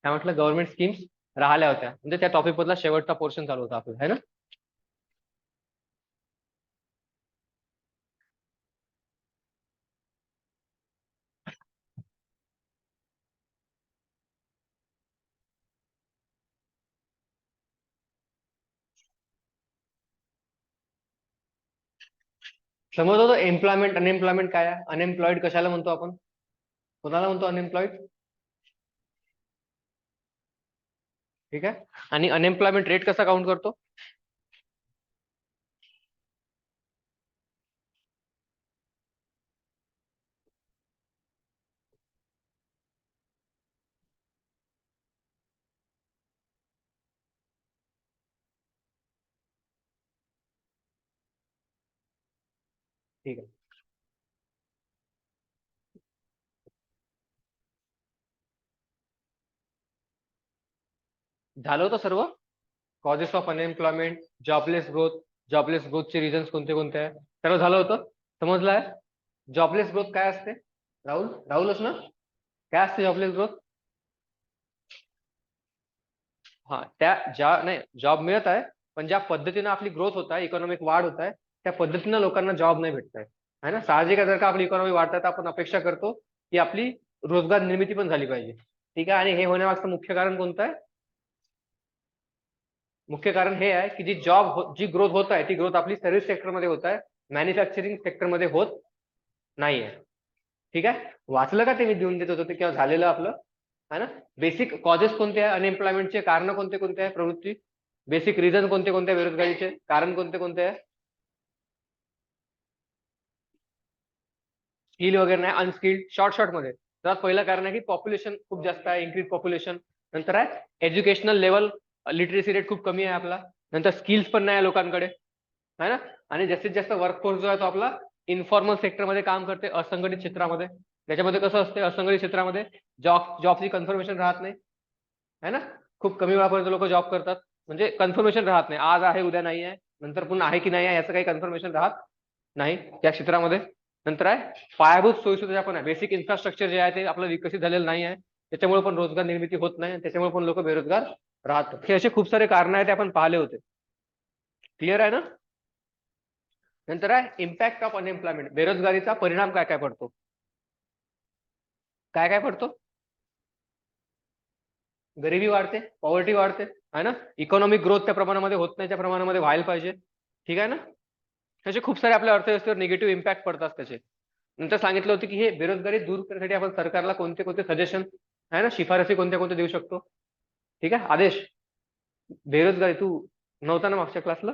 काय म्हटलं, government schemes राहिल्या होत्या, म्हणजे त्या टॉपिक मधला शेवटचा पोर्शन चालू होता आपला, है ना. समज होतं एम्प्लॉयमेंट अनएम्प्लॉयमेंट काय आहे, अनएम्प्लॉईड कशाला म्हणतो आपण, कोणाला म्हणतो अनएम्प्लॉईड. ठीक आहे. आणि अनएम्प्लॉयमेंट रेट कसा काउंट करतो. ठीक आहे. झालं होतं सर्व. कॉजेस ऑफ अनएम्प्लॉयमेंट, जॉबलेस ग्रोथचे रिझन्स कोणते कोणते आहे, सर्व झालं होतं. समजलं आहे. जॉबलेस ग्रोथ काय असते, राहुलच ना, काय असते जॉबलेस ग्रोथ. हा, त्या ज्या नाही जॉब मिळत आहे, पण ज्या पद्धतीने आपली ग्रोथ होत आहे, इकॉनॉमिक वाढ होत आहे, त्या पद्धतीनं लोकांना जॉब नाही भेटत आहे ना. साहजिक आहे, जर का आपली इकॉनॉमी वाढतात आपण अपेक्षा करतो की आपली रोजगार निर्मिती पण झाली पाहिजे. ठीक आहे. आणि हे होण्यामागचं मुख्य कारण कोणतं आहे. मुख्य कारण हे आहे की जी ग्रोथ होत आहे ती ग्रोथ आपली सर्व्हिस सेक्टरमध्ये होत आहे, मॅन्युफॅक्चरिंग सेक्टरमध्ये होत नाहीये. ठीक आहे. वाचलं का ते मी देऊन देत होतो ते, किंवा झालेलं आपलं, है ना. बेसिक कॉजेस कोणते आहे अनएम्प्लॉयमेंटचे, कारण कोणते कोणते आहे, प्रवृत्ती बेसिक रिझन कोणते कोणते आहे, बेरोजगारीचे कारण कोणते कोणते आहे. स्किल वगैरे नाही, अनस्किल्ड. शॉर्ट मध्ये तर पहिलं कारण आहे की पॉप्युलेशन खूप जास्त आहे, इन्क्रीज पॉप्युलेशन. नंतर आहे एज्युकेशनल लेवल, लिटरेसी रेट खूप कमी आहे आपला. नंतर स्किल्स पण नाही आहे लोकांकडे, है ना. आणि जास्तीत जास्त वर्कफोर्स जो आहे तो आपला इन्फॉर्मल सेक्टरमध्ये काम करते, असंघटित क्षेत्रामध्ये. त्याच्यामध्ये कसं असते, असंघटित क्षेत्रामध्ये जॉबची कन्फर्मेशन राहत नाही, है ना. खूप कमी वेळापर्यंत लोक जॉब करतात, म्हणजे कन्फर्मेशन राहत नाही, आज आहे उद्या नाही आहे, नंतर पुन्हा आहे की नाही आहे याचं काही कन्फर्मेशन राहत नाही त्या क्षेत्रामध्ये. नंतर आहे पायाभूत सोयीसुविधा पण आहे, बेसिक इन्फ्रास्ट्रक्चर जे आहे ते आपलं विकसित झालेलं नाही आहे, त्याच्यामुळे पण रोजगार निर्मिती होत नाही, त्याच्यामुळे पण लोक बेरोजगार राहतात. हे असे खूप सारे कारण आहेत, ते आपण पाहिले होते. क्लिअर आहे ना. नंतर आहे इम्पॅक्ट ऑफ अनएम्प्लॉयमेंट, बेरोजगारीचा परिणाम काय काय पडतो, काय काय पडतो. गरिबी वाढते, पॉवर्टी वाढते, है ना. इकॉनॉमिक ग्रोथ त्या प्रमाणामध्ये होत नाही, त्या प्रमाणामध्ये व्हायला पाहिजे. ठीक आहे ना. त्याचे खूप सारे आपल्या अर्थव्यवस्थेवर निगेटिव्ह इम्पॅक्ट पडतात त्याचे. नंतर सांगितलं होतं की हे बेरोजगारी दूर करण्यासाठी आपण सरकारला कोणते कोणते सजेशन आहे ना, शिफारसी कोणत्या कोणत्या देऊ शकतो. ठीक आहे. आदेश, बेरोजगारी तू नव्हता ना मागच्या क्लासला.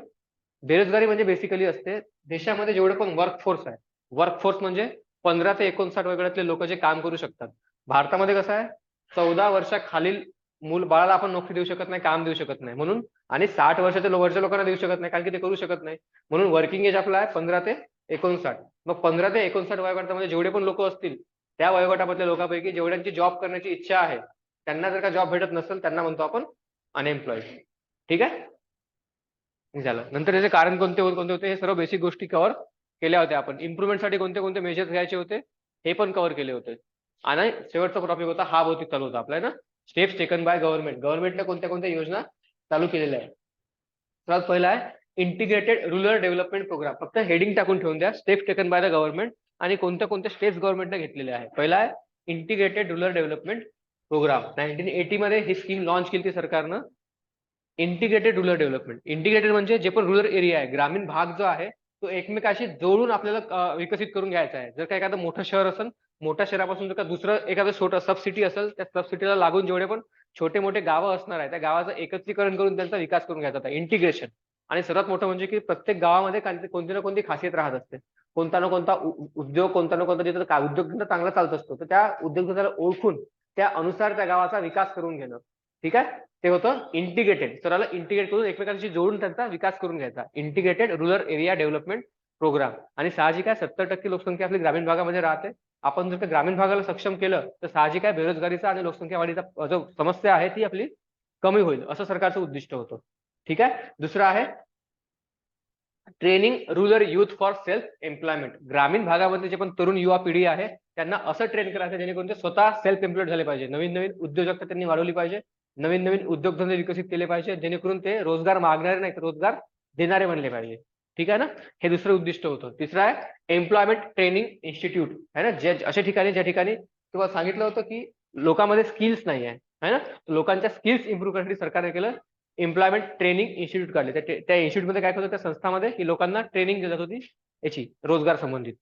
बेरोजगारी म्हणजे बेसिकली असते देशामध्ये जेवढे पण वर्कफोर्स आहे, वर्कफोर्स म्हणजे 15 ते 59 वगैरेतले लोक जे काम करू शकतात. भारतामध्ये कसं आहे, 14 वर्षाखालील मूल बाळाला आपण नोकरी देऊ शकत नाही, काम देऊ शकत नाही म्हणून. आणि 60 वर्षाच्या वरच्या लोकांना देऊ शकत नाही, कारण की ते करू शकत नाही. म्हणून वर्किंग एज आपला आहे 15 ते 59. मग 15 ते 59 वयोगटामध्ये जेवढे पण लोक असतील, त्या वयोगटामधल्या लोकांपैकी जेवढ्यांची जॉब करण्याची इच्छा आहे, त्यांना जर का जॉब भेटत नसेल, त्यांना म्हणतो आपण अनएम्प्लॉईड. ठीक आहे. झालं. नंतर त्याचे कारण कोणते होते, हे सर्व बेसिक गोष्टी कव्हर केल्या होत्या आपण. इम्प्रुव्हमेंटसाठी कोणते कोणते मेजर्स घ्यायचे होते हे पण कव्हर केले होते. आणि शेवटचा टॉपिक होता हा भौतिक चालू होता आपला ना, स्टेप्स टेकन बाय गव्हर्नमेंटने कोणत्या कोणत्या योजना चालू केलेल्या आहेत. सर्वात पहिला आहे इंटिग्रेटेड रुरल डेव्हलपमेंट प्रोग्राम. फक्त हेडिंग टाकून ठेवून द्या, steps taken by the government, आणि कोणत्या कोणत्या स्टेप्स गव्हर्नमेंटने घेतलेल्या आहे. पहिला आहे इंटिग्रेटेड रुरल डेव्हलपमेंट प्रोग्राम. 1980 मध्ये ही स्कीम लॉन्च केली सरकारनं. इंटिग्रेटेड रुरल डेव्हलपमेंट, इंटिग्रेटेड म्हणजे जे पण रुरल एरिया आहे, ग्रामीण भाग जो आहे तो एकमेकाशी जोडून आपल्याला विकसित करून घ्यायचा आहे. जर का एखादं मोठं शहर असेल, मोठ्या शहरापासून जर का दुसरं एखादं छोटं सब सिटी असेल, त्या सब सिटीला लागून जेवढे पण छोटे मोठे गावं असणार आहे, त्या गावाचं एकत्रीकरण करून त्यांचा विकास करून घ्यायचा होता, इंटिग्रेशन. आणि सर्वात मोठं म्हणजे की प्रत्येक गावामध्ये कोणती ना कोणती खासियत राहत असते, कोणता ना कोणता उद्योग, कोणता ना कोणता जिथं उद्योगधंदा चांगला चालत असतो, तर त्या उद्योगधंद्याला ओळखून त्या अनुसार त्या गावाचा विकास करून घेणं. ठीक आहे. ते होतं इंटिग्रेटेड, सर्वाला इंटिग्रेट करून एकमेकांशी जोडून त्यांचा विकास करून घ्यायचा, integrated rural area development programme. आणि साहजिक आहे 70% लोकसंख्या आपली ग्रामीण भागामध्ये राहते. आपण जर का ग्रामीण भागाला सक्षम केलं तर साहजिक आहे बेरोजगारीचा आणि लोकसंख्या वाढीचा जो समस्या आहे ती आपली कमी होईल, असं सरकारचं उद्दिष्ट होतं. ठीक आहे. दुसरं आहे training rural youth for self employment. ग्रामीण भागामध्ये जे पण तरुण युवा पिढी आहे त्यांना असं ट्रेन करायचं जेणेकरून ते स्वतः सेल्फ एम्प्लॉयड झाले पाहिजे. नवीन नवीन उद्योजकता त्यांनी वाढवली पाहिजे. नवीन नवीन उद्योगधंदे विकसित केले पाहिजे जेणेकरून ते रोजगार मागणारे नाही तर रोजगार देणारे बनले पाहिजे. ठीक आहे ना. हे दुसरं उद्दिष्ट होतं. तिसरं आहे एम्प्लॉयमेंट ट्रेनिंग इन्स्टिट्यूट आहे ना. जे अशा ठिकाणी ज्या ठिकाणी तुम्हाला सांगितलं होतं की लोकांमध्ये स्किल्स नाही आहे ना. लोकांच्या स्किल्स इम्प्रूव्ह करण्यासाठी सरकारने केलं एम्प्लॉयमेंट ट्रेनिंग इन्स्टिट्यूट काढले. त्या इन्स्टिट्यूटमध्ये काय होतं त्या संस्थामध्ये की लोकांना ट्रेनिंग दिली जात होती याची रोजगार संबंधित.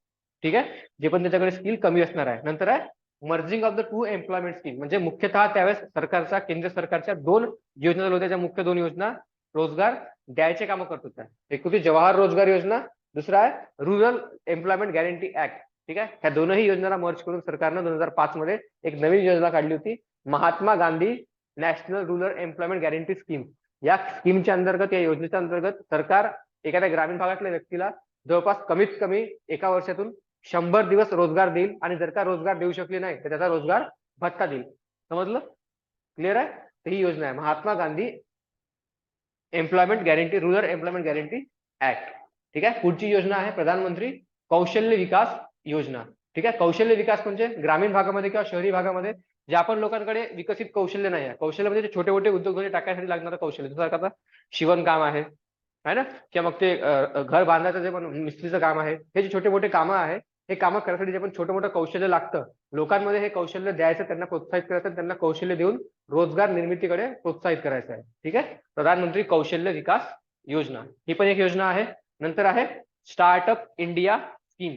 ठीक आहे. जे पण त्याच्याकडे स्किल कमी असणार आहे. नंतर आहे merging of the two employment scheme. म्हणजे मुख्यतः त्यावेळेस सरकारच्या केंद्र सरकारच्या 2 योजना चालू होत्या. त्या मुख्य 2 योजना रोजगार द्यायचे कामं करत होत्या. एक होती जवाहर रोजगार योजना, दुसरा आहे रुरल एम्प्लॉयमेंट गॅरंटी ऍक्ट. ठीक आहे. ह्या दोनही योजनांना मर्ज करून सरकारनं 2005 मध्ये एक नवीन योजना काढली होती Mahatma Gandhi national rural employment guarantee scheme. या स्कीमच्या अंतर्गत या योजनेच्या अंतर्गत सरकार एखाद्या ग्रामीण भागातल्या व्यक्तीला जवळपास कमीत कमी एका वर्षातून 100 दिवस रोजगार देईल आणि जर का रोजगार देऊ शकले नाही तर त्याचा रोजगार भत्ता देईल. समजलं. क्लिअर आहे. तर ही योजना आहे Mahatma Gandhi employment guarantee rural employment guarantee act. ठीक आहे. पुढची योजना आहे प्रधानमंत्री कौशल्य विकास योजना. ठीक आहे. कौशल्य विकास म्हणजे ग्रामीण भागामध्ये किंवा शहरी भागामध्ये ज्या पण लोकांकडे विकसित कौशल्य नाही आहे. कौशल्य म्हणजे छोटे मोठे उद्योगधंदे टाकण्यासाठी लागणारं कौशल्य. जसं आता शिवणकाम आहे ना किंवा मग ते घर बांधायचं जे पण मिस्त्रीचं काम आहे. हे जे छोटे मोठे कामं आहे हे कामं करण्यासाठी जे पण छोटं मोठं कौशल्य लागतं लोकांमध्ये हे कौशल्य द्यायचं, त्यांना प्रोत्साहित करायचं, त्यांना कौशल्य देऊन रोजगार निर्मितीकडे प्रोत्साहित करायचं आहे. ठीक आहे. प्रधानमंत्री कौशल्य विकास योजना ही पण एक योजना आहे. नंतर आहे startup India scheme.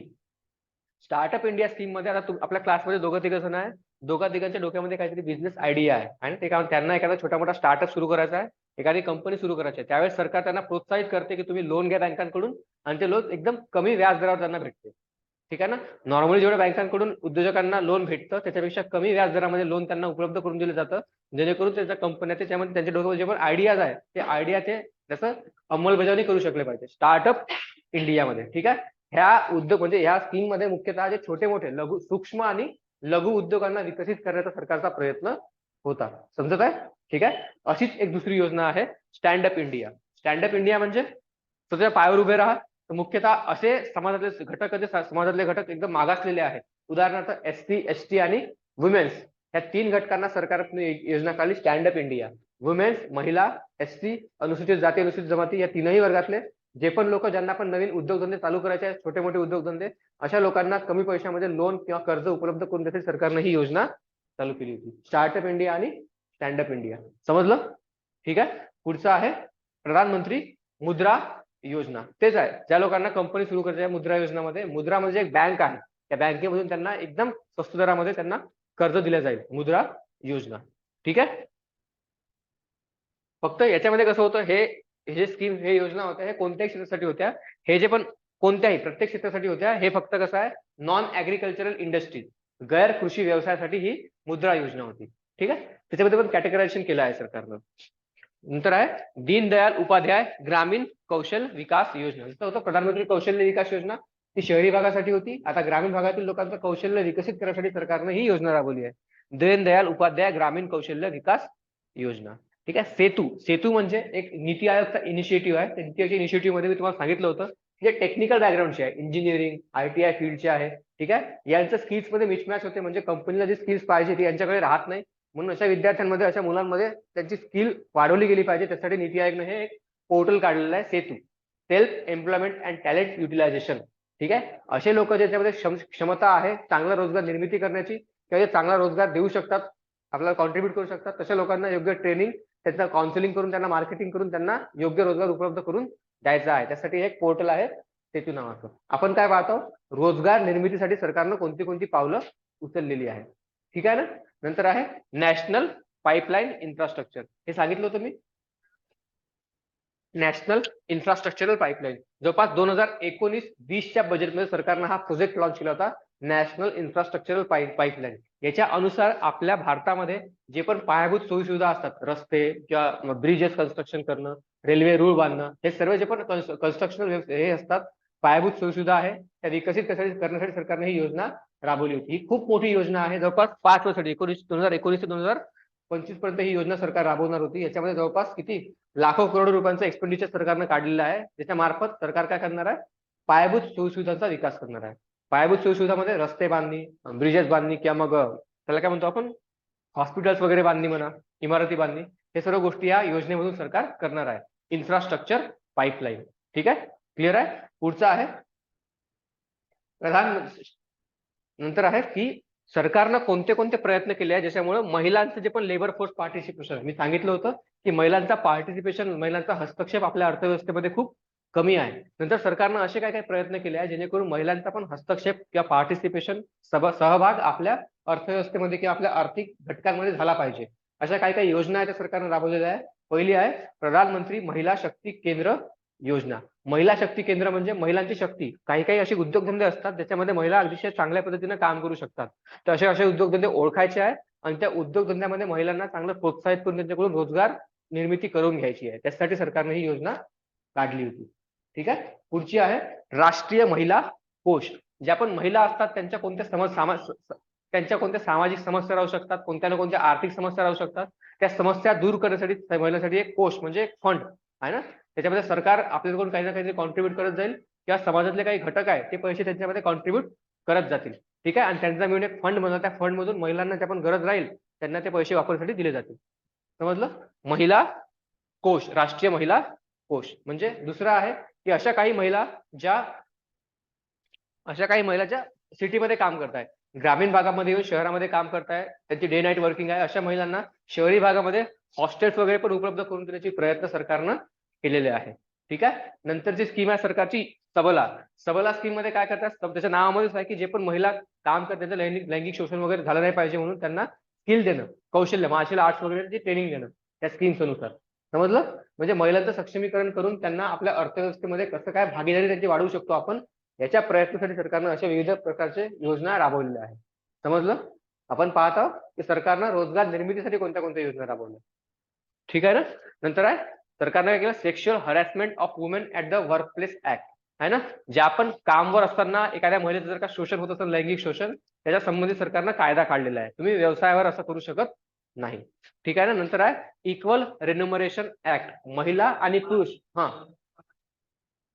Startup India scheme मध्ये आता आपल्या क्लासमध्ये दोघं तिघ जण आहे. दोघा तिघांच्या डोक्यामध्ये काहीतरी बिझनेस आयडिया आहे आणि ते काम त्यांना एखादा छोटा मोठा स्टार्टअप सुरू करायचा आहे, एखादी कंपनी सुरू करायची आहे. त्यावेळेस सरकार त्यांना प्रोत्साहित करते की तुम्ही लोन घ्या बँकांकडून आणि ते लोन एकदम कमी व्याज दरावर त्यांना भेटते. ठीक आहे ना. नॉर्मली जेवढ्या बँकांकडून उद्योजकांना लोन भेटतं त्याच्यापेक्षा कमी व्याज दरामध्ये लोन त्यांना उपलब्ध करून दिलं जातं जेणेकरून त्याच्या कंपन्या त्याच्यामध्ये त्यांच्या डोक्यामध्ये जे पण आयडियाज आहे ते आयडिया ते त्याचं अंमलबजावणी करू शकले पाहिजे स्टार्टअप इंडियामध्ये. ठीक आहे. ह्या उद्योग म्हणजे ह्या स्कीम मध्ये मुख्यतः जे छोटे मोठे लघु सूक्ष्म आणि लघु उद्योगांना विकसित करण्याचा सरकारचा प्रयत्न होता. समजत आहे. ठीक आहे. अशीच एक दुसरी योजना आहे stand up India. Stand up India म्हणजे स्वतःच्या पायावर उभे राहा. तर मुख्यतः असे समाजातले घटक समाजातले घटक एकदम मागासलेले आहेत. उदाहरणार्थ एससी एसटी आणि वुमेन्स या 3 घटकांना सरकारने योजना काढली स्टँड अप इंडिया. वुमेन्स महिला एससी अनुसूचित जाती अनुसूचित जमाती या 3ही वर्गातले जे पण लोक ज्यांना पण नवीन उद्योगधंदे चालू करायचे आहेत छोटे मोठे उद्योगधंदे अशा लोकांना कमी पैशामध्ये लोन किंवा कर्ज उपलब्ध करून देण्यासाठी सरकारने ही योजना चालू केली होती स्टार्टअप इंडिया आणि स्टँड अप इंडिया. समजलं. ठीक आहे. पुढचं आहे प्रधानमंत्री मुद्रा योजना. तेच आहे ज्या लोकांना कंपनी सुरू करायची आहे मुद्रा योजनामध्ये. मुद्रा म्हणजे एक बँक आहे. त्या बँकेमधून त्यांना एकदम स्वस्त दरामध्ये त्यांना कर्ज दिलं जाईल. मुद्रा योजना. ठीक आहे. फक्त याच्यामध्ये कसं होतं हे जे स्कीम हे योजना होत्या हे कोणत्याही क्षेत्रासाठी होत्या. हे जे पण कोणत्याही प्रत्येक क्षेत्रासाठी होत्या. हे फक्त कसं आहे नॉन ऍग्रिकल्चरल इंडस्ट्री गैर कृषी व्यवसायासाठी ही मुद्रा योजना होती. ठीक आहे. त्याच्यामध्ये पण कॅटेगरायझेशन केलं आहे सरकारनं. नंतर आहे दीनदयाल उपाध्याय ग्रामीण कौशल विकास योजना. जसं होतं प्रधानमंत्री कौशल्य विकास योजना ती शहरी भागासाठी होती. आता ग्रामीण भागातील लोकांचं कौशल्य विकसित करण्यासाठी सरकारनं ही योजना राबवली आहे दीनदयाल उपाध्याय ग्रामीण कौशल्य विकास योजना. ठीक आहे. सेतू. सेतू म्हणजे एक नीती आयोगचा इनिशिएटिव्ह आहे. नीती आयोगच्या इनिशिएटिव्ह मध्ये मी तुम्हाला सांगितलं होतं जे टेक्निकल बॅकग्राऊंडचे आहे इंजिनिअरिंग ITI फील्डचे आहे. ठीक आहे. यांचं स्किल्स मध्ये मिसमॅच होते म्हणजे कंपनीला जी स्किल्स पाहिजे ती यांच्याकडे राहत नाही. म्हणून अशा विद्यार्थ्यांमध्ये अशा मुलांमध्ये त्यांची स्किल वाढवली गेली पाहिजे. त्यासाठी नीती आयोगने हे एक पोर्टल काढलेलं आहे Setu self employment and talent utilisation. ठीक आहे. असे लोक ज्याच्यामध्ये क्षमता आहे चांगला रोजगार निर्मिती करण्याची किंवा जे चांगला रोजगार देऊ शकतात आपल्याला कॉन्ट्रीब्युट करू शकतात तशा लोकांना योग्य ट्रेनिंग त्यांना काउन्सिलिंग करून त्यांना मार्केटिंग करून त्यांना योग्य रोजगार उपलब्ध करून द्यायचा आहे. त्यासाठी एक पोर्टल आहे सेतू नावाचं. आपण काय पाहतो रोजगार निर्मितीसाठी सरकारनं कोणती कोणती पावलं उचललेली आहे. ठीक आहे ना. नंतर आहे नॅशनल पाईपलाईन इन्फ्रास्ट्रक्चर. हे सांगितलं होतं मी नॅशनल इन्फ्रास्ट्रक्चरल पाईपलाईन. जवळपास 2019-20च्या बजेटमध्ये सरकारनं हा प्रोजेक्ट लॉन्च केला होता नॅशनल इन्फ्रास्ट्रक्चरल पाईपलाईन. याच्या अनुसार आपल्या भारतामध्ये जे पण पायाभूत सोयीसुविधा असतात रस्ते किंवा ब्रिजेस कन्स्ट्रक्शन करणं रेल्वे रूळ बांधणं हे सर्व जे पण कन्स्ट्रक्शन हे असतात पायाभूत सोयीसुविधा आहे त्या विकसित करण्यासाठी सरकारने ही योजना राबवली होती. ही खूप मोठी योजना आहे. जवळपास 5 वर्षासाठी 2019 ते 2030 2025 पर्यंत ही योजना सरकार राबवणार होती. याच्यामध्ये जवळपास किती लाखो करोड रुपयांचा एक्सपेंडिचर सरकारनं काढलेला आहे, ज्याच्या मार्फत सरकार काय करणार आहे, पायाभूत सोयीसुविधांचा विकास करणार आहे. पायाभूत सोयीसुविधामध्ये रस्ते बांधणी, ब्रिजेस बांधणी, किंवा मग त्याला काय म्हणतो आपण, हॉस्पिटल्स वगैरे बांधणी म्हणा, इमारती बांधणी, हे सर्व गोष्टी या योजनेमधून सरकार करणार आहे. Infrastructure pipeline. ठीक आहे, क्लिअर आहे. पुढचा आहे प्रधान, नंतर आहे की सरकारनं कोणते कोणते प्रयत्न केले आहे ज्याच्यामुळे महिलांचं जे पण लेबर फोर्स पार्टिसिपेशन, मी सांगितलं होतं की महिलांचा पार्टिसिपेशन, महिलांचा हस्तक्षेप आपल्या अर्थव्यवस्थेमध्ये खूप कमी आहे. नंतर सरकारनं असे काय काय प्रयत्न केले आहे जेणेकरून महिलांचा पण हस्तक्षेप किंवा पार्टिसिपेशन, सहभाग आपल्या अर्थव्यवस्थेमध्ये किंवा आपल्या आर्थिक घटकांमध्ये झाला पाहिजे. अशा काही काही योजना आहेत त्या सरकारनं राबवलेल्या आहे. पहिली आहे प्रधानमंत्री महिला शक्ती केंद्र योजना. महिला शक्ती केंद्र म्हणजे महिलांची शक्ती. काही काही असे उद्योगधंदे असतात ज्याच्यामध्ये महिला अतिशय चांगल्या पद्धतीने काम करू शकतात. तर असे असे उद्योगधंदे ओळखायचे आहे आणि त्या उद्योगधंद्यामध्ये महिलांना चांगलं प्रोत्साहित करून त्यांच्याकडून रोजगार निर्मिती करून घ्यायची आहे. त्यासाठी सरकारने ही योजना काढली होती. ठीक आहे. पुढची आहे राष्ट्रीय महिला कोष. ज्या पण महिला असतात त्यांच्या कोणत्या सामाजिक समस्या राहू शकतात, कोणत्या ना कोणत्या आर्थिक समस्या राहू शकतात, त्या समस्या दूर करण्यासाठी महिलांसाठी एक कोष म्हणजे एक फंड आहे ना, त्याच्यामध्ये सरकार आपल्याकडून काही ना काही कॉन्ट्रीब्युट करत जाईल किंवा समाजातले काही घटक आहे ते पैसे त्यांच्यामध्ये कॉन्ट्रीब्युट करत जातील. ठीक आहे. आणि त्यांचा मिळून एक फंड बनवला, त्या फंड मधून महिलांना ज्या पण गरज राहील त्यांना ते पैसे वापरण्यासाठी दिले जातील. समजलं. महिला कोष, राष्ट्रीय महिला कोष. म्हणजे दुसरा आहे की अशा काही महिला ज्या सिटीमध्ये काम करतायत, ग्रामीण भागामध्ये येऊन शहरामध्ये काम करताय, त्यांची डे नाईट वर्किंग आहे, अशा महिलांना शहरी भागामध्ये हॉस्टेल्स वगैरे पण उपलब्ध करून देण्याचे प्रयत्न सरकारनं केलेले आहे. ठीक आहे. नंतरची स्कीम आहे सरकारची सबला. सबला स्कीम मध्ये काय करतात, त्याच्या नावामध्येच आहे की जे पण महिला काम करतात त्यांचं लैंगिक शोषण वगैरे झालं नाही पाहिजे म्हणून त्यांना स्किल देणं, कौशल्य, मार्शल आर्ट्स वगैरे ट्रेनिंग देणं त्या स्कीम्स नुसार. समजलं. म्हणजे महिलांचं सक्षमीकरण करून त्यांना आपल्या अर्थव्यवस्थेमध्ये कसं काय भागीदारी त्यांची वाढवू शकतो आपण, याच्या प्रयत्नासाठी सरकारनं अशा विविध प्रकारचे योजना राबवलेल्या आहेत. समजलं. आपण पाहत आहोत की सरकारनं रोजगार निर्मितीसाठी कोणत्या कोणत्या योजना राबवल्या. ठीक आहे ना. नंतर आहे सरकारने काय केलं, sexual harassment of women at the work place act आहे ना. ज्या आपण कामवर असताना एखाद्या महिलेचं जर का शोषण होत असेल, लैंगिक शोषण, त्याच्या संबंधित सरकारनं कायदा काढलेला आहे. तुम्ही व्यवसायावर असं करू शकत नाही. ठीक आहे ना. नंतर आहे इक्वल रेन्युमरेशन ऍक्ट. महिला आणि पुरुष, हा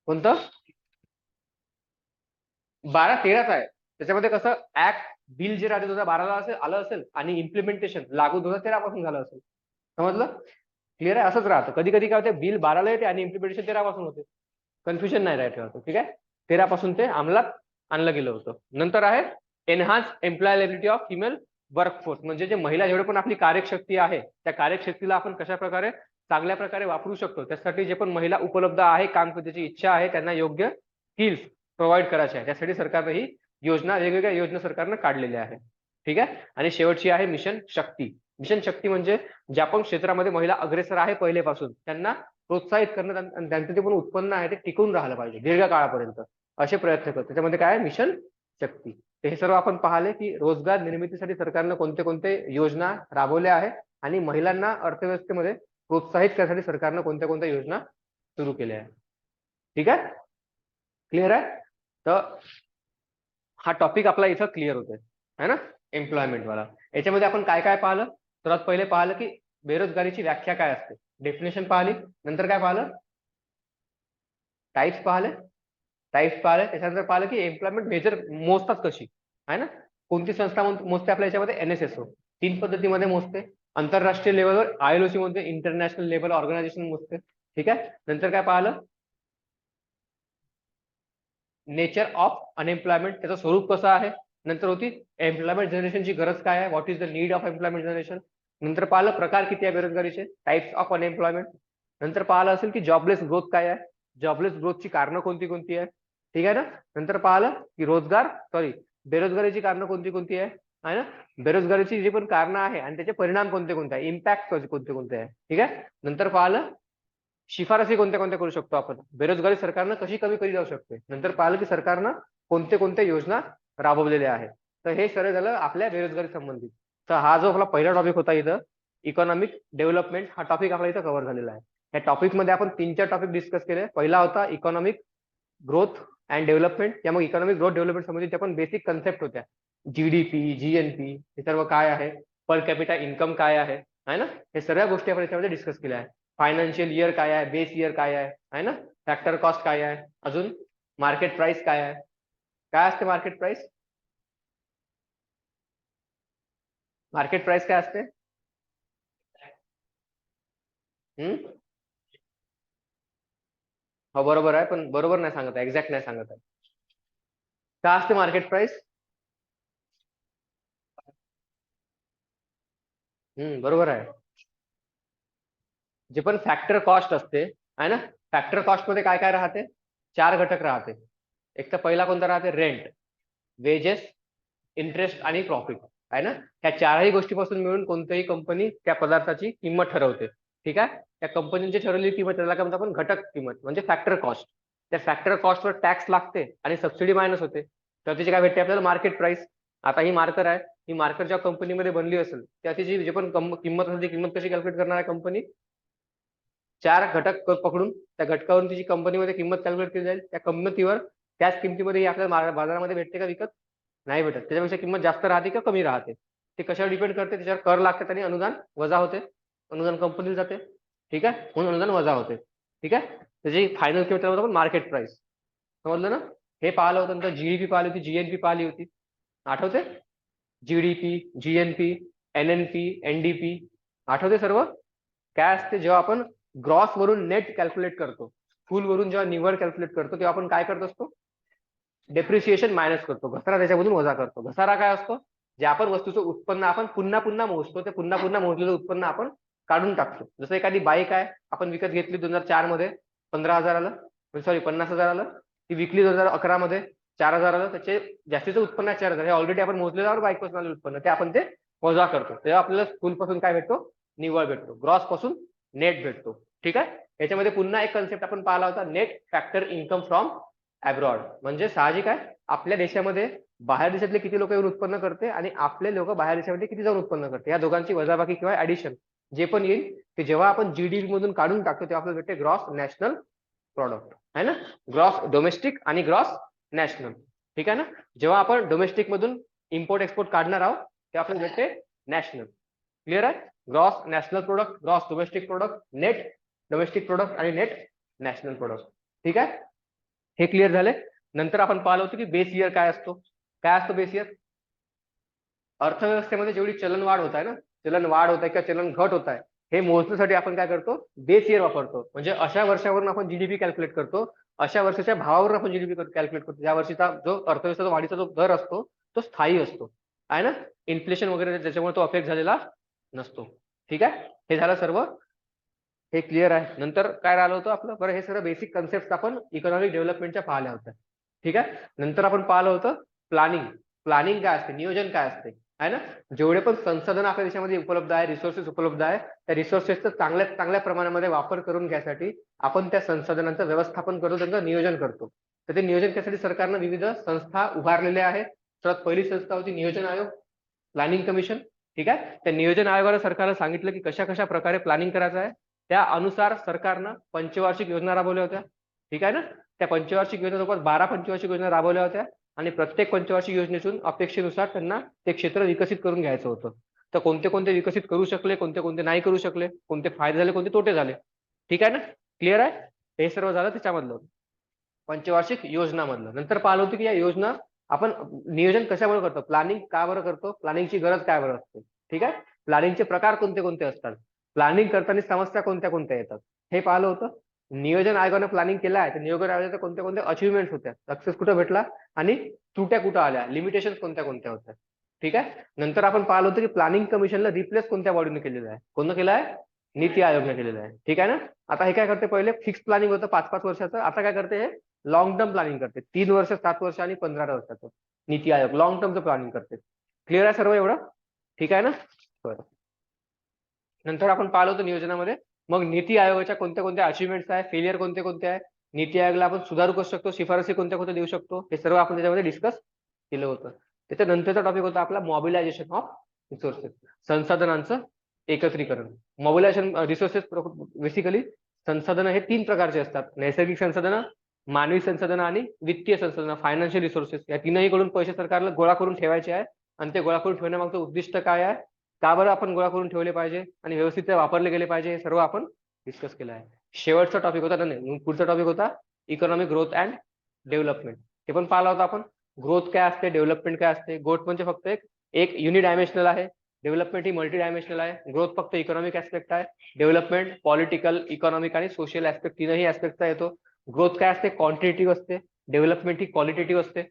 कोणतं, 12-13च आहे. त्याच्यामध्ये कसं ऍक्ट बिल जे राज्य 2012ला आलं असेल आणि इम्प्लिमेंटेशन लागू 2013 पासून झालं असेल. समजलं. क्लिअर आहे. असंच राहतं. कधी कधी काय होते, बिल 12ला येते आणि इम्प्लिमेंटेशन 13 पासून होते. कन्फ्युजन नाही राहत. ठीक आहे. 13 पासून ते अंमलात आणलं गेलं होतं. नंतर आहे enhance employability of female workforce. म्हणजे जे महिला जेवढे पण आपली कार्यशक्ती आहे त्या कार्यशक्तीला आपण कशा प्रकारे चांगल्या प्रकारे वापरू शकतो, त्यासाठी जे पण महिला उपलब्ध आहे, काम करण्याची इच्छा आहे, त्यांना योग्य स्किल्स प्रोव्हाइड करायचे आहे. त्यासाठी सरकारनं ही योजना, वेगवेगळ्या योजना सरकारनं काढलेल्या आहेत. ठीक आहे. आणि शेवटची आहे मिशन शक्ती. मिशन शक्ती म्हणजे ज्या पण क्षेत्रामध्ये महिला अग्रेसर आहे पहिलेपासून त्यांना प्रोत्साहित करणं आणि त्यांचं जे पण उत्पन्न आहे ते टिकून राहिलं पाहिजे दीर्घकाळापर्यंत, असे प्रयत्न करतो. त्याच्यामध्ये काय आहे, मिशन शक्ती. हे सर्व आपण पाहिले की रोजगार निर्मितीसाठी सरकारनं कोणते कोणते योजना राबवल्या आहे आणि महिलांना अर्थव्यवस्थेमध्ये प्रोत्साहित करण्यासाठी सरकारनं कोणत्या कोणत्या योजना सुरू केल्या आहे. ठीक आहे. क्लिअर आहे. तर हा टॉपिक आपला इथं क्लिअर होतोय है ना, एम्प्लॉयमेंट वाला. याच्यामध्ये आपण काय काय पाहिलं, सर्वात पहिले पाहिलं की बेरोजगारीची व्याख्या काय असते, डेफिनेशन पाहिली. नंतर काय पाहिलं, टाइप्स पाहिले. त्याच्यानंतर पाहिलं की एम्प्लॉयमेंट मेजर मोजतात कशी आहे ना, कोणती संस्था मोजते आपल्या याच्यामध्ये, NSSO 3 पद्धतीमध्ये मोजते. आंतरराष्ट्रीय लेवलवर ILOC मध्ये इंटरनॅशनल लेवल ऑर्गनायझेशन मोजते. ठीक आहे. नंतर काय पाहिलं, नेचर ऑफ अनएम्प्लॉयमेंट, त्याचं स्वरूप कसं आहे. नंतर होती एम्प्लॉयमेंट जनरेशनची गरज काय आहे, what is the need of employment generation. नंतर पाहिलं प्रकार किती आहे बेरोजगारीचे, टाइप्स ऑफ अनएम्प्लॉयमेंट. नंतर पाहिलं असेल की जॉबलेस ग्रोथ काय आहे, जॉबलेस ग्रोथची कारणं कोणती कोणती आहे. ठीक आहे ना. नंतर पाहिलं की बेरोजगारीची कारणं कोणती कोणती आहे ना, बेरोजगारीची जी पण कारणं आहे आणि त्याचे परिणाम कोणते कोणते आहे, इम्पॅक्ट कोणते कोणते आहे. ठीक आहे. नंतर पाहिलं शिफारसी कोणत्या कोणत्या करू शकतो आपण, बेरोजगारी सरकारनं कशी कमी केली जाऊ शकते. नंतर पाहिलं की सरकारनं कोणते कोणत्या योजना राबवलेल्या आहेत. तर हे सर्व झालं आपल्या बेरोजगारी संबंधित. तर हा जो आपला पहिला टॉपिक होता इथं इकॉनॉमिक डेव्हलपमेंट, हा टॉपिक आपला इथं कव्हर झालेला आहे. या टॉपिक मध्ये आपण 3-4 टॉपिक डिस्कस केले. पहिला होता इकॉनॉमिक ग्रोथ अँड डेव्हलपमेंट. या मग इकॉनॉमिक ग्रोथ डेव्हलपमेंट संबंधित आपण बेसिक कन्सेप्ट होत्या, GDP, GNP हे सर्व काय आहे, पर कॅपिटा इन्कम काय आहे, आहे ना. हे सगळ्या गोष्टी आपण याच्यामध्ये डिस्कस केल्या आहे. फायनान्शियल इयर काय आहे, बेस इयर काय आहे ना, फॅक्टर कॉस्ट काय आहे, अजून मार्केट प्राइस काय आहे. काय असते मार्केट प्राइस? मार्केट प्राइस काय असते? हो बरोबर आहे, पण बरोबर नाही सांगत आहे, एक्झॅक्ट नाही सांगत आहे. काय असते मार्केट प्राइस? बरोबर आहे. जे पण फॅक्टर कॉस्ट असते आहे ना, फॅक्टर कॉस्ट मध्ये काय काय राहते? 4 घटक राहते. एक तर पहिला कोणता राहते? रेंट, वेजेस, इंटरेस्ट आणि प्रॉफिट आहे ना. ह्या चारही गोष्टीपासून मिळून कोणतीही कंपनी त्या पदार्थाची किंमत ठरवते. ठीक आहे. त्या कंपनीची ठरवलेली किंमत त्याला काय म्हणतो आपण? घटक किंमत म्हणजे फॅक्टर कॉस्ट. त्या फॅक्टर कॉस्टवर टॅक्स लागते आणि सबसिडी मायनस होते, तर तिची काय भेटते आपल्याला? Market price. आता ही मार्कर आहे, ही मार्कर ज्या कंपनीमध्ये बनली असेल त्या तिची जे पण किंमत असेल ती किंमत कशी कॅल्क्युलेट करणार आहे कंपनी? 4 घटक पकडून त्या घटकावरून तिची कंपनीमध्ये किंमत कॅल्क्युलेट केली जाईल. त्या किंमतीवर त्याच किमतीमध्ये आपल्याला बाजारामध्ये भेटते का विकत? नाही भेटत. त्याच्यापेक्षा किंमत जास्त राहते का कमी राहते? ते कशावर डिपेंड करते? त्याच्यावर कर लागतात आणि अनुदान वजा होते. अनुदान कंपनीला जाते. ठीक आहे, म्हणून अनुदान वजा होते. ठीक आहे. त्याची फायनल किंमत आपण मार्केट प्राइस. समजलं ना. हे पाहिलं होतं. नंतर जीडीपी पाहिली होती, जीएनपी पाहिली होती, आठवते? जीडीपी, जीएनपी, एनएनपी, एनडीपी, आठवते सर्व? काय असते जेव्हा आपण ग्रॉस वरून नेट कॅल्क्युलेट करतो, फुल वरून जेव्हा निव्वळ कॅल्क्युलेट करतो, तेव्हा आपण काय करत असतो? डेप्रिसिएशन मायनस करतो, घसारा त्याच्यामधून वजा करतो. घसारा काय असतो? जे आपण वस्तूचं उत्पन्न आपण पुन्हा पुन्हा मोजतो, ते पुन्हा पुन्हा मोजलेलं उत्पन्न आपण काढून टाकतो. जसं एखादी बाईक आहे, आपण विकत घेतली 2004 मध्ये 15,000 सॉरी 50,000 आलं, ती विकली 2011 मध्ये 4,000 आलं, त्याचे जास्तीचं उत्पन्न आहे 4,000. हे ऑलरेडी आपण मोजलेल्यावर बाईक पासून आलेलं उत्पन्न, ते आपण ते वजा करतो. तेव्हा आपल्याला फुल पासून काय भेटतो? निव्वळ भेटतो. ग्रॉस पासून नेट भेटतो. ठीक आहे. याच्यामध्ये पुन्हा एक कन्सेप्ट आपण पाहिला होता, net factor income from abroad. म्हणजे साहजिक आहे, आपल्या देशामध्ये बाहेर देशातले किती लोक येऊन उत्पन्न करते आणि आपले लोक बाहेर देशामध्ये किती जाऊन उत्पन्न करते, या दोघांची वजाबाकी किंवा ऍडिशन जे पण येईल ते जेव्हा आपण जीडीपी मधून काढून टाकतो तेव्हा आपल्याला भेटते ग्रॉस नॅशनल प्रॉडक्ट आहे ना. ग्रॉस डोमेस्टिक आणि ग्रॉस नॅशनल. ठीक आहे ना. जेव्हा आपण डोमेस्टिक मधून इम्पोर्ट एक्सपोर्ट काढणार आहोत तेव्हा आपल्याला भेटते नॅशनल. क्लिअर आहे. Gross national product, gross domestic product, net domestic product आणि नेट नॅशनल प्रोडक्ट. ठीक आहे. हे क्लिअर झाले. नंतर आपण पाहिलं होतं की बेस इयर काय असतो. काय असतो बेस इयर? अर्थव्यवस्थेमध्ये जेवढी चलनवाढ होत आहे ना, चलन वाढ होत आहे किंवा चलन घट होत आहे, हे मोजण्यासाठी आपण काय करतो? बेस इयर वापरतो. म्हणजे अशा वर्षावरून आपण जीडीपी कॅल्क्युलेट करतो, अशा वर्षाच्या भावावरून आपण जीडीपी कॅल्क्युलेट करतो. या वर्षीचा जो अर्थव्यवस्थेचा वाढीचा जो दर असतो तो स्थायी असतो आहे ना. इन्फ्लेशन वगैरे त्याच्यामुळे तो अफेक्ट झालेला नसतो. ठीक आहे. हे झालं सर्व. हे क्लिअर आहे. नंतर काय राहिलं होतं आपलं? बरं, हे सगळं बेसिक कन्सेप्ट आपण इकॉनॉमिक डेव्हलपमेंटच्या पाहिल्या होत्या. ठीक आहे. नंतर आपण पाहिलं होतं प्लॅनिंग. प्लॅनिंग काय असते? नियोजन काय असते आहे ना. जेवढे पण संसाधन आपल्या देशामध्ये उपलब्ध आहे, रिसोर्सेस उपलब्ध आहे, त्या रिसोर्सेसचा चांगल्या चांगल्या प्रमाणामध्ये वापर करून घ्यासाठी आपण त्या संसाधनांचं व्यवस्थापन करतो, त्यांचं नियोजन करतो. तर ते नियोजन करण्यासाठी सरकारनं विविध संस्था उभारलेल्या आहेत. सर्वात पहिली संस्था होती नियोजन आयोग, प्लॅनिंग कमिशन. ठीक आहे. त्या नियोजन आयोगाला सरकारला सांगितलं की कशा कशा प्रकारे प्लॅनिंग करायचं आहे. त्या अनुसार सरकारनं पंचवार्षिक योजना राबवल्या होत्या. ठीक आहे ना. त्या पंचवार्षिक योजनेसोबत 12 पंचवार्षिक योजना राबवल्या होत्या आणि प्रत्येक पंचवार्षिक योजनेतून अपेक्षेनुसार त्यांना ते क्षेत्र विकसित करून घ्यायचं होतं. तर कोणते कोणते विकसित करू शकले, कोणते कोणते नाही करू शकले, कोणते फायदे झाले, कोणते तोटे झाले. ठीक आहे ना. क्लिअर आहे. हे सर्व झालं त्याच्यामधलं पंचवार्षिक योजनामधलं. नंतर पाहिलं होतं की या योजना आपण नियोजन कशामुळे करतो, प्लॅनिंग का बरं करतो, प्लॅनिंगची गरज काय बरं असते. ठीक आहे. प्लॅनिंगचे प्रकार कोणते कोणते असतात, प्लॅनिंग करताना समस्या कोणत्या कोणत्या येतात, हे पाहिलं होतं. नियोजन आयोगाने प्लॅनिंग केलं आहे तर नियोजन आयोगाच्या कोणत्या कोणत्या अचिव्हमेंट होत्या, सक्सेस कुठं भेटला आणि त्रुट्या कुठं आल्या, लिमिटेशन कोणत्या कोणत्या होत्या. ठीक आहे. नंतर आपण पाहिलं होतं की प्लॅनिंग कमिशनला रिप्लेस कोणत्या बॉडीने केलेलं आहे, कोणतं केलं आहे? नीती आयोगने केलेलं आहे. ठीक आहे ना. आता हे काय करते, पहिले फिक्स प्लॅनिंग होतं 5-5 वर्षाचं, आता काय करते हे लॉंग टर्म प्लॅनिंग करते. 3 वर्ष, 7 वर्ष आणि 15 वर्षाचं नीती आयोग लॉंग टर्मचं प्लॅनिंग करते. क्लिअर आहे सर्व एवढं? ठीक आहे ना. बरं. नंतर आपण पाहिलं होतं नियोजनामध्ये मग नीती आयोगाच्या कोणत्या कोणत्या अचिव्हमेंट्स आहे, फेलियर कोणते कोणते आहे, नीती आयोगाला आपण सुधारू करू शकतो, शिफारसी कोणत्या कोणत्या देऊ शकतो, हे सर्व आपण त्याच्यामध्ये डिस्कस केलं होतं. त्याच्यानंतरचा टॉपिक होता आपला मोबिलायझेशन ऑफ रिसोर्सेस, संसाधनांचं एकत्रीकरण. मोबिलायझेशन रिसोर्सेस बेसिकली संसाधनं हे 3 प्रकारचे असतात, नैसर्गिक संसाधनं, मानवी संसाधनं आणि वित्तीय संसाधनं, फायनान्शियल रिसोर्सेस. या तीनही कडून पैसे सरकारला गोळा करून ठेवायचे आहे आणि ते गोळा करून ठेवण्यामागचं उद्दिष्ट काय आहे, का बरं आपण गोळा करून ठेवले पाहिजे आणि व्यवस्थित ते वापरले गेले पाहिजे, हे सर्व आपण डिस्कस केलं आहे. शेवटचा टॉपिक होता नाही, पुढचा टॉपिक होता इकॉनॉमिक ग्रोथ अँड डेव्हलपमेंट. हे पण पाहिला होता आपण. ग्रोथ काय असते, डेव्हलपमेंट काय असते. ग्रोथ म्हणजे फक्त एक युनिडायमेन्शनल आहे, डेव्हलपमेंट ही मल्टी डायमेन्शनल आहे. ग्रोथ फक्त इकॉनॉमिक ऍस्पेक्ट आहे, डेव्हलपमेंट पॉलिटिकल, इकॉनॉमिक आणि सोशल ऍस्पेक्ट तीनही ऍस्पेक्टचा येतो. ग्रोथ काय असते, क्वांटिटेटिव्ह असते. डेव्हलपमेंट ही क्वालिटेटिव्ह असते.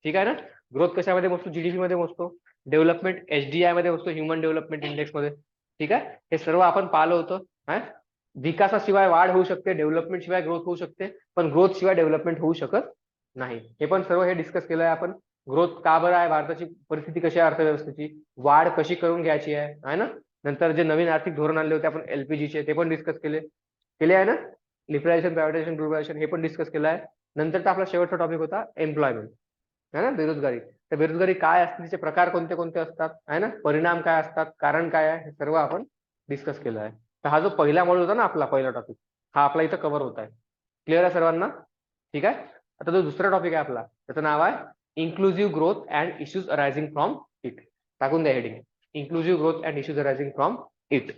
ठीक आहे ना. ग्रोथ कशामध्ये मोजतो, जीडीपी मध्ये मोजतो. डेव्हलपमेंट एचडीआय मध्ये मोजतो, ह्युमन डेव्हलपमेंट इंडेक्स मध्ये. ठीक आहे. हे सर्व आपण पाहिलं होतं. विकासाशिवाय वाढ होऊ शकते, डेव्हलपमेंट शिवाय ग्रोथ होऊ शकते, पण ग्रोथ शिवाय डेव्हलपमेंट होऊ शकत नाही. हे पण सर्व हे डिस्कस केलं आहे आपण. ग्रोथ का बरं आहे, भारताची परिस्थिती कशी आहे, अर्थव्यवस्थेची वाढ कशी करून घ्यायची आहे ना. नंतर जे नवीन आर्थिक धोरण आणले होते आपण एलपीजीचे, ते पण डिस्कस केले केले आहे ना. लिबरलायझेशन, प्रायव्हेटायझेशन, ग्लोबलायझेशन हे पण डिस्कस केलं आहे. नंतरचा आपला शेवटचा टॉपिक होता एम्प्लॉयमेंट, आहे ना, बेरोजगारी. तर बेरोजगारी काय असते, तिचे प्रकार कोणते कोणते असतात, आहे ना, परिणाम काय असतात, कारण काय आहे, हे सर्व आपण डिस्कस केलं आहे. तर हा जो पहिला मॉड्यूल होता ना आपला, पहिला टॉपिक हा आपला इथं कव्हर होत आहे. क्लिअर आहे सर्वांना. ठीक आहे. आता जो दुसरा टॉपिक आहे आपला, त्याचं नाव आहे inclusive growth and issues arising from it. टाकून द्या heading, inclusive growth and issues arising from it.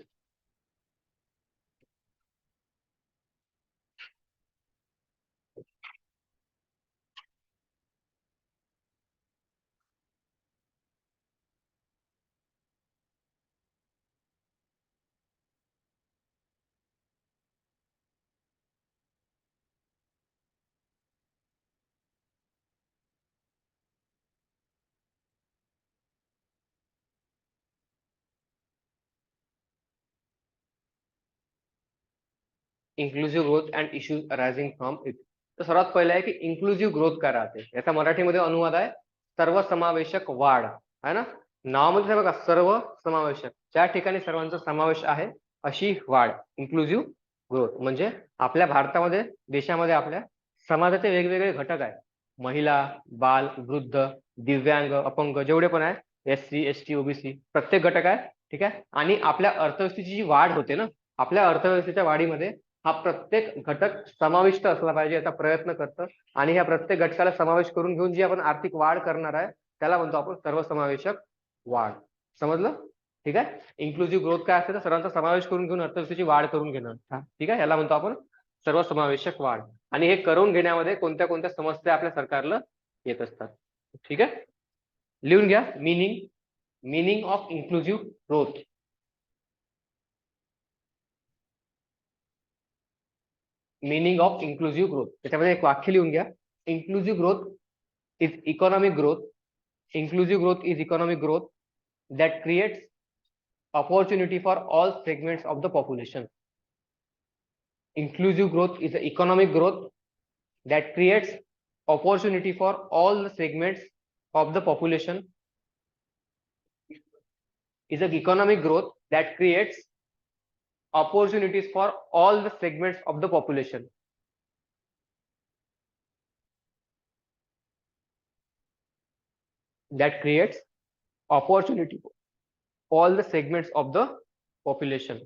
Inclusive growth and issues arising from it. तर सर्वात पहिलं आहे की इन्क्लुझिव्ह ग्रोथ काय राहते. याचा मराठीमध्ये अनुवाद आहे सर्वसमावेशक वाढ, आहे ना. नावामध्ये बघा, सर्व समावेशक, ज्या ठिकाणी सर्वांचा समावेश आहे अशी वाढ, इन्क्लुझिव्ह ग्रोथ. म्हणजे आपल्या भारतामध्ये, देशामध्ये आपल्या समाजाचे वेगवेगळे घटक आहेत. महिला, बाल, वृद्ध, दिव्यांग, अपंग, जेवढे पण आहे, एससी, एसटी, ओबीसी, प्रत्येक घटक आहे. ठीक आहे. आणि आपल्या अर्थव्यवस्थेची जी वाढ होते ना, आपल्या अर्थव्यवस्थेच्या वाढीमध्ये हा प्रत्येक घटक समाविष्ट असला पाहिजे याचा प्रयत्न करतं. आणि ह्या प्रत्येक घटकाला समावेश करून घेऊन जी आपण आर्थिक वाढ करणार आहे, त्याला म्हणतो आपण सर्वसमावेशक वाढ. समजलं. ठीक आहे. इन्क्लुझिव्ह ग्रोथ काय असते, तर सर्वांचा समावेश करून घेऊन अर्थव्यवस्थेची वाढ करून घेणं. ठीक आहे. याला म्हणतो आपण सर्वसमावेशक वाढ. आणि हे करून घेण्यामध्ये कोणत्या कोणत्या समस्या आपल्या सरकारला येत असतात. ठीक आहे. लिहून घ्या meaning of inclusive growth. Meaning of inclusive growth, त्याच्यामध्ये एक वाक्य लिहून घ्या. Inclusive growth is economic growth. Inclusive growth is economic growth that creates opportunity for all segments of the population. Inclusive growth is the economic growth that creates opportunity for all the segments of the population. Is the economic growth that creates opportunities for all the segments of the population. That creates opportunity for all the segments of the population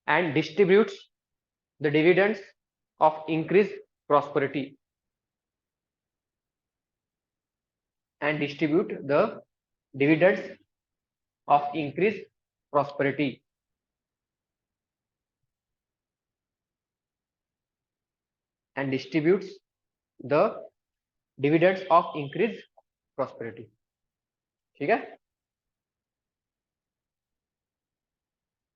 and distributes the dividends of increased prosperity. And distribute the dividends of increased prosperity. And distributes the dividends of increased prosperity. ठीक आहे.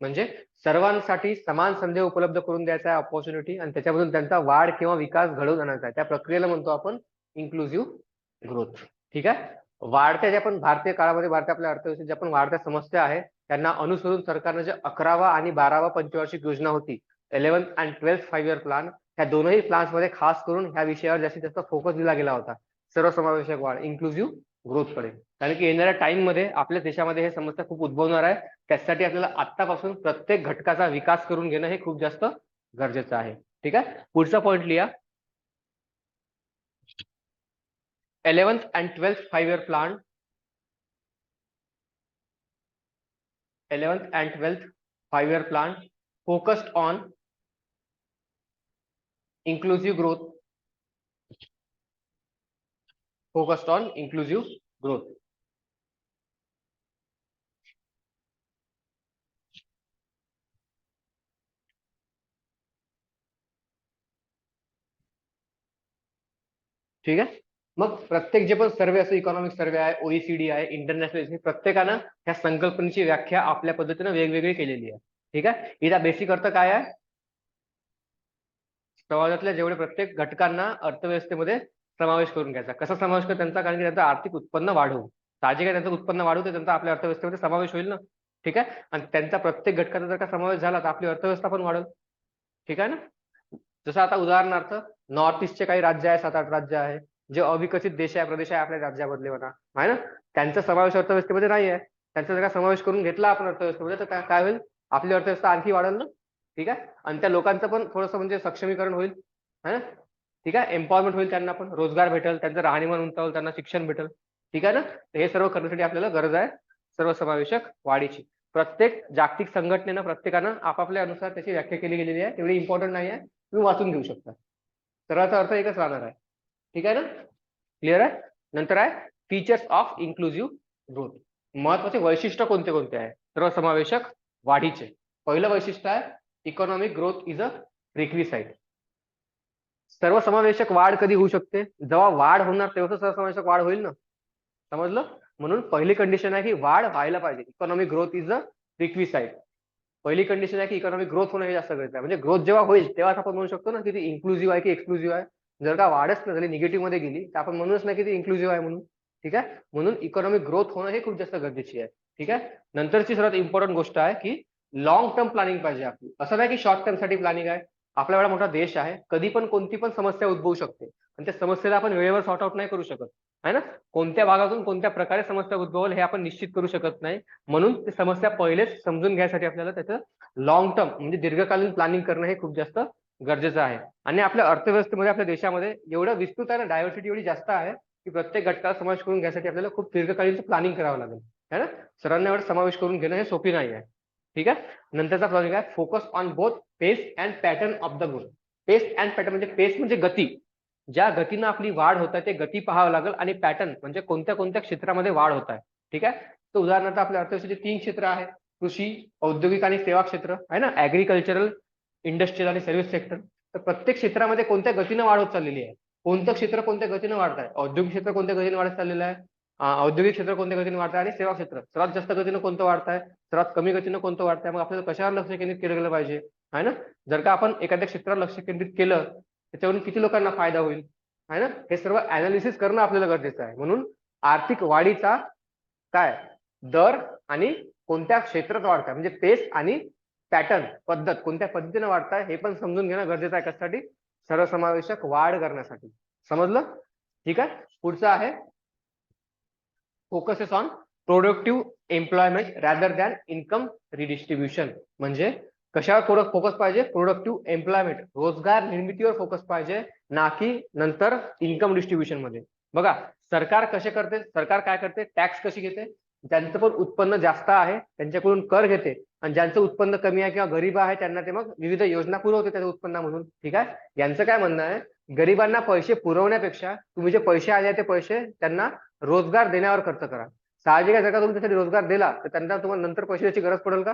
म्हणजे सर्वांसाठी समान संधी उपलब्ध करून द्यायचा आहे, ऑपॉर्च्युनिटी, आणि त्याच्यामधून त्यांचा वाढ किंवा विकास घडवून आणायचा आहे. त्या प्रक्रियेला म्हणतो आपण इन्क्लुझिव्ह ग्रोथ. ठीक आहे. वाढत्या ज्या पण भारतीय काळामध्ये, भारतीय आपल्या अर्थव्यवस्थेत ज्या पण वाढत्या समस्या आहेत, त्यांना अनुसरून सरकारने जे 11वा आणि 12वा पंचवार्षिक योजना होती, 11th and 12th 5-year plan, ह्या दोनही प्लॅन्स मध्ये खास करून ह्या विषयावर जास्तीत जास्त फोकस दिला गेला होता, सर्वसमावेशक वाढ, इन्क्लुझिव्ह ग्रोथ कडे. कारण की येणाऱ्या टाइम मध्ये आपल्या देशामध्ये हे समस्या खूप उद्भवणार आहे. त्यासाठी आपल्याला आतापासून प्रत्येक घटकाचा विकास करून घेणं हे खूप जास्त गरजेचं आहे. ठीक आहे. पुढचा पॉईंट लिहा. 11th and 12th 5-year plan. 11th and 12th 5-year plan focused on inclusive growth. Focused on inclusive growth. ठीक आहे. मग प्रत्येक जे पण सर्वे असं इकॉनॉमिक सर्वे आहे, OECD आहे, इंटरनॅशनल, प्रत्येकानं ह्या संकल्पनेची व्याख्या आपल्या पद्धतीनं वेगवेगळी केलेली आहे. ठीक आहे. हिचा बेसिक अर्थ काय आहे? समाजातल्या जेवढे प्रत्येक घटकांना अर्थव्यवस्थेमध्ये समावेश करून घ्यायचा. कसा समावेश कर त्यांचा? कारण की त्यांचं आर्थिक उत्पन्न वाढवू. साहजिक आहे, त्यांचं उत्पन्न वाढवू तर त्यांचा आपल्या अर्थव्यवस्थेमध्ये समावेश होईल ना. ठीक आहे. आणि त्यांचा प्रत्येक घटकाचा जर का समावेश झाला तर आपली अर्थव्यवस्था पण वाढेल. ठीक आहे ना. जसं आता उदाहरणार्थ नॉर्थ ईस्टचे काही राज्य आहे, 7-8 राज्य आहे, जे अविकसित देश आहे, प्रदेश आहे आपल्या राज्यामधले म्हणा, आहे ना, त्यांचा समावेश अर्थव्यवस्थेमध्ये नाही आहे. त्यांचा जर का समावेश करून घेतला आपण अर्थव्यवस्थेमध्ये तर काय होईल? आपली अर्थव्यवस्था आणखी वाढेल ना. ठीक आहे. आणि त्या लोकांचं पण थोडंसं म्हणजे सक्षमीकरण होईल, है ना. ठीक आहे. एम्पॉवरमेंट होईल, त्यांना पण रोजगार भेटेल, त्यांचं राहणीमान उंचावेल, त्यांना शिक्षण भेटेल. ठीक आहे ना. तर हे सर्व करण्यासाठी आपल्याला गरज आहे सर्वसमावेशक वाढीची. प्रत्येक जागतिक संघटनेनं प्रत्येकानं आपापल्या अनुसार त्याची व्याख्या केली गेलेली आहे. तेवढी इम्पॉर्टंट नाही आहे, तुम्ही वाचून घेऊ शकता. सर्वांचा अर्थ एकच राहणार आहे. ठीक आहे ना. क्लिअर आहे. नंतर आहे फीचर्स ऑफ इन्क्लुझिव्ह ग्रोथ. महत्वाचे वैशिष्ट्य कोणते कोणते आहे सर्वसमावेशक वाढीचे? पहिलं वैशिष्ट्य आहे economic growth is a requisite. सर्वसमावेशक वाढ कधी होऊ शकते? जेव्हा वाढ होणार तेव्हा सर्वसमावेशक वाढ होईल ना. समजलं. म्हणून पहिली कंडिशन आहे की वाढ व्हायला पाहिजे. Economic growth is a requisite. पहिली कंडिशन आहे की इकॉनॉमिक ग्रोथ होणं हे जास्त गरजेचं आहे. म्हणजे ग्रोथ जेव्हा होईल तेव्हाच आपण म्हणू शकतो ना की ती इन्क्लुझिव्ह आहे की एक्सक्लुझिव्ह आहे. जर का वाढच न झाली, निगेटिव्ह मध्ये गेली, तर आपण म्हणूच नाही की ती इन्क्लुझिव्ह आहे म्हणून. ठीक आहे. म्हणून इकॉनॉमिक ग्रोथ होणं हे खूप जास्त गरजेची आहे. ठीक आहे. नंतरची सर्वात इम्पॉर्टंट गोष्ट आहे की लॉंग टर्म प्लॅनिंग पाहिजे आपली. असं नाही की शॉर्ट टर्म साठी प्लॅनिंग आहे. आपला एवढा मोठा देश आहे, कधी पण कोणती पण समस्या उद्भवू शकते आणि त्या समस्येला आपण वेळेवर सॉर्ट आउट नाही करू शकत, आहे ना. कोणत्या भागातून कोणत्या प्रकारे समस्या उद्भवेल हे आपण निश्चित करू शकत नाही. म्हणून ती समस्या पहिलेच समजून घ्यायसाठी आपल्याला त्याचं लॉंग टर्म म्हणजे दीर्घकालीन प्लॅनिंग करणं हे खूप जास्त गरजेचं आहे. आणि आपल्या अर्थव्यवस्थेमध्ये आपल्या देशामध्ये एवढं विस्तृत आहे ना, डायव्हर्सिटी एवढी जास्त आहे की प्रत्येक घटकाला समावेश करून घ्यायसाठी आपल्याला खूप दीर्घकालीन प्लॅनिंग करावं लागेल, है ना. सर्वांना एवढं समावेश करून घेणं हे सोपी नाही आहे. ठीक आहे. नंतरचा प्लॅनिंग आहे focus on both pace and pattern of the growth. Pace and pattern म्हणजे पेस म्हणजे गती. ज्या गतीनं आपली वाढ होत आहे ते गती पाहावं लागेल आणि पॅटर्न म्हणजे कोणत्या कोणत्या क्षेत्रामध्ये वाढ होत आहे. ठीक आहे. तर उदाहरणार्थ आपल्या अर्थव्यवस्थेचे 3 क्षेत्र आहे: कृषी, औद्योगिक आणि सेवा क्षेत्र, आहे ना, ऍग्रिकल्चरल, इंडस्ट्रियल आणि सर्व्हिस सेक्टर. तर प्रत्येक क्षेत्रामध्ये कोणत्या गतीनं वाढ होत चाललेली आहे, कोणतं क्षेत्र कोणत्या गतीनं वाढत आहे, औद्योगिक क्षेत्र कोणत्या गतीने वाढत चाललेलं आहे, औद्योगिक क्षेत्र कोणत्या गतीने वाढत आहे, आणि सेवा क्षेत्र सर्वात जास्त गतीनं कोणतं वाढत आहे, सर्वात कमी गतीनं कोणतं वाढत आहे. मग आपल्याला कशावर लक्ष केंद्रित केलं गेलं पाहिजे, आहे ना. जर का आपण एखाद्या क्षेत्रावर लक्ष केंद्रित केलं त्याच्यावरून किती लोकांना फायदा होईल, आहे ना, हे सर्व अनालिसिस करणं आपल्याला गरजेचं आहे. म्हणून आर्थिक वाढीचा काय दर आणि कोणत्या क्षेत्रात वाढत आहे म्हणजे पेस आणि पॅटर्न पद्धत कोणत्या पद्धतीने वाढत आहे हे पण समजून घेणं गरजेचं आहे. कशासाठी? सर्वसमावेशक वाढ करण्यासाठी. समजलं. ठीक आहे. पुढचं आहे focuses on productive employment rather than income redistribution. म्हणजे कशावर फोकस पाहिजे? प्रोडक्टिव्ह एम्प्लॉयमेंट, रोजगार निर्मितीवर फोकस पाहिजे, ना की नंतर इन्कम डिस्ट्रीब्युशन मध्ये. बघा सरकार कसे करते, सरकार काय करते, टॅक्स कशी घेते, ज्यांचं पण उत्पन्न जास्त आहे त्यांच्याकडून कर घेते आणि ज्यांचं उत्पन्न कमी आहे किंवा गरीब आहे त्यांना ते मग विविध योजना पुरवते त्याच्या उत्पन्नामधून. ठीक आहे. यांचं काय म्हणणं आहे, गरिबांना पैसे पुरवण्यापेक्षा तुम्ही जे पैसे आले ते पैसे त्यांना रोजगार देण्यावर खर्च करा. साहजिक आहे, जर का तुम्ही त्यासाठी रोजगार दिला तर त्यांना तुम्हाला नंतर पैसे द्यायची गरज पडेल का?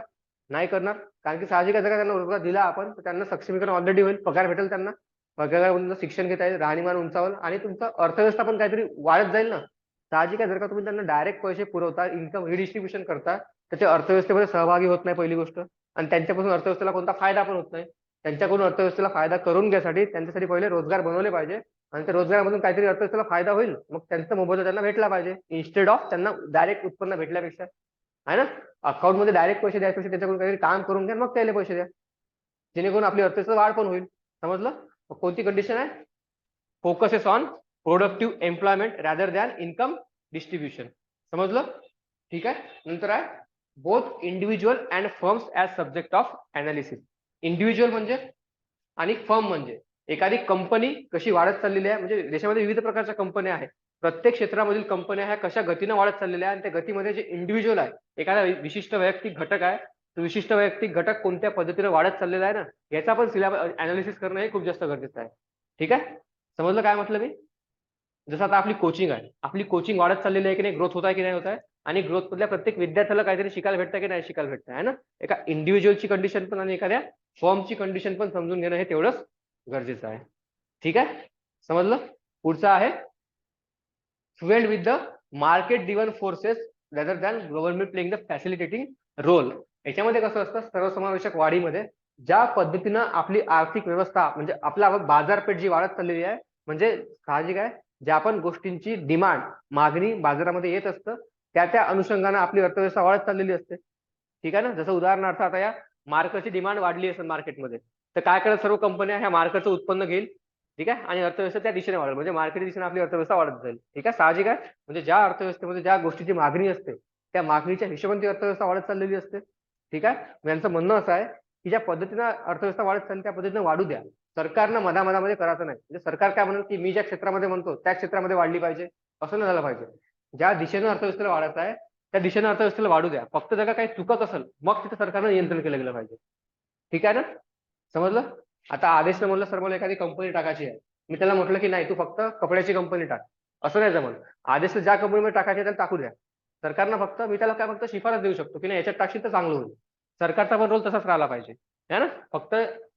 नाही करणार. कारण की साहजिक आहे, जर का त्यांना रोजगार दिला आपण तर त्यांना सक्षमीकरण ऑलरेडी होईल, पगार भेटेल त्यांना, पगार शिक्षण घेता येईल, राहणीमान उंचावल आणि तुमचं अर्थव्यवस्था पण काहीतरी वाढत जाईल ना. साहजिक आहे, जर का तुम्ही त्यांना डायरेक्ट पैसे पुरवता, इन्कम रिडिस्ट्रीब्युशन करता, तर ते अर्थव्यवस्थेमध्ये सहभागी होत नाही पहिली गोष्ट, आणि त्यांच्यापासून अर्थव्यवस्थेला कोणता फायदा पण होत नाही. त्यांच्याकडून अर्थव्यवस्थेला फायदा करून घ्यासाठी त्यांच्यासाठी पहिले रोजगार बनवले पाहिजे आणि त्या रोजगारामधून काहीतरी अर्थव्यवस्थेला फायदा होईल, मग त्यांचा मोबदला त्यांना भेटला पाहिजे इन्स्टेड ऑफ त्यांना डायरेक्ट उत्पन्न भेटल्यापेक्षा, आहे ना. अकाउंट मध्ये डायरेक्ट पैसे द्यायपेक्षा त्याच्याकडून काहीतरी काम करून घ्या मग त्याला पैसे द्या, जेणेकरून आपली अर्थव्यवस्था वाढ पण होईल. समजलं. कोणती कंडिशन आहे? Focuses on productive employment rather than income distribution. समजलं. ठीक आहे. नंतर आहे both individual and firms as subject of analysis. Individual म्हणजे आणि फर्म म्हणजे एखादी कंपनी कशी वाढत चाललेली आहे, म्हणजे देशामध्ये विविध प्रकारच्या कंपन्या आहेत, प्रत्येक क्षेत्रामधील कंपन्या ह्या कशा गतीनं वाढत चाललेल्या आहे आणि त्या गतीमध्ये जे इंडिव्हिज्युअल आहे, एखादा विशिष्ट वैयक्तिक घटक आहे, तो विशिष्ट वैयक्तिक घटक कोणत्या पद्धतीने वाढत चाललेला आहे ना, याचा पण सिलेबस अनालिसिस करणं हे खूप जास्त गरजेचं आहे. ठीक आहे. समजलं काय म्हटलं मी? जसं आता आपली कोचिंग आहे, आपली कोचिंग वाढत चाललेली आहे की नाही, ग्रोथ होत आहे की नाही होत आहे, आणि ग्रोथ मधल्या प्रत्येक विद्यार्थ्याला काहीतरी शिकायला भेटतं की नाही शिकायला भेटतं, आहे ना. एका इंडिव्हिज्युअलची कंडिशन पण आणि एखाद्या फॉर्मची कंडिशन पण समजून घेणं हे तेवढंच गरजेचं आहे. ठीक आहे. समजलं. पुढचा आहे fueled with the market driven forces rather than government playing the facilitating role. याच्यामध्ये कसं असतं, सर्वसमावेशक वाढीमध्ये ज्या पद्धतीनं आपली आर्थिक व्यवस्था म्हणजे आपला बाजारपेठ जी वाढत चाललेली आहे, म्हणजे साहजिक आहे ज्या पण गोष्टींची डिमांड मागणी बाजारामध्ये येत असतं त्या त्या अनुषंगाने आपली अर्थव्यवस्था वाढत चाललेली असते. ठीक आहे ना. जसं उदाहरणार्थ आता या मार्करची डिमांड वाढली असेल मार्केटमध्ये, तर काय करत सर्व कंपन्या ह्या मार्करचं उत्पन्न घेईल. ठीक आहे. आणि अर्थव्यवस्था त्या दिशेने वाढेल, म्हणजे मार्केटच्या दिशेने आपली अर्थव्यवस्था वाढत जाईल. ठीक आहे. साहजिक आहे. म्हणजे ज्या अर्थव्यवस्थेमध्ये ज्या गोष्टीची मागणी असते त्या मागणीच्या हिशोबाने ती अर्थव्यवस्था वाढत चाललेली असते. ठीक आहे. यांचं म्हणणं असं आहे की ज्या पद्धतीनं अर्थव्यवस्था वाढत चालली त्या पद्धतीनं वाढू द्या. सरकारनं मधामध्ये करायचं नाही. म्हणजे सरकार काय म्हणेल की मी ज्या क्षेत्रामध्ये म्हणतो त्या क्षेत्रामध्ये वाढली पाहिजे, असं नाही झालं पाहिजे. ज्या दिशेनं अर्थव्यवस्थेला वाढत आहे त्या दिशेनं अर्थव्यवस्थेला वाढू द्या. फक्त जर का काही चुकत असेल मग तिथे सरकारनं नियंत्रण केलं गेलं पाहिजे. ठीक आहे ना. समजलं. आता आदेशनं म्हणलं सर मला एखादी कंपनी टाकायची आहे, मी त्याला म्हटलं की नाही तू फक्त कपड्याची कंपनी टाक, असं नाही जमत. आदेश ज्या कंपनीमध्ये टाकायचे त्याला टाकू द्या. सरकारनं फक्त मी त्याला काय फक्त शिफारस देऊ शकतो की नाही याच्यात टाकशील तर चांगलं होईल. सरकारचा पण रोल तसाच राहिला पाहिजे है ना. फक्त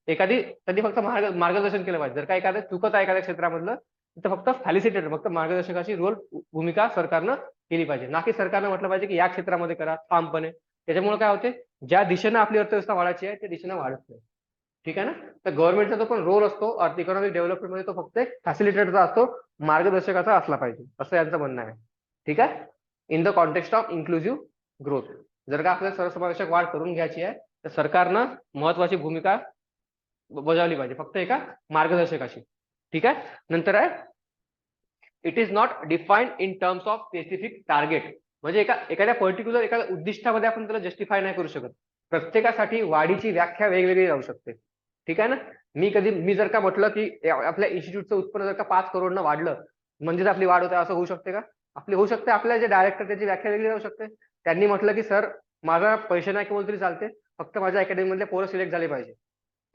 त्यांनी फक्त मार्गदर्शन केलं पाहिजे. जर का एखादं चुकत आहे एखाद्या क्षेत्रामधलं तर फक्त फॅलिसिटेटर फक्त मार्गदर्शकाची भूमिका सरकारनं केली पाहिजे, ना की सरकारनं म्हटलं पाहिजे की या क्षेत्रामध्ये करा ठामपणे. त्याच्यामुळे काय होते, ज्या दिशेनं आपली अर्थव्यवस्था वाढायची आहे त्या दिशेनं वाढत नाही. ठीक आहे ना. तर गव्हर्नमेंटचा जो पण रोल असतो इकॉनॉमिक डेव्हलपमेंटमध्ये तो फक्त एक फॅसिलिटेटरचा असतो, मार्गदर्शकाचा असला पाहिजे, असं यांचं म्हणणं आहे. ठीक आहे. In the context of inclusive growth. जर का आपल्याला सर्वसमावेशक वाढ करून घ्यायची आहे तर सरकारनं महत्वाची भूमिका बजावली पाहिजे, फक्त एका मार्गदर्शकाची. ठीक आहे. नंतर आहे it is not defined in terms of specific target. म्हणजे एखाद्या पर्टिक्युलर एखाद्या उद्दिष्टामध्ये आपण त्याला जस्टिफाय नाही करू शकत. प्रत्येकासाठी वाढीची व्याख्या वेगवेगळी राहू शकते. ठीक आहे ना. मी जर का म्हटलं की आपल्या इन्स्टिट्यूटचं उत्पन्न जर का 5 करोडनं वाढलं म्हणजेच आपली वाढ होते, असं होऊ शकते का. आपली होऊ शकते. आपल्या जे डायरेक्टर त्याची व्याख्या वेगळी राहू शकते. त्यांनी म्हटलं की सर माझा पैसे नाही कमवले तरी चालते, फक्त माझ्या अकॅडमी मधले पोरं सिलेक्ट झाले पाहिजे.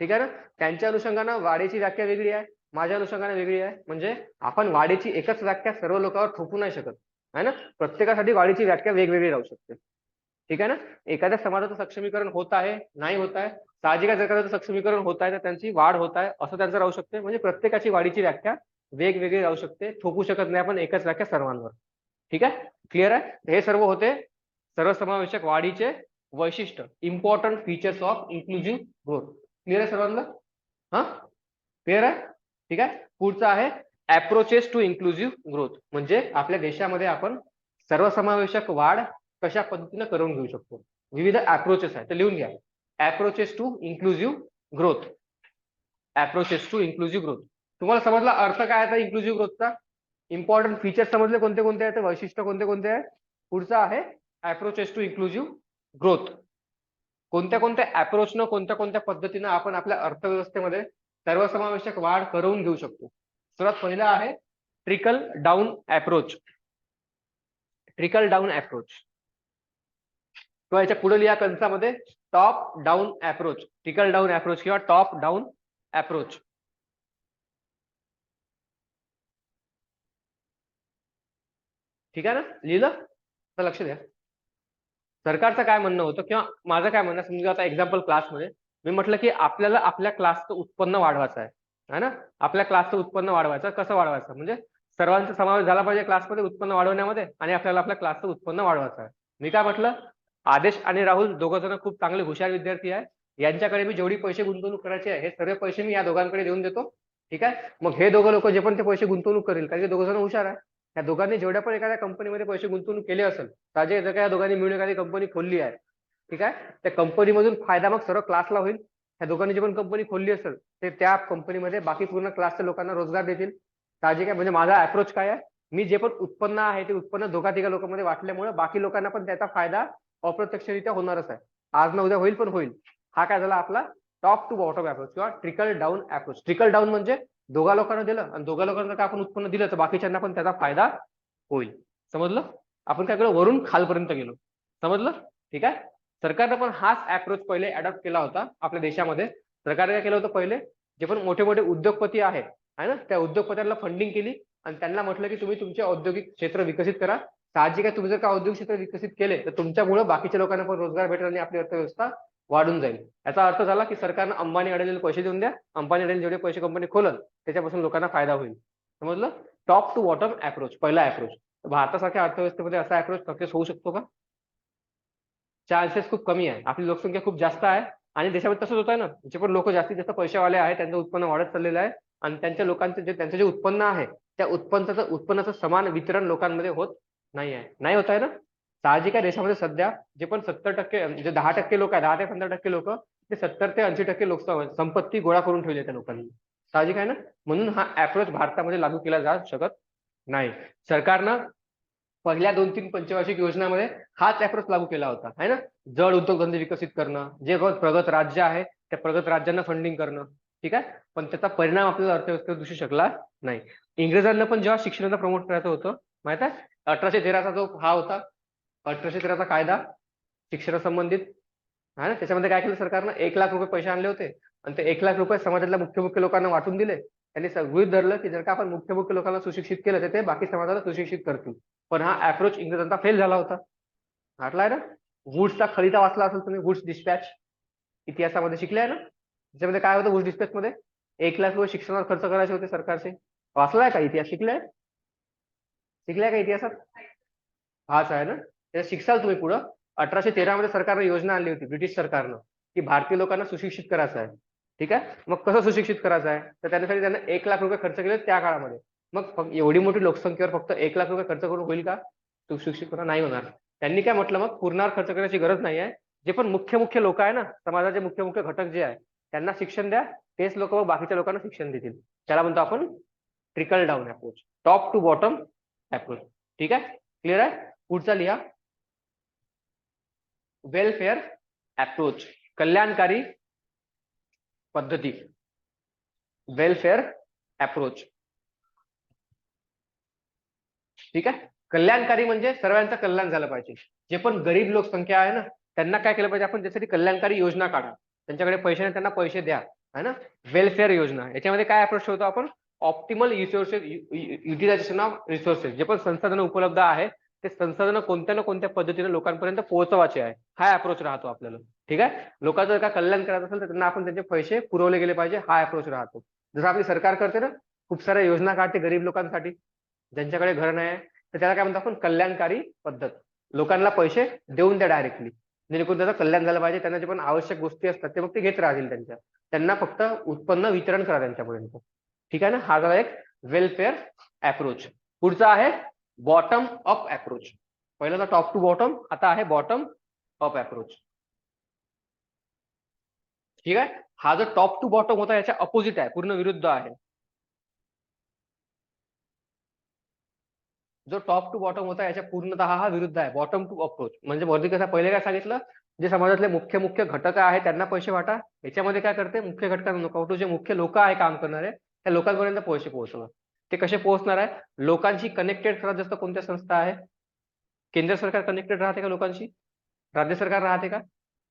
ठीक आहे ना. त्यांच्या अनुषंगानं वाढीची व्याख्या वेगळी आहे, माझ्या अनुषंगाने वेगळी आहे. म्हणजे आपण वाढीची एकच व्याख्या सर्व लोकांवर थोपू नाही शकत है ना. प्रत्येकासाठी वाढीची व्याख्या वेगवेगळी राहू शकते. ठीक आहे ना. एखाद्या समाजाचं सक्षमीकरण होत आहे नाही होत आहे, साहजिक जर एखाद्याचं सक्षमीकरण होत आहे तर त्यांची वाढ होत आहे असं त्यांचं राहू शकते. म्हणजे प्रत्येकाची वाढीची व्याख्या वेगवेगळी राहू शकते, थोपू शकत नाही आपण एकच व्याख्या सर्वांवर. ठीक आहे. क्लिअर आहे. हे सर्व होते सर्वसमावेशक वाढीचे वैशिष्ट्य, important features of inclusive growth. Clear आहे सर्वांना. हा क्लिअर आहे. ठीक आहे. पुढचं आहे अप्रोचेस टू इन्क्लुझिव्ह ग्रोथ. म्हणजे आपल्या देशामध्ये आपण सर्वसमावेशक वाढ कशा पद्धतीने करून घेऊ शकतो. विविध अप्रोचेस आहेत, तर लिहून घ्या. Approaches to inclusive growth. Approaches to inclusive growth. तुम्हाला समजला अर्थ काय आहे इन्क्लुझिव्ह ग्रोथचा. इम्पॉर्टंट फीचर्स समजले कोणते कोणते आहेत, वैशिष्ट्य कोणते कोणते आहे. पुढचा आहे अप्रोचेस टू इन्क्लुझिव्ह ग्रोथ. कोणत्या कोणत्या अप्रोचनं कोणत्या कोणत्या पद्धतीनं आपण आपल्या अर्थव्यवस्थेमध्ये सर्वसमावेशक वाढ करून घेऊ शकतो. सर्वात पहिला आहे trickle down approach. Trickle down approach किंवा याच्या पुढे लिहा कंसामध्ये top down approach. Trickle down approach किंवा टॉप डाऊन अप्रोच. ठीक आहे ना. लिहिलं तर लक्ष द्या. सरकारचं काय म्हणणं होतं किंवा माझं काय म्हणणं, समजा आता एक्झाम्पल क्लासमध्ये मी म्हटलं की आपल्याला आपल्या क्लासचं उत्पन्न वाढवायचं आहे ना. आपल्या क्लासचं उत्पन्न वाढवायचं. कसं वाढवायचं, म्हणजे सर्वांचा समावेश झाला पाहिजे क्लासमध्ये उत्पन्न वाढवण्यामध्ये, आणि आपल्याला आपल्या क्लासचं उत्पन्न वाढवायचं आहे. मी काय म्हटलं, आदेश आणि राहुल दोघं जण खूप चांगले हुशार विद्यार्थी आहे, यांच्याकडे मी जेवढी पैसे गुंतवणूक करायची आहे हे सर्व पैसे मी या दोघांकडे देऊन देतो. ठीक आहे. मग हे दोघं लोक जे पण ते पैसे गुंतवणूक करेल, कारण की दोघं जण हुशार आहे, या दोघांनी जेवढ्या पण एखाद्या कंपनीमध्ये पैसे गुंतवणूक केले असेल, ताजे जर का या दोघांनी मिळून एखादी कंपनी खोलली आहे, ठीक आहे, त्या कंपनीमधून फायदा मग सर्व क्लासला होईल. ह्या दोघांनी जी पण कंपनी खोलली असेल ते त्या कंपनीमध्ये बाकी पूर्ण क्लासच्या लोकांना रोजगार देतील. ताजे काय, म्हणजे माझा अप्रोच काय आहे, मी जे पण उत्पन्न आहे ते उत्पन्न दोघा तिघा लोकांमध्ये वाटल्यामुळे बाकी लोकांना पण त्याचा फायदा अप्रत्यक्षरित्या होणारच आहे. आज ना उद्या होईल पण होईल. हा काय झाला आपला टॉप टू बॉटम अप्रोच किंवा trickle down approach. Trickle down म्हणजे दोघा लोकांना दिलं आणि दोघा लोकांना का आपण उत्पन्न दिलं तर बाकीच्यांना पण त्याचा फायदा होईल. समजलं. आपण काय केलं, वरून खालपर्यंत गेलो. समजलं. ठीक आहे. सरकारनं पण हाच अप्रोच पहिले अडॉप्ट केला होता आपल्या देशामध्ये. सरकारने काय केलं होतं, पहिले जे पण मोठे मोठे उद्योगपती आहेत है ना, त्या उद्योगपत्यांना फंडिंग केली आणि त्यांना म्हटलं की तुम्ही तुमचे औद्योगिक क्षेत्र विकसित करा. साहजिक आहे, तुम्ही जर का औद्योगिक क्षेत्र विकसित केले तर तुमच्यामुळे बाकीच्या लोकांना पण रोजगार भेटेल आणि आपली अर्थव्यवस्था वाढून जाईल. याचा अर्थ झाला की सरकारनं अंबानी अडानीला पैसे देऊन द्या, अंबानी अडाणी जेवढे पैसे कंपनी खोलल त्याच्यापासून लोकांना फायदा होईल. समजलं. टॉप टू बॉटम अप्रोच, पहिला अप्रोच. भारतासारख्या अर्थव्यवस्थेमध्ये असा अप्रोच सक्सेस होऊ शकतो का? चान्सेस खूप कमी आहे. आपली लोकसंख्या खूप जास्त आहे आणि देशामध्ये तसंच होत आहे ना. जे पण लोक जास्तीत जास्त पैसेवाले आहे त्यांचं उत्पन्न वाढत चाललेलं आहे आणि त्यांच्या लोकांचं त्यांचं जे उत्पन्न आहे त्या उत्पन्नाचं समान वितरण लोकांमध्ये होत नाही आहे. नाही होत आहे ना. साहजिक आहे, देशामध्ये सध्या जे पण 70% म्हणजे 10% लोक आहे, 10 ते 15% लोक, ते 70 ते 80% लोक संपत्ती गोळा करून ठेवली त्या लोकांनी. साहजिक आहे ना. म्हणून हा अप्रोच भारतामध्ये लागू केला जाऊ शकत नाही. सरकारनं पहिल्या 2-3 पंचवार्षिक योजनामध्ये हाच अप्रोच लागू केला होता आहे ना. जड उद्योगधंदे विकसित करणं, जे प्रगत राज्य आहे त्या प्रगत राज्यांना फंडिंग करणं. ठीक आहे. पण त्याचा परिणाम आपल्याला अर्थव्यवस्थेवर दिसू शकला नाही. इंग्रजांना पण जेव्हा शिक्षणाला प्रमोट करायचं होतं माहित आहे, 1813चा जो हा होता, 1813चा कायदा शिक्षणासंबंधित आहे ना, त्याच्यामध्ये काय केलं सरकारनं, 1,00,000 रुपये पैसे आणले होते आणि ते 1,00,000 रुपये समाजातल्या मुख्य मुख्य लोकांना वाटून दिले. त्यांनी गृहीत धरलं की जर का आपण मुख्य मुख्य लोकांना सुशिक्षित केलं तर ते बाकी समाजाला सुशिक्षित करतील. पण हा अप्रोच इंग्रजांचा फेल झाला होता. वाटलाय ना. वुड्सचा खलिता वाचला असेल तुम्ही, वुड्स डिस्पॅच, इतिहासामध्ये शिकले ना. त्याच्यामध्ये काय होतं वुड्स डिस्पॅच मध्ये, 1,00,000 रुपये शिक्षणावर खर्च करायचे होते सरकारचे. वाचलाय का इतिहास? शिकलाय का इतिहासात? हाच आहे ना. त्याला शिक्षाल तुम्ही पुढं. 1813 मध्ये सरकारनं योजना आणली होती, ब्रिटिश सरकारनं, की भारतीय लोकांना सुशिक्षित करायचं आहे. ठीक आहे. मग कसं सुशिक्षित करायचं आहे, तर त्यासाठी त्यांना 1,00,000 रुपये खर्च केले त्या काळामध्ये. मग एवढी मोठी लोकसंख्येवर फक्त 1,00,000 रुपये खर्च करून होईल का? सुशिक्षित करणं नाही होणार. त्यांनी काय म्हटलं, मग पूर्णावर खर्च करण्याची गरज नाही आहे. जे पण मुख्य मुख्य लोक आहे ना, समाजाचे मुख्य मुख्य घटक जे आहे त्यांना शिक्षण द्या, तेच लोक मग बाकीच्या लोकांना शिक्षण देतील. त्याला म्हणतो आपण trickle down approach, top to bottom approach. ठीक आहे. क्लिअर आहे. पुढचा लिहा, वेलफेअर अप्रोच, कल्याणकारी पद्धती, वेलफेअर अप्रोच. ठीक आहे. कल्याणकारी म्हणजे सर्वांचं कल्याण झालं पाहिजे. जे पण गरीब लोकसंख्या आहे ना त्यांना काय केलं पाहिजे आपण, त्यासाठी कल्याणकारी योजना काढा, त्यांच्याकडे पैसे नाही त्यांना पैसे द्या, है ना. वेलफेअर योजना, याच्यामध्ये काय अप्रोच ठेवतो आपण, optimal resources, utilisation of resources. जे पण संसाधनं उपलब्ध आहे ते संसाधनं कोणत्या ना कोणत्या पद्धतीने लोकांपर्यंत पोहोचवायचे आहे, हा अप्रोच राहतो आपल्याला. ठीक आहे. लोकांचं जर का कल्याण करायचं असेल तर त्यांना आपण त्यांचे पैसे पुरवले गेले पाहिजे, हा अप्रोच राहतो. जसं आपली सरकार करते ना, खूप साऱ्या योजना काढते गरीब लोकांसाठी, ज्यांच्याकडे घर नाही आहे, तर त्याला काय म्हणतो आपण, कल्याणकारी पद्धत. लोकांना पैसे देऊन द्या डायरेक्टली, जेणेकरून त्याचं कल्याण झालं पाहिजे. त्यांना जे पण आवश्यक गोष्टी असतात ते मग ते घेत राहतील त्यांना फक्त उत्पन्न वितरण करा त्यांच्यापर्यंत. ठीक आहे ना. हा झाला एक वेलफेअर अप्रोच. पुढचा आहे बॉटम अप अप्रोच. पहिला टॉप टू बॉटम, आता आहे बॉटम अप अप्रोच. ठीक आहे. हा जो टॉप टू बॉटम होता याच्या अपोजिट आहे, पूर्ण विरुद्ध आहे. जो टॉप टू बॉटम होता याच्या पूर्णतः हा विरुद्ध आहे, बॉटम टू अप्रोच. म्हणजे वरती कसं पहिले काय सांगितलं, जे समाजातले मुख्य मुख्य घटक आहे त्यांना पैसे वाटा. याच्यामध्ये काय करते, मुख्य घटकांना नको, जे मुख्य लोक आहे काम करणारे त्या लोकांपर्यंत पैसे पोहोचवणार. ते कसे पोहोचणार आहे, लोकांशी कनेक्टेड करत. जसं कोणत्या संस्था आहे, केंद्र सरकार कनेक्टेड राहते का लोकांशी, राज्य सरकार राहते का,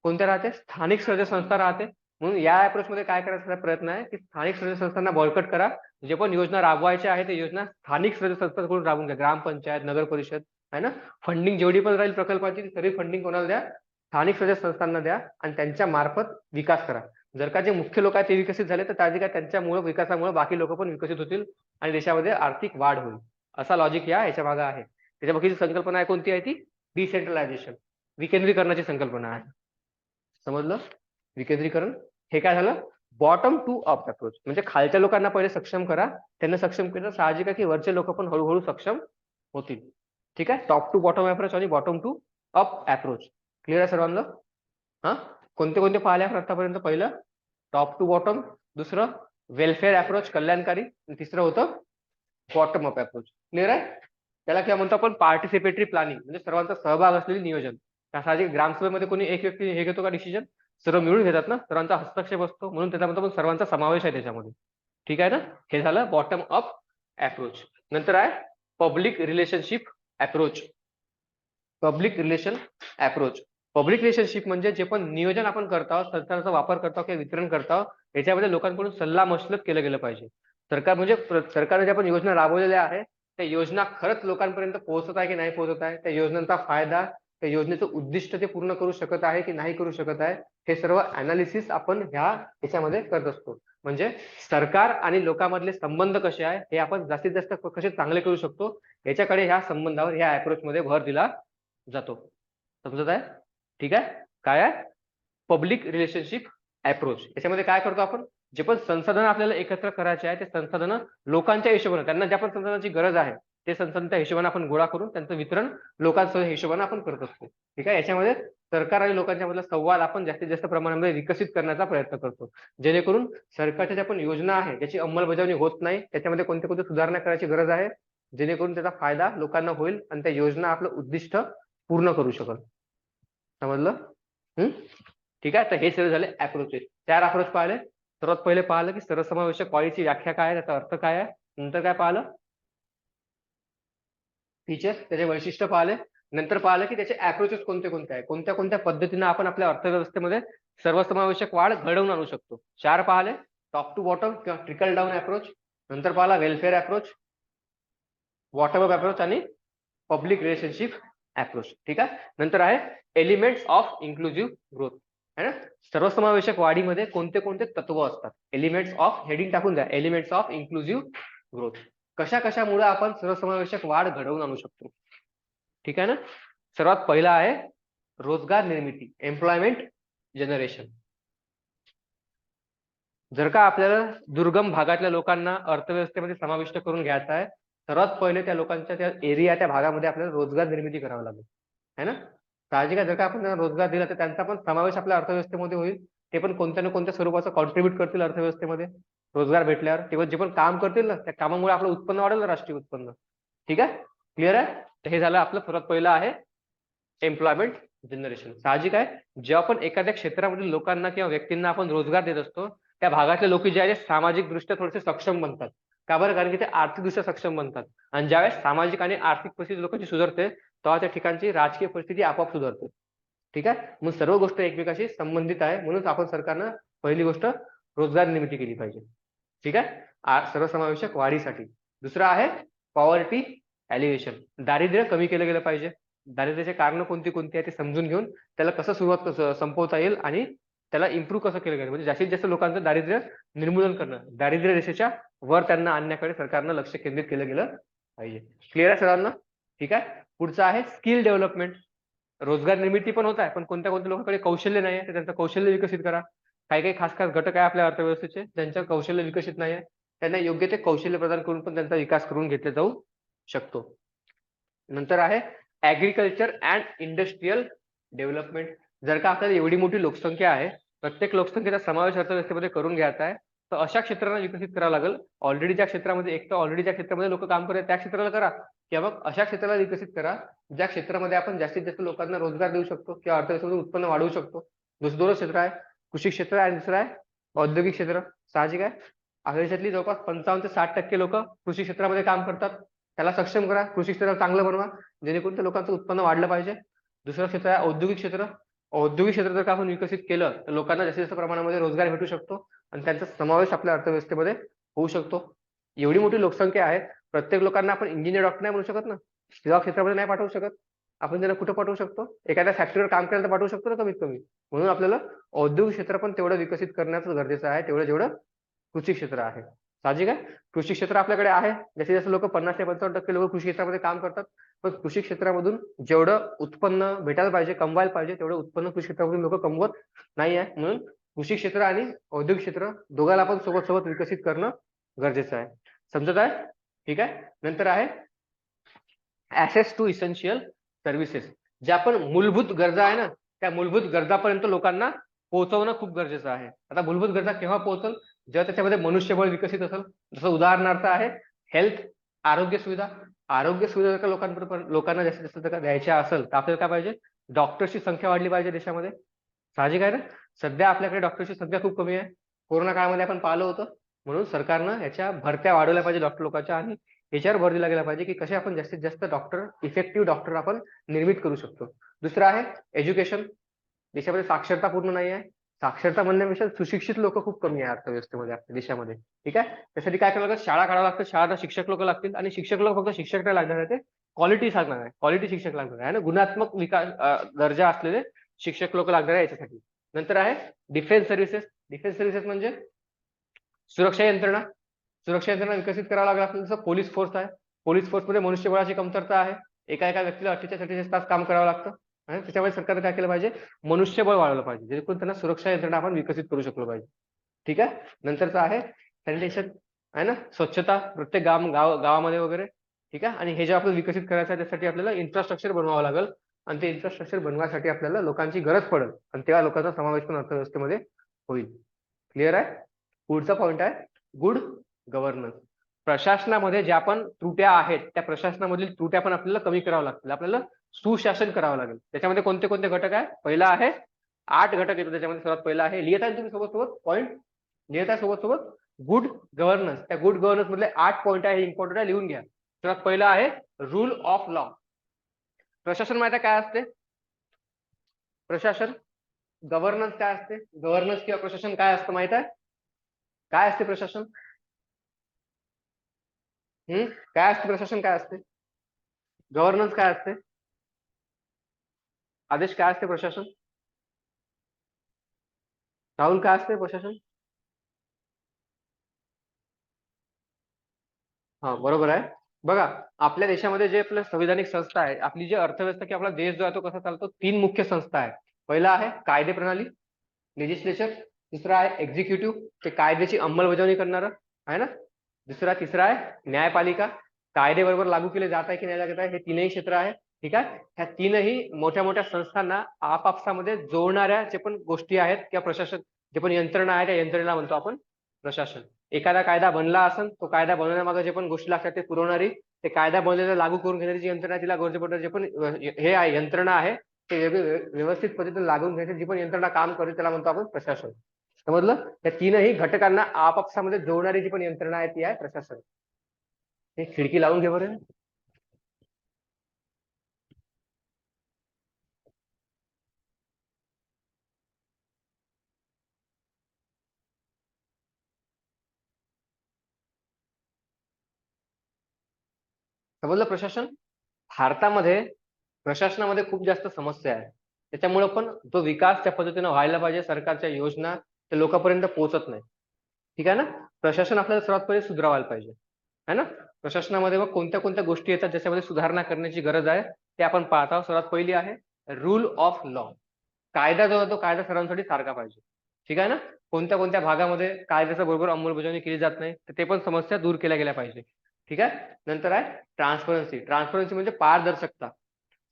कोणत्या राहते, स्थानिक स्वराज्य संस्था राहते. म्हणून या अप्रोच मध्ये काय करायचा प्रयत्न आहे की स्थानिक स्वराज्य संस्थांना बळकट करा. जे पण योजना राबवायच्या आहे ते योजना स्थानिक स्वराज्य संस्थांकडून राबवून घ्या, ग्रामपंचायत, नगर परिषद, आहे ना. फंडिंग जेवढी पण राहील प्रकल्पाची सगळी फंडिंग कोणाला द्या, स्थानिक स्वराज्य संस्थांना द्या आणि त्यांच्या मार्फत विकास करा. जर का जे मुख्य लोक आहेत ते विकसित झाले तर काय त्यांच्यामुळे विकासामुळे बाकी लोक पण विकसित होतील आणि देशामध्ये आर्थिक वाढ होईल. असा लॉजिक याच्या मागे आहे. त्याच्या बाकीची संकल्पना आहे कोणती आहे ती, डिसेंट्रलायझेशन, विकेंद्रीकरणाची संकल्पना आहे. समजलं, विकेंद्रीकरण. हे काय झालं, बॉटम टू अप अप्रोच. म्हणजे खालच्या लोकांना पहिले सक्षम करा, त्यांना सक्षम केलं साहजिक आहे की वरचे लोक पण हळूहळू सक्षम होतील. ठीक आहे. टॉप टू बॉटम अप्रोच आणि bottom to up approach. Clear आहे सर्वांना. हा, कोणते कोणते पाहिले आपण आतापर्यंत, पहिलं टॉप टू बॉटम, दुसरं वेलफेअर अप्रोच कल्याणकारी, तिसरं होतं बॉटम अप अप्रोच. क्लिअर आहे. त्याला काय म्हणतो आपण, पार्टिसिपेटरी प्लॅनिंग, म्हणजे सर्वांचा सहभाग असलेले नियोजन. त्यासाठी ग्रामसभेमध्ये कोणी एक व्यक्ती हे घेतो का डिसिजन, सर्व मिळून घेतात ना, सर्वांचा हस्तक्षेप असतो, म्हणून त्याच्यामध्ये पण सर्वांचा समावेश आहे त्याच्यामध्ये. ठीक आहे ना. हे झालं बॉटम अप अप्रोच. नंतर आहे public relationship approach. Public relation approach, public relationship म्हणजे जे पण नियोजन आपण करतो, सरकारचा वापर करतो किंवा वितरण करतो, याच्यामध्ये लोकांकडून सल्ला मसलत केलं गेलं पाहिजे. सरकार म्हणजे सरकारने ज्या पण योजना राबवलेल्या आहे त्या योजना खरंच लोकांपर्यंत पोहोचत आहे की नाही पोहोचत आहे, त्या योजनांचा फायदा, त्या योजनेचं उद्दिष्ट ते पूर्ण करू शकत आहे की नाही करू शकत आहे, हे सर्व अनालिसिस आपण याच्यामध्ये करत असतो. म्हणजे सरकार आणि लोकांमधले संबंध कसे आहे हे आपण जास्तीत जास्त कसे चांगले करू शकतो याच्याकडे ह्या संबंधावर ह्या अप्रोच मध्ये भर दिला जातो. समजत आहे? ठीक आहे. काय आहे? Public relationship approach. याच्यामध्ये काय करतो आपण, जे पण संसाधन आपल्याला एकत्र करायचे आहे ते संसाधन लोकांच्या हिशोबाने, त्यांना ज्या पण संसाधनाची गरज आहे ते संसाधन त्या हिशोबाने आपण गोळा करून त्यांचं वितरण लोकांच्या हिशोबाने आपण करत असतो. ठीक आहे. याच्यामध्ये सरकार आणि लोकांच्या मधला संवाद आपण जास्तीत जास्त प्रमाणामध्ये विकसित करण्याचा प्रयत्न करतो, जेणेकरून सरकारच्या ज्या पण योजना आहे त्याची अंमलबजावणी होत नाही, त्याच्यामध्ये कोणते कोणते सुधारणा करायची गरज आहे, जेणेकरून त्याचा फायदा लोकांना होईल आणि त्या योजना आपलं उद्दिष्ट पूर्ण करू शकल. समजलं? ठीक आहे. तर हे सगळे झाले अप्रोचेस. 4 अप्रोच पाहिले. सर्वात पहिले पाहिलं की सर्वसमावेशक वाढीची व्याख्या काय आहे, त्याचा अर्थ काय आहे. नंतर काय पाहिलं, फीचर्स, त्याचे वैशिष्ट्य पाहिले. नंतर पाहिलं की त्याचे अप्रोचेस कोणते कोणते आहे, कोणत्या कोणत्या पद्धतीने आपण आपल्या अर्थव्यवस्थेमध्ये सर्वसमावेशक वाढ घडवून आणू शकतो. 4 पाहिले, टॉप टू बॉटम किंवा ट्रिकल डाऊन अप्रोच. नंतर पाहिला welfare approach, bottom up approach आणि पब्लिक रिलेशनशिप अप्रोच. ठीक आहे. नंतर आहे एलिमेंट्स ऑफ इन्क्लुझिव्ह ग्रोथ, है ना. सर्वसमावेशक वाढीमध्ये कोणते कोणते तत्व असतात. एलिमेंट्स ऑफ, हेडिंग टाकून द्या, एलिमेंट्स ऑफ इन्क्लुझिव्ह ग्रोथ. कशा कशामुळे आपण सर्वसमावेशक वाढ घडवून आणू शकतो. ठीक आहे ना. सर्वात पहिला आहे रोजगार निर्मिती, एम्प्लॉयमेंट जनरेशन. जर का आपल्याला दुर्गम भागातल्या लोकांना अर्थव्यवस्थेमध्ये समाविष्ट करून घ्यायचा आहे, सर्वात पहिले त्या लोकांच्या त्या एरिया, त्या भागामध्ये आपल्याला रोजगार निर्मिती करावी लागेल, है ना. साहजिक आहे, जर का आपण त्यांना रोजगार दिला तर त्यांचा पण समावेश आपल्या अर्थव्यवस्थेमध्ये होईल. ते पण कोणत्या ना कोणत्या स्वरूपाचा कॉन्ट्रीब्युट करतील अर्थव्यवस्थेमध्ये. रोजगार भेटल्यावर तेव्हा जे पण काम करतील ना, त्या कामामुळे आपलं उत्पन्न वाढेल ना, राष्ट्रीय उत्पन्न. ठीक आहे. क्लिअर आहे. तर हे झालं आपलं सर्वात पहिलं आहे एम्प्लॉयमेंट जनरेशन. साहजिक आहे, जेव्हा आपण एखाद्या क्षेत्रामधील लोकांना किंवा व्यक्तींना आपण रोजगार देत असतो, त्या भागातले लोक जे आहे सामाजिक दृष्ट्या थोडेसे सक्षम बनतात. का बरं? कारण की ते आर्थिकदृष्ट्या सक्षम बनतात. आणि ज्यावेळेस सामाजिक आणि आर्थिक परिस्थिती लोकांची सुधारते तेव्हा त्या ठिकाणची राजकीय परिस्थिती आपोआप सुधारते. ठीक आहे. मग सर्व गोष्ट एकमेकाशी संबंधित आहे, म्हणून आपण सरकारनं पहिली गोष्ट रोजगार निर्मिती केली पाहिजे. ठीक आहे. सर्वसमावेशक वाढीसाठी. दुसरं आहे पॉवर्टी एलिव्हेशन, दारिद्र्य कमी केलं गेलं पाहिजे. दारिद्र्याचे कारण कोणती कोणती आहे ते समजून घेऊन त्याला कसं संपवता येईल आणि त्याला इम्प्रूव्ह कसं केलं गेलं, म्हणजे जास्तीत जास्त लोकांचं दारिद्र्य निर्मूलन करणं, दारिद्र्य रेषेच्या वर त्यांना आणण्याकडे सरकारनं लक्ष केंद्रित केलं गेलं पाहिजे. क्लिअर आहे सर्वांना? ठीक आहे. पुढचं आहे स्किल डेव्हलपमेंट. रोजगार निर्मिती पण होत आहे, पण कोणत्या कोणत्या लोकांकडे कौशल्य नाही आहे, तर त्यांचं कौशल्य विकसित करा. काही काही खास खास घटक आहे आपल्या अर्थव्यवस्थेचे ज्यांचं कौशल्य विकसित नाही आहे, त्यांना योग्य ते कौशल्य प्रदान करून पण त्यांचा विकास करून घेतला जाऊ शकतो. नंतर आहे ऍग्रिकल्चर अँड इंडस्ट्रीयल डेव्हलपमेंट. जर का आपल्याला एवढी मोठी लोकसंख्या आहे, प्रत्येक लोकसंख्येचा समावेश अर्थव्यवस्थेमध्ये करून घ्यायचा आहे, तर अशा क्षेत्रांना विकसित करावं लागेल. ऑलरेडी ज्या क्षेत्रामध्ये, एक तर ऑलरेडी ज्या क्षेत्रामध्ये लोक काम करतात त्या क्षेत्राला करा, किंवा मग अशा क्षेत्राला विकसित करा ज्या क्षेत्रामध्ये आपण जास्तीत जास्त लोकांना रोजगार देऊ शकतो किंवा अर्थव्यवस्थेमध्ये उत्पन्न वाढवू शकतो. दोन क्षेत्र आहे, कृषी क्षेत्र आणि दुसरं आहे औद्योगिक क्षेत्र. साहजिक आहे, आपल्या देशातली जवळपास 55 ते 60% लोक कृषी क्षेत्रामध्ये काम करतात. त्याला सक्षम करा, कृषी क्षेत्र चांगलं बनवा, जेणेकरून त्या लोकांचं उत्पन्न वाढलं पाहिजे. दुसरं क्षेत्र आहे औद्योगिक क्षेत्र. औद्योगिक क्षेत्र जर का आपण विकसित केलं तर लोकांना जास्तीत जास्त प्रमाणामध्ये रोजगार भेटू शकतो आणि त्यांचा समावेश आपल्या अर्थव्यवस्थेमध्ये होऊ शकतो. एवढी मोठी लोकसंख्या आहे, प्रत्येक लोकांना आपण इंजिनियर, डॉक्टर नाही म्हणू शकत ना, सेवा क्षेत्रामध्ये नाही पाठवू शकत. आपण त्यांना कुठं पाठवू शकतो? एखाद्या फॅक्टरीवर काम करायला पाठवू शकतो ना कमीत कमी. म्हणून आपल्याला औद्योगिक क्षेत्र पण तेवढं विकसित करण्याचं गरजेचं आहे, तेवढं जेवढं कृषी क्षेत्र आहे. साहजिक आहे, कृषी क्षेत्र आपल्याकडे आहे, जास्तीत जास्त लोक 50 ते 55% लोक कृषी क्षेत्रामध्ये काम करतात. पण कृषी क्षेत्रामधून जेवढं उत्पन्न भेटायला पाहिजे, कमवायला पाहिजे, तेवढं उत्पन्न कृषी क्षेत्रामधून लोक कमवत नाही आहे. म्हणून कृषी क्षेत्र आणि औद्योगिक क्षेत्र दोघांना आपण सोबत सोबत विकसित करणं गरजेचं आहे. समजत आहे? ठीक आहे. नंतर आहे ऍक्सेस टू इसेन्शियल सर्व्हिसेस. ज्या पण मूलभूत गरजा आहे ना, त्या मूलभूत गरजापर्यंत लोकांना पोहोचवणं खूप गरजेचं आहे. आता मूलभूत गरजा केव्हा पोहोचल? जेव्हा त्याच्यामध्ये मनुष्यबळ विकसित असेल. जसं उदाहरणार्थ आहे हेल्थ, आरोग्य सुविधा. आरोग्य सुविधा जर का लोकांना जास्तीत जास्त जर का द्यायच्या असेल तर आपल्याला काय पाहिजे? डॉक्टरची संख्या वाढली पाहिजे देशामध्ये. साहजिक आहे ना, सध्या आपल्याकडे डॉक्टरची संख्या खूप कमी आहे. कोरोना काळामध्ये आपण पाहिलं होतं. म्हणून सरकारनं याच्या भरत्या वाढवल्या पाहिजे डॉक्टर लोकांच्या, आणि याच्यावर भर दिला गेला पाहिजे की कसे आपण जास्तीत जास्त डॉक्टर, इफेक्टिव्ह डॉक्टर आपण निर्मित करू शकतो. दुसरं आहे एज्युकेशन. देशामध्ये साक्षरता पूर्ण नाही आहे. साक्षरता म्हणण्यापेक्षा सुशिक्षित लोक खूप कमी आहे अर्थव्यवस्थेमध्ये आपल्या देशामध्ये. ठीक आहे. त्यासाठी काय करावं लागतं? शाळा काढावं लागतं. शाळांना शिक्षक लोक लागतील, आणि शिक्षक लोक फक्त शिक्षक नाही लागणार आहे, ते क्वालिटी सांगणार आहे, क्वालिटी शिक्षक लागणार आहे ना, गुणात्मक विकास दर्जा असलेले शिक्षक लोक लागणार आहे याच्यासाठी. नंतर आहे डिफेन्स सर्व्हिसेस. डिफेन्स सर्व्हिसेस म्हणजे सुरक्षा यंत्रणा विकसित करावं लागेल आपल्याला. जसं पोलीस फोर्स आहे, पोलीस फोर्समध्ये मनुष्यबळाची कमतरता आहे. एका व्यक्तीला 48 तास काम करावं लागतं. आणि त्याच्यामुळे सरकारने काय केलं पाहिजे, मनुष्यबळ वाढवलं पाहिजे, जेणेकरून त्यांना सुरक्षा यंत्रणा आपण विकसित करू शकलो पाहिजे. ठीक आहे. नंतरचं आहे सॅनिटेशन, आहे ना, स्वच्छता प्रत्येक गावामध्ये वगैरे. ठीक आहे. आणि हे जे आपल्याला विकसित करायचं आहे त्यासाठी आपल्याला इन्फ्रास्ट्रक्चर बनवावं लागेल. आणि ते इन्फ्रास्ट्रक्चर बनवायसाठी आपल्याला लोकांची गरज पडेल, आणि तेव्हा लोकांचा समावेश पण अर्थव्यवस्थेमध्ये होईल. क्लिअर आहे. पुढचा पॉईंट आहे गुड गव्हर्नन्स. प्रशासनामध्ये ज्या पण त्रुट्या आहेत त्या प्रशासनामधील त्रुट्या पण आपल्याला कमी कराव्या लागतील. आपल्याला सुशासन करावं लागेल. त्याच्यामध्ये कोणते कोणते घटक आहे, पहिला आहे 8 घटक येतो त्याच्यामध्ये. सर्वात पहिला आहे, लिहित आहे तुम्ही सोबत पॉईंट, लिहित आहे सोबत गुड गव्हर्नन्स. त्या गुड गव्हर्नन्स मधले 8 पॉईंट आहे, इम्पॉर्टंट आहे, लिहून घ्या. सर्वात पहिला आहे रूल ऑफ लॉ. प्रशासन माहिती आहे काय असते, प्रशासन गव्हर्नन्स काय असते, गव्हर्नन्स किंवा प्रशासन काय असतं माहित आहे, काय असते प्रशासन? काय असते प्रशासन, काय असते गव्हर्नन्स, काय असते आदेश, काय असते प्रशासन? राहुल, काय असते प्रशासन? हा बरोबर आहे. बघा, आपल्या देशामध्ये जे आपलं संविधानिक संस्था आहे, आपली जी अर्थव्यवस्था की आपला देश जो आहे तो कसा चालतो, 3 मुख्य संस्था आहे. पहिला आहे कायदे प्रणाली, लेजिस्लेचर. दुसरा आहे एक्झिक्युटिव्ह, ते कायद्याची अंमलबजावणी करणारं, आहे ना. तिसरा आहे न्यायपालिका, कायदे बरोबर लागू केले जात आहे की नाही लागत आहे, हे तीनही क्षेत्र आहे. ठीक आहे. ह्या तीनही मोठ्या मोठ्या संस्थांना आपापसामध्ये जोडणाऱ्या जे पण गोष्टी आहेत किंवा प्रशासन जे पण यंत्रणा आहे त्या यंत्रणेला म्हणतो आपण प्रशासन. एखादा कायदा बनला असेल, तो कायदा बनवण्यामागे जे पण गोष्टी लागतात ते पुरवणारी, ते कायदा बनवलेला लागू करून घेणारी जी यंत्रणा, तिला गव्हर्नमेंट जे पण हे आहे यंत्रणा आहे, ते व्यवस्थित पद्धतीने लागू घेण्याची जी पण यंत्रणा काम करते त्याला म्हणतो आपण प्रशासन. समजलं. त्या तीनही घटकांना आपापसामध्ये जोडणारी जी पण यंत्रणा आहे ती आहे प्रशासन. हे खिडकी लावून घे बरं. समजलं. प्रशासन भारतामध्ये प्रशासनामध्ये खूप जास्त समस्या आहे. त्याच्यामुळे पण जो विकास त्या पद्धतीने व्हायला पाहिजे, सरकारच्या योजना त्या लोकांपर्यंत पोहोचत नाही. ठीक आहे ना. प्रशासन आपल्याला सर्वात पहिले सुधारायला पाहिजे, है ना. प्रशासनामध्ये मग कोणत्या कोणत्या गोष्टी येतात ज्याच्यामध्ये सुधारणा करण्याची गरज आहे ते आपण पाहत आहोत. सर्वात पहिली आहे रूल ऑफ लॉ. कायदा जो आहे तो कायदा सर्वांसाठी सारखा पाहिजे. ठीक आहे ना. कोणत्या कोणत्या भागामध्ये कायद्याचं बरोबर अंमलबजावणी केली जात नाही, तर ते पण समस्या दूर केल्या गेल्या पाहिजे. ठीक आहे. नंतर आहे ट्रान्सपरन्सी. ट्रान्सपरन्सी म्हणजे पारदर्शकता.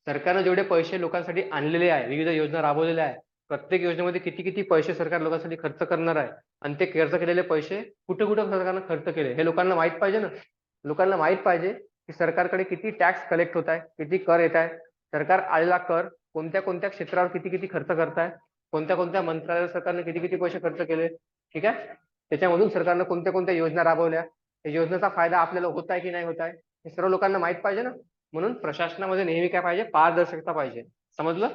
सरकारने जेवढे पैसे लोकांसाठी आणलेले आहे, विविध योजना राबवलेल्या आहे, प्रत्येक योजनेमध्ये किती किती पैसे सरकार लोकांसाठी खर्च करणार आहे, आणि ते खर्च केलेले पैसे कुठे कुठे सरकारनं खर्च केले हे लोकांना माहित पाहिजे ना. लोकांना माहित पाहिजे की सरकारकडे किती टॅक्स कलेक्ट होत आहे, किती कर येत आहे, सरकार आलेला कर कोणत्या कोणत्या क्षेत्रावर किती किती खर्च करताय, कोणत्या कोणत्या मंत्रालय सरकारने किती किती पैसे खर्च केले. ठीक आहे. त्याच्यामधून सरकारनं कोणत्या कोणत्या योजना राबवल्या, त्या योजनेचा फायदा आपल्याला होत आहे की नाही होत आहे हे सर्व लोकांना माहित पाहिजे ना. म्हणून प्रशासनामध्ये नेहमी काय पाहिजे, पारदर्शकता पाहिजे. समजलं.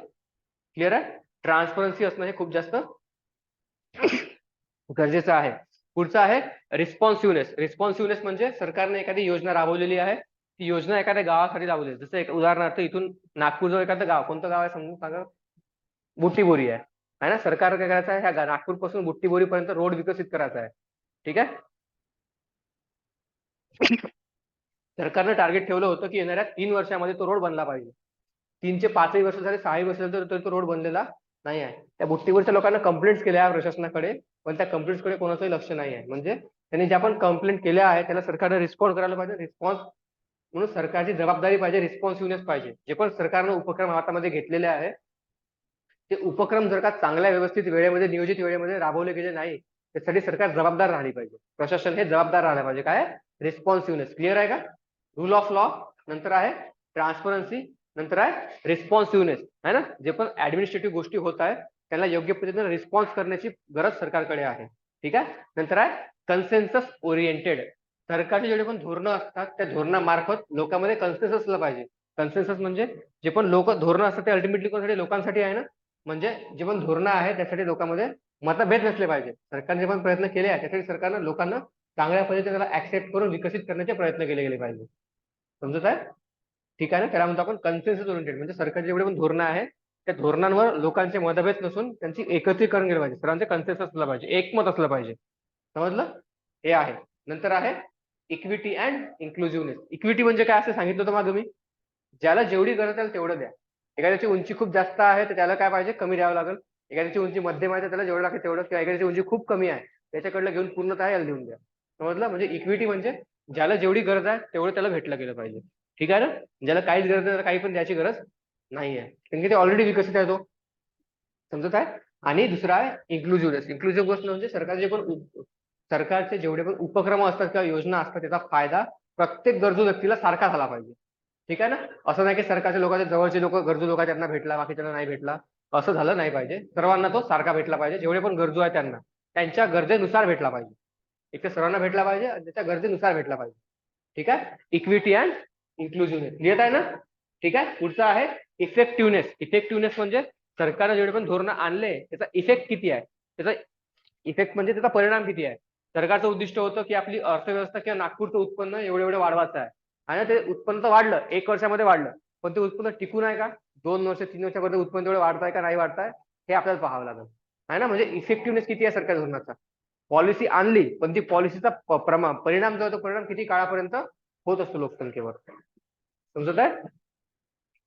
क्लिअर आहे. ट्रान्सपरन्सी असणं हे खूप जास्त गरजेचं आहे. पुढचं आहे रिस्पॉन्सिव्हनेस. रिस्पॉन्सिव्हनेस म्हणजे सरकारने एखादी योजना राबवलेली आहे, ती योजना एखाद्या गावासाठी राबवली. जसं एक उदाहरणार्थ इथून नागपूर जवळ एखादं गाव, कोणतं गाव आहे समजून सांगा, बुट्टीबोरी आहे ना. सरकार काय करायचं आहे, ह्या नागपूर पासून बुट्टीबोरी पर्यंत रोड विकसित करायचा आहे. ठीक आहे. सरकारनं टार्गेट ठेवलं होतं की येणाऱ्या 3 वर्षामध्ये तो रोड बनला पाहिजे. 3 ते 5 वर्ष झाले, 6 वर्ष झाले तर तो रोड बनलेला नाही आहे. त्या बुट्टीवरच्या लोकांना कंप्लेंट्स केल्या प्रशासनाकडे, पण त्या कंप्लेंट्सकडे कोणाचंही लक्ष नाही आहे. म्हणजे त्यांनी ज्या पण कंप्लेंट केल्या आहे त्याला सरकारने रिस्पॉन्ड करायला पाहिजे. रिस्पॉन्स म्हणून सरकारची जबाबदारी पाहिजे, रिस्पॉन्सिव्हनेस पाहिजे. जे पण सरकारनं उपक्रम हातामध्ये घेतलेले आहे ते उपक्रम जर का चांगल्या व्यवस्थित वेळेमध्ये, नियोजित वेळेमध्ये राबवले गेले नाही, त्यासाठी सरकार जबाबदार राहिली पाहिजे. प्रशासन हे जबाबदार राहायला पाहिजे. काय, रिस्पॉन्सिव्हनेस. क्लिअर आहे का. रूल ऑफ लॉ, नंतर आहे ट्रान्सपरन्सी, नंतर आहे रिस्पॉन्सिव्हनेस, आहे ना. जे पण ऍडमिनिस्ट्रेटिव्ह गोष्टी होत आहेत त्यांना योग्य पद्धतीने रिस्पॉन्स करण्याची गरज सरकारकडे आहे. ठीक आहे. नंतर आहे कन्सेन्सस ओरिएंटेड. सरकारचे जेवढे पण धोरणं असतात त्या धोरणामार्फत लोकांमध्ये कन्सेन्सस असलं पाहिजे. कन्सेन्सस म्हणजे जे पण धोरणं असतात ते अल्टिमेटली कोणासाठी, लोकांसाठी आहे ना. म्हणजे जे पण धोरणं आहे त्यासाठी लोकांमध्ये मतभेद नसले पाहिजे. सरकारने जे पण प्रयत्न केले आहे त्यासाठी सरकारनं लोकांना चांगल्या पद्धतीने त्याला ऍक्सेप्ट करून विकसित करण्याचे प्रयत्न केले गेले पाहिजे. समजत आहे. ठीक आहे ना. त्याला म्हणतो आपण कन्सेन्सस ओरिएंटेड. म्हणजे सरकारचे जेवढे पण धोरणं आहे त्या धोरणांवर लोकांचे मतभेद नसून त्यांची एकत्रीकरण केलं पाहिजे. सर्वांचे कन्सेन्सस असलं पाहिजे, एकमत असलं पाहिजे. समजलं. हे आहे. नंतर आहे इक्विटी अँड इन्क्लुझिव्हनेस. इक्विटी म्हणजे काय असं सांगितलं होतं मागं मी, ज्याला जेवढी गरज आहे तेवढं द्या. एखाद्याची उंची खूप जास्त आहे तर त्याला काय पाहिजे, कमी द्यावं लागेल. एखाद्याची उंची मध्यम आहे तर त्याला जेवढं लागेल तेवढं, किंवा एखाद्याची उंची खूप कमी आहे त्याच्याकडलं घेऊन पूर्णतः याला देऊन द्या. समजलं? म्हणजे इक्विटी म्हणजे ज्याला जेवढी गरज आहे तेवढं त्याला भेटलं गेलं पाहिजे. ठीक आहे ना? ज्याला काहीच गरज नाही, काही पण द्यायची गरज नाही आहे, कारण की ते ऑलरेडी विकसित आहे तो. समजत आहे? आणि दुसरा आहे इन्क्लुझिव्हनेस. इन्क्लुझिव्ह म्हणजे सरकारचे जेवढे पण उपक्रम असतात किंवा योजना असतात त्याचा फायदा प्रत्येक गरजू व्यक्तीला सारखा झाला पाहिजे. ठीक आहे ना? असं नाही की सरकारच्या लोकांच्या जवळचे लोक, गरजू लोक त्यांना भेटला, बाकीच्यांना नाही भेटला, असं झालं नाही पाहिजे. सर्वांना तो सारखा भेटला पाहिजे. जेवढे पण गरजू आहेत त्यांना त्यांच्या गरजेनुसार भेटला पाहिजे. एक तर सर्वांना भेटला पाहिजे आणि त्याच्या गरजेनुसार भेटला पाहिजे. ठीक आहे? इक्विटी अँड इन्क्लुझिव्हनेस क्लिअर आहे ना? ठीक आहे. पुढचा आहे इफेक्टिव्हनेस. इफेक्टिव्हनेस म्हणजे सरकारने जेवढे पण धोरणं आणले त्याचा इफेक्ट किती आहे, त्याचा इफेक्ट म्हणजे त्याचा परिणाम किती आहे. सरकारचं उद्दिष्ट होतं की आपली अर्थव्यवस्था किंवा नागपूरचं उत्पन्न एवढं एवढं वाढवायचं आहे, आणि ते उत्पन्न तर वाढलं, 1 वर्षामध्ये वाढलं, पण ते उत्पन्न टिकून आहे का, 2 वर्ष 3 वर्षापर्यंत उत्पन्न तेवढं वाढताय का नाही वाढताय हे आपल्याला पाहावं लागेल. आहे ना? म्हणजे इफेक्टिव्हनेस किती आहे सरकार धोरणाचा. पॉलिसी आणली पण ती पॉलिसीचा परिणाम जो आहे तो परिणाम किती काळापर्यंत होत असतो लोकसंख्येवर. समजत आहे?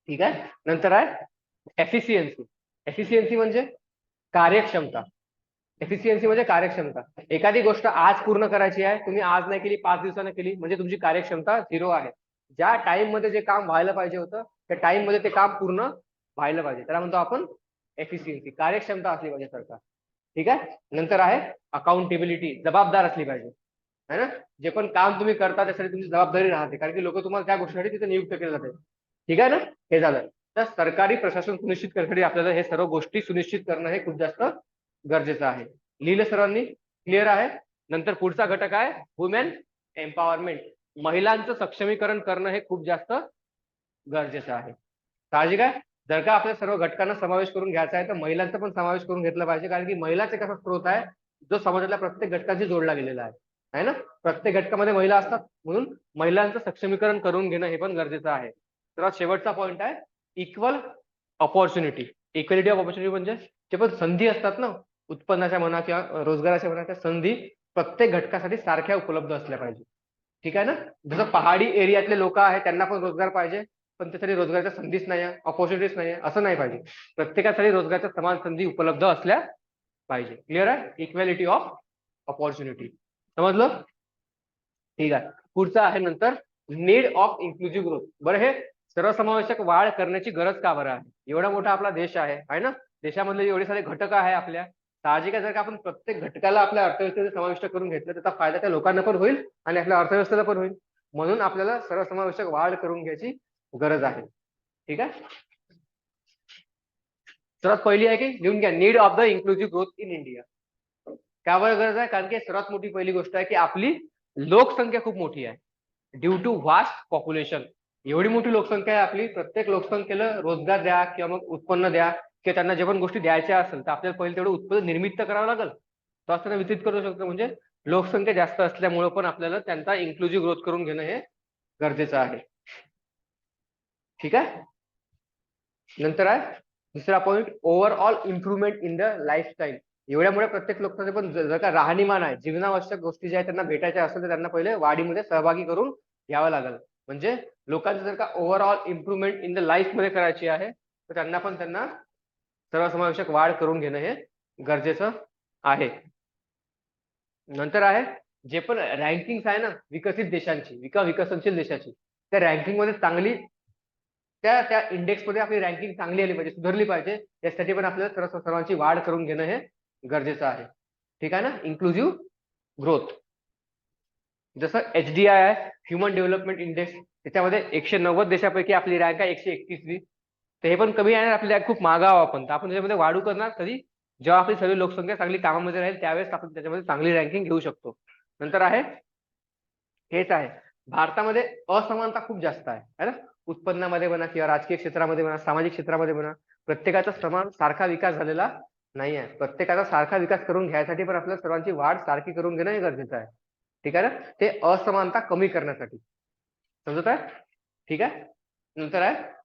ठीक आहे. नंतर आहे एफिशियन्सी. एफिशियन्सी म्हणजे कार्यक्षमता. एफिशियन्सी म्हणजे कार्यक्षमता. एखादी गोष्ट आज पूर्ण करायची आहे, तुम्ही आज नाही केली, 5 दिवसानं केली, म्हणजे तुमची कार्यक्षमता 0 आहे. ज्या टाइम मध्ये जे काम व्हायला पाहिजे होतं त्या टाइम मध्ये ते काम पूर्ण व्हायला पाहिजे, त्याला म्हणतो आपण एफिशियन्सी. कार्यक्षमता असली पाहिजे सरकार. ठीक आहे. नंतर आहे अकाउंटेबिलिटी. जबाबदार असली पाहिजे. है ना? जे पण काम तुम्ही करता त्यासाठी तुमची जबाबदारी राहते, कारण की लोक तुम्हाला त्या गोष्टीसाठी तिथे नियुक्त केले जाते. ठीक आहे ना? हे झालं. तर सरकारी प्रशासन सुनिश्चित करण्यासाठी आपल्याला हे सर्व गोष्टी सुनिश्चित करणं हे खूप जास्त गरजेचं आहे. लिहिलं सर्वांनी? क्लिअर आहे? नंतर पुढचा घटक आहे वुमेन एम्पॉवरमेंट. महिलांचं सक्षमीकरण करणं हे खूप जास्त गरजेचं आहे. साहजिक आहे. जर का आपल्या सर्व घटकांना समावेश करून घ्यायचा आहे तर महिलांचा पण समावेश करून घेतला पाहिजे, कारण की महिलाच एक असा स्रोत आहे जो समाजातल्या प्रत्येक घटकांशी जोडला गेलेला आहे. है ना? प्रत्येक घटकामध्ये महिला असतात, म्हणून महिलांचं सक्षमीकरण करून घेणं हे पण गरजेचं आहे. तर शेवटचा पॉईंट आहे equal opportunity. Equality of opportunity म्हणजे जे पण संधी असतात ना, उत्पन्नाच्या म्हणा किंवा रोजगाराच्या म्हणा, त्या संधी प्रत्येक घटकासाठी सारख्या उपलब्ध असल्या पाहिजे. ठीक आहे ना? जसं पहाडी एरियातले लोक आहेत त्यांना पण रोजगार पाहिजे, पण त्यासाठी रोजगाराच्या संधीच नाही आहे, ऑपॉर्च्युनिटीज नाही आहे, असं नाही पाहिजे. प्रत्येकासाठी रोजगाराच्या समान संधी उपलब्ध असल्या पाहिजे. क्लिअर आहे? Equality of opportunity. समजलं? ठीक आहे. पुढचं आहे नंतर नीड ऑफ इन्क्लुझिव्ह ग्रोथ. बरं, हे सर्वसमावेशक वाढ करण्याची गरज का बरं आहे? एवढा मोठा आपला देश आहे ना? देशामधले एवढे सारे घटक आहे आपल्या. साहजिक आहे, जर का आपण प्रत्येक घटकाला आपल्या अर्थव्यवस्थेत समाविष्ट करून घेतलं त्याचा फायदा त्या लोकांना पण होईल आणि आपल्या अर्थव्यवस्थेला पण होईल. म्हणून आपल्याला सर्वसमावेशक वाढ करून घ्यायची गरज आहे. ठीक आहे. सर्वात पहिली आहे की लिहून घ्या, need of the inclusive growth in India. का बरं गरज आहे? कारण की सर्वात मोठी पहिली गोष्ट आहे की आपली लोकसंख्या खूप मोठी आहे. Due to vast population. एवढी मोठी लोकसंख्या आहे आपली, प्रत्येक लोकसंख्येला रोजगार द्या किंवा मग उत्पन्न द्या किंवा त्यांना जे पण गोष्टी द्यायच्या असेल तर आपल्याला पहिले तेवढं उत्पन्न निर्मित करावं लागेल, तर त्यांना वितरित करू शकतो. म्हणजे लोकसंख्या जास्त असल्यामुळे पण आपल्याला त्यांचा इन्क्लुझिव्ह ग्रोथ करून घेणं हे गरजेचं आहे. ठीक आहे. नंतर आहे दुसरा point, overall improvement in the lifestyle. एवढ्यामुळे प्रत्येक लोकांचे पण जर का राहणीमान आहे, जीवनावश्यक गोष्टी ज्या आहेत त्यांना भेटायच्या असेल तर त्यांना पहिले वाढीमध्ये सहभागी करून घ्यावं लागेल. म्हणजे लोकांचं जर का overall improvement in the life मध्ये करायची आहे तर त्यांना सर्वसमावेशक वाढ करून घेणं हे गरजेचं आहे. नंतर आहे जे पण रँकिंग आहे ना विकसित देशांची, विकसनशील देशाची, त्या रँकिंग मध्ये चांगली, त्या त्या इंडेक्स मध्ये आपली रँकिंग चांगली आली पाहिजे, सुधारली पाहिजे. यासाठी पण आपल्याला सर्वांची वाढ करून घेणं हे गरजेचं आहे. ठीक आहे ना? Inclusive growth. जसं HDI आहे, ह्युमन डेव्हलपमेंट इंडेक्स, त्याच्यामध्ये 190 देशापैकी आपली रँक आहे 131वी. तर हे पण कमी आहे, आपली रँक खूप मागावं आपण, तर आपण त्याच्यामध्ये वाढू करणार कधी, जेव्हा आपली सर्व लोकसंख्या चांगली कामामध्ये राहील त्यावेळेस आपण त्याच्यामध्ये चांगली रँकिंग घेऊ शकतो. नंतर आहे हेच आहे, भारतामध्ये असमानता खूप जास्त आहे ना, उत्पन्नामध्ये म्हणा किंवा राजकीय क्षेत्रामध्ये म्हणा, सामाजिक क्षेत्रामध्ये म्हणा, प्रत्येकाचा समान सारखा विकास झालेला नाही आहे. प्रत्येकाचा सारखा विकास करून घ्यायसाठी पण आपल्याला सर्वांची वाढ सारखी करून घेणं हे गरजेचं आहे. ठीक आहे ना? ते असमानता कमी करण्यासाठी. समजत आहे? ठीक आहे. नंतर आहे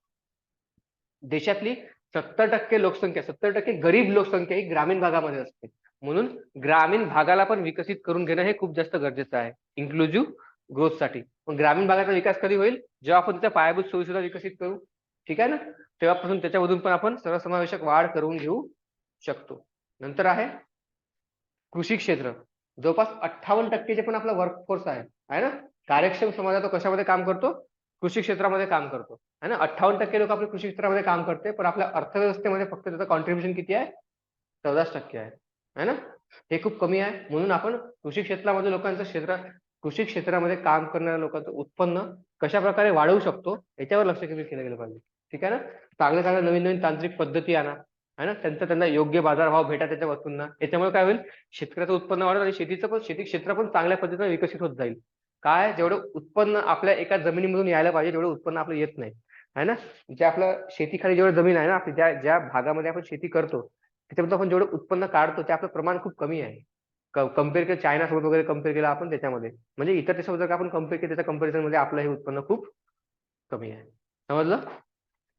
देशातली 70% लोकसंख्या, 70% गरीब लोकसंख्या ही ग्रामीण भागामध्ये असते. म्हणून ग्रामीण भागाला पण विकसित करून घेणं हे खूप जास्त गरजेचं आहे इन्क्लुझिव्ह ग्रोथसाठी. पण ग्रामीण भागाचा विकास कधी होईल, जेव्हा आपण त्या पायाभूत सोयीसुद्धा विकसित करू. ठीक आहे ना, तेव्हापासून त्याच्यामधून पण आपण सर्वसमावेशक वाढ करून घेऊ शकतो. नंतर आहे कृषी क्षेत्र. जवळपास 58% जे पण आपला वर्कफोर्स आहे ना, कार्यक्षम समाजात तो कशामध्ये काम करतो, कृषी क्षेत्रामध्ये काम करतो है ना. 58% लोक आपल्या कृषी क्षेत्रामध्ये काम करते, पण आपल्या अर्थव्यवस्थेमध्ये फक्त त्याचं कॉन्ट्रीब्युशन किती आहे, 14% आहे है ना. हे खूप कमी आहे. म्हणून आपण कृषी क्षेत्रामध्ये लोकांचं कृषी क्षेत्रामध्ये काम करणाऱ्या लोकांचं उत्पन्न कशा प्रकारे वाढवू शकतो याच्यावर लक्ष केंद्रित केलं गेलं पाहिजे. ठीक आहे ना. चांगल्या चांगल्या नवीन नवीन तांत्रिक पद्धती आणा है ना, त्यांना योग्य बाजारभाव भेटा त्याच्या वस्तूंना. याच्यामुळे काय होईल, शेतकऱ्याचं उत्पन्न वाढेल आणि शेती क्षेत्र पण चांगल्या पद्धतीने विकसित होत जाईल. काय, जेवढं उत्पन्न आपल्या एका जमिनीमधून यायला पाहिजे तेवढं उत्पन्न आपलं येत नाही है ना. जे आपलं शेतीखाली जेवढं जमीन आहे ना, आपली ज्या भागामध्ये आपण शेती करतो त्याच्यामध्ये आपण जेवढं उत्पन्न काढतो ते आपलं प्रमाण खूप कमी आहे. कम्पेअर केलं चायना सोबत वगैरे कम्पेअर केलं आपण त्याच्यामध्ये, म्हणजे इतर देशासोबत जर आपण कम्पेअर केलं त्याच्या कम्पॅरिझन मध्ये आपलं हे उत्पन्न खूप कमी आहे. समजलं.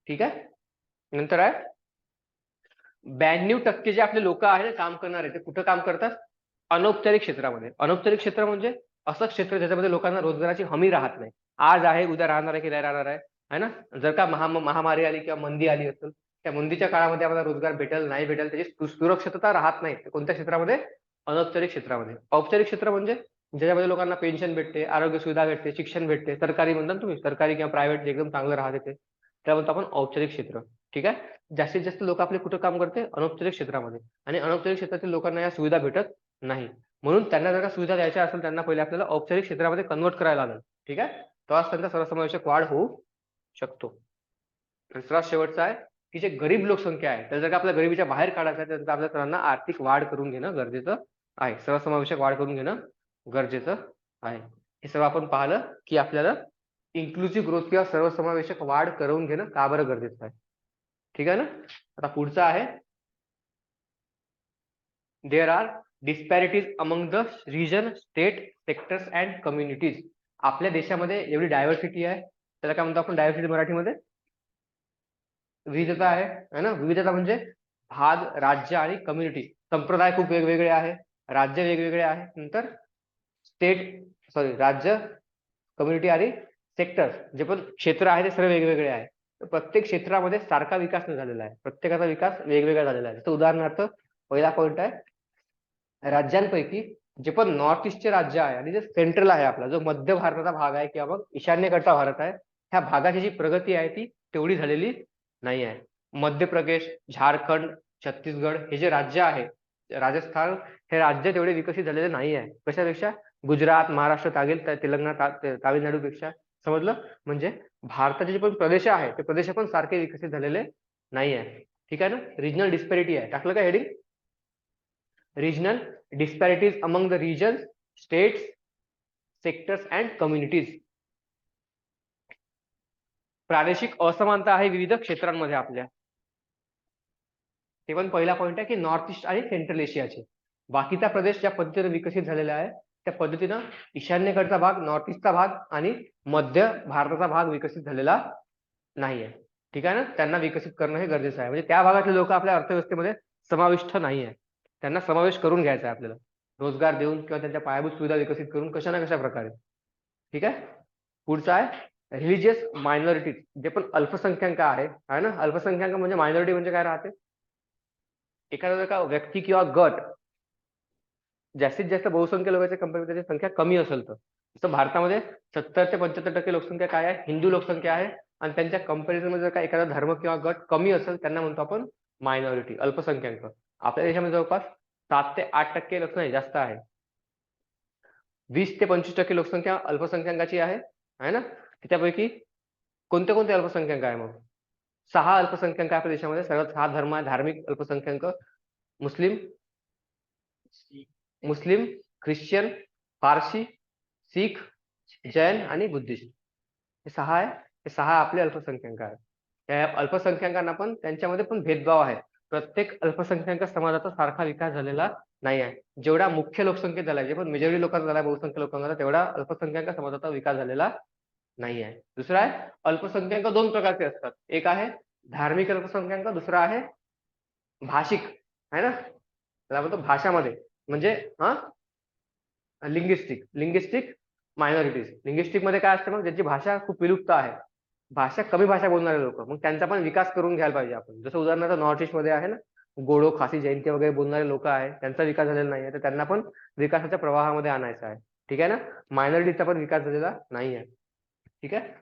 ठीक आहे. नंतर आहे 92% जे आपले लोक आहे ना काम करणारे, ते कुठं काम करतात, अनौपचारिक क्षेत्रामध्ये. अनौपचारिक क्षेत्र म्हणजे असं क्षेत्र ज्याच्यामध्ये लोकांना रोजगाराची हमी राहत नाही. आज आहे उद्या राहणार आहे की नाही राहणार आहे ना. जर का महामारी आली किंवा मंदी आली असेल, त्या मंदीच्या काळामध्ये आम्हाला रोजगार भेटेल नाही भेटेल त्याची सुरक्षितता राहत नाही. कोणत्या क्षेत्रामध्ये, अनौपचारिक क्षेत्रामध्ये. औपचारिक क्षेत्र म्हणजे ज्याच्यामध्ये लोकांना पेन्शन भेटते, आरोग्य सुविधा भेटते, शिक्षण भेटते, सरकारी म्हणतात तुम्ही, सरकारी किंवा प्रायव्हेट एकदम चांगलं राहते ते, त्यामध्ये आपण औपचारिक क्षेत्र. ठीक आहे. जास्तीत जास्त लोक आपले कुठं काम करते, अनौपचारिक क्षेत्रामध्ये. आणि अनौपचारिक क्षेत्रातील लोकांना या सुविधा भेटत नाही. म्हणून त्यांना जर का सुविधा द्यायच्या असेल, त्यांना पहिले आपल्याला औपचारिक क्षेत्रामध्ये कन्वर्ट करायला लागेल. ठीक आहे. तेव्हाच त्यांचा सर्वसमावेशक वाढ होऊ शकतो. दुसरा शेवटचा आहे की जे गरीब लोकसंख्या आहे तर जर का आपल्या गरिबीच्या बाहेर काढायचं आहे, तर आपल्या सर्वांना आर्थिक वाढ करून घेणं गरजेचं आहे. सर्वसमावेशक वाढ करून घेणं गरजेचं आहे. हे सर्व आपण पाहिलं की आपल्याला इन्क्लुझिव्ह ग्रोथ किंवा सर्वसमावेशक वाढ करून घेणं का बरं गरजेचं आहे. ठीक आहे ना. आता पुढचं आहे, there are disparities among the region, state, sectors and communities. आपल्या देशामध्ये एवढी डायव्हर्सिटी आहे, त्याला काय म्हणतो आपण डायव्हर्सिटी मराठीमध्ये, विविधता आहे ना. विविधता म्हणजे भाग, राज्य आणि कम्युनिटी. संप्रदाय खूप वेगवेगळे आहे, राज्य वेगवेगळे आहे, नंतर राज्य, कम्युनिटी आणि सेक्टर्स जे पण क्षेत्र आहे ते सर्व वेगवेगळे आहे. प्रत्येक क्षेत्रामध्ये सारखा विकास नाही झालेला आहे, प्रत्येकाचा विकास वेगवेगळा झालेला आहे. तर उदाहरणार्थ पहिला पॉईंट आहे, राज्यांपैकी जे पण नॉर्थ ईस्टचे राज्य आहे आणि जे सेंट्रल आहे, आपला जो मध्य भारताचा भाग आहे किंवा मग ईशान्येकडचा भारत आहे, ह्या भागाची जी प्रगती आहे ती तेवढी झालेली नाही आहे. मध्य प्रदेश, झारखंड, छत्तीसगड हे जे राज्य आहे, राजस्थान, हे राज्य तेवढे विकसित झालेले नाही आहे. कशापेक्षा, गुजरात, महाराष्ट्र, तेलंगणा, तामिळनाडूपेक्षा. समजलं. म्हणजे भारताचे जे पण प्रदेश आहे ते प्रदेश पण सारखे विकसित झालेले नाही आहे. ठीक आहे ना. रिजनल डिस्पॅरिटी आहे, टाकलं का heading, regional disparities among the region, states, sectors and communities. प्रादेशिक असमानता आहे विविध क्षेत्रांमध्ये आपल्या. ते पण पहिला पॉईंट आहे की नॉर्थ ईस्ट आणि सेंट्रल एशियाचे बाकीचा प्रदेश ज्या पद्धतीने विकसित झालेला आहे त्या पद्धतीनं ईशान्येकडचा भाग, नॉर्थ ईस्टचा भाग आणि मध्य भारताचा भाग विकसित झालेला नाही आहे. ठीक आहे ना. त्यांना विकसित करणं हे गरजेचं आहे. म्हणजे त्या भागातले लोक आपल्या अर्थव्यवस्थेमध्ये समाविष्ट नाही आहे, त्यांना समावेश करून घ्यायचा आहे आपल्याला, रोजगार देऊन किंवा त्यांच्या पायाभूत सुविधा विकसित करून कशा ना कशा प्रकारे. ठीक आहे. पुढचा आहे रिलिजियस मायनॉरिटीज, जे पण अल्पसंख्याक आहे ना. अल्पसंख्याक म्हणजे मायनॉरिटी म्हणजे काय राहते, एखादा जर का व्यक्ती किंवा गट जास्तीत जास्त बहुसंख्य लोकांच्या कंपेअर त्याची संख्या कमी असेल तर, जसं भारतामध्ये 70 ते 75% लोकसंख्या काय आहे, हिंदू लोकसंख्या आहे. आणि त्यांच्या कंपॅरिझन मध्ये जर का एखादा धर्म किंवा गट कमी असेल त्यांना म्हणतो आपण मायनॉरिटी, अल्पसंख्याक. आपल्या देशामध्ये जवळपास 7 ते 8% लोकसंख्या जास्त आहे. 20 ते 25% लोकसंख्या अल्पसंख्याकाची आहे ना. त्यापैकी कोणते कोणते अल्पसंख्याक आहे, मग 6 अल्पसंख्याक आहे आपल्या देशामध्ये. सर्वात 6 धर्म आहे धार्मिक अल्पसंख्याक, मुस्लिम, ख्रिश्चन, पारसी, सिख, जैन आणि बुद्धिस्ट. हे 6 आहे. हे 6 आपले अल्पसंख्याक आहेत. त्या अल्पसंख्याकांना पण त्यांच्यामध्ये पण भेदभाव आहे. प्रत्येक अल्पसंख्याक समाजाचा सारखा विकास झालेला नाही आहे. जेवढा मुख्य लोकसंख्येत झाला, जे पण मेजॉरिटी लोकांचा झाला, बहुसंख्य लोकांचा झाला, तेवढा अल्पसंख्याक समाजाचा विकास झालेला नाही आहे. दुसरा आहे, अल्पसंख्याक 2 प्रकारचे असतात. एक आहे धार्मिक अल्पसंख्याक, दुसरा आहे भाषिक, है ना. त्याला म्हणतो भाषामध्ये, म्हणजे हा लिंग्विस्टिक मायनॉरिटीज. लिंग्विस्टिक मध्ये काय असतं, मग ज्यांची भाषा खूप विलुप्त आहे, कमी भाषा बोलणारे लोक, मग त्यांचा पण विकास करून घ्यायला पाहिजे आपण. जसं उदाहरणार्थ नॉर्थ ईस्ट मध्ये आहे ना, गोडो खासी जयंती वगैरे बोलणारे लोक आहेत, त्यांचा विकास झालेला नाही आहे, तर त्यांना पण विकासाच्या प्रवाहामध्ये आणायचा आहे. ठीक आहे ना. मायनॉरिटीचा पण विकास झालेला नाही आहे. ठीक आहे.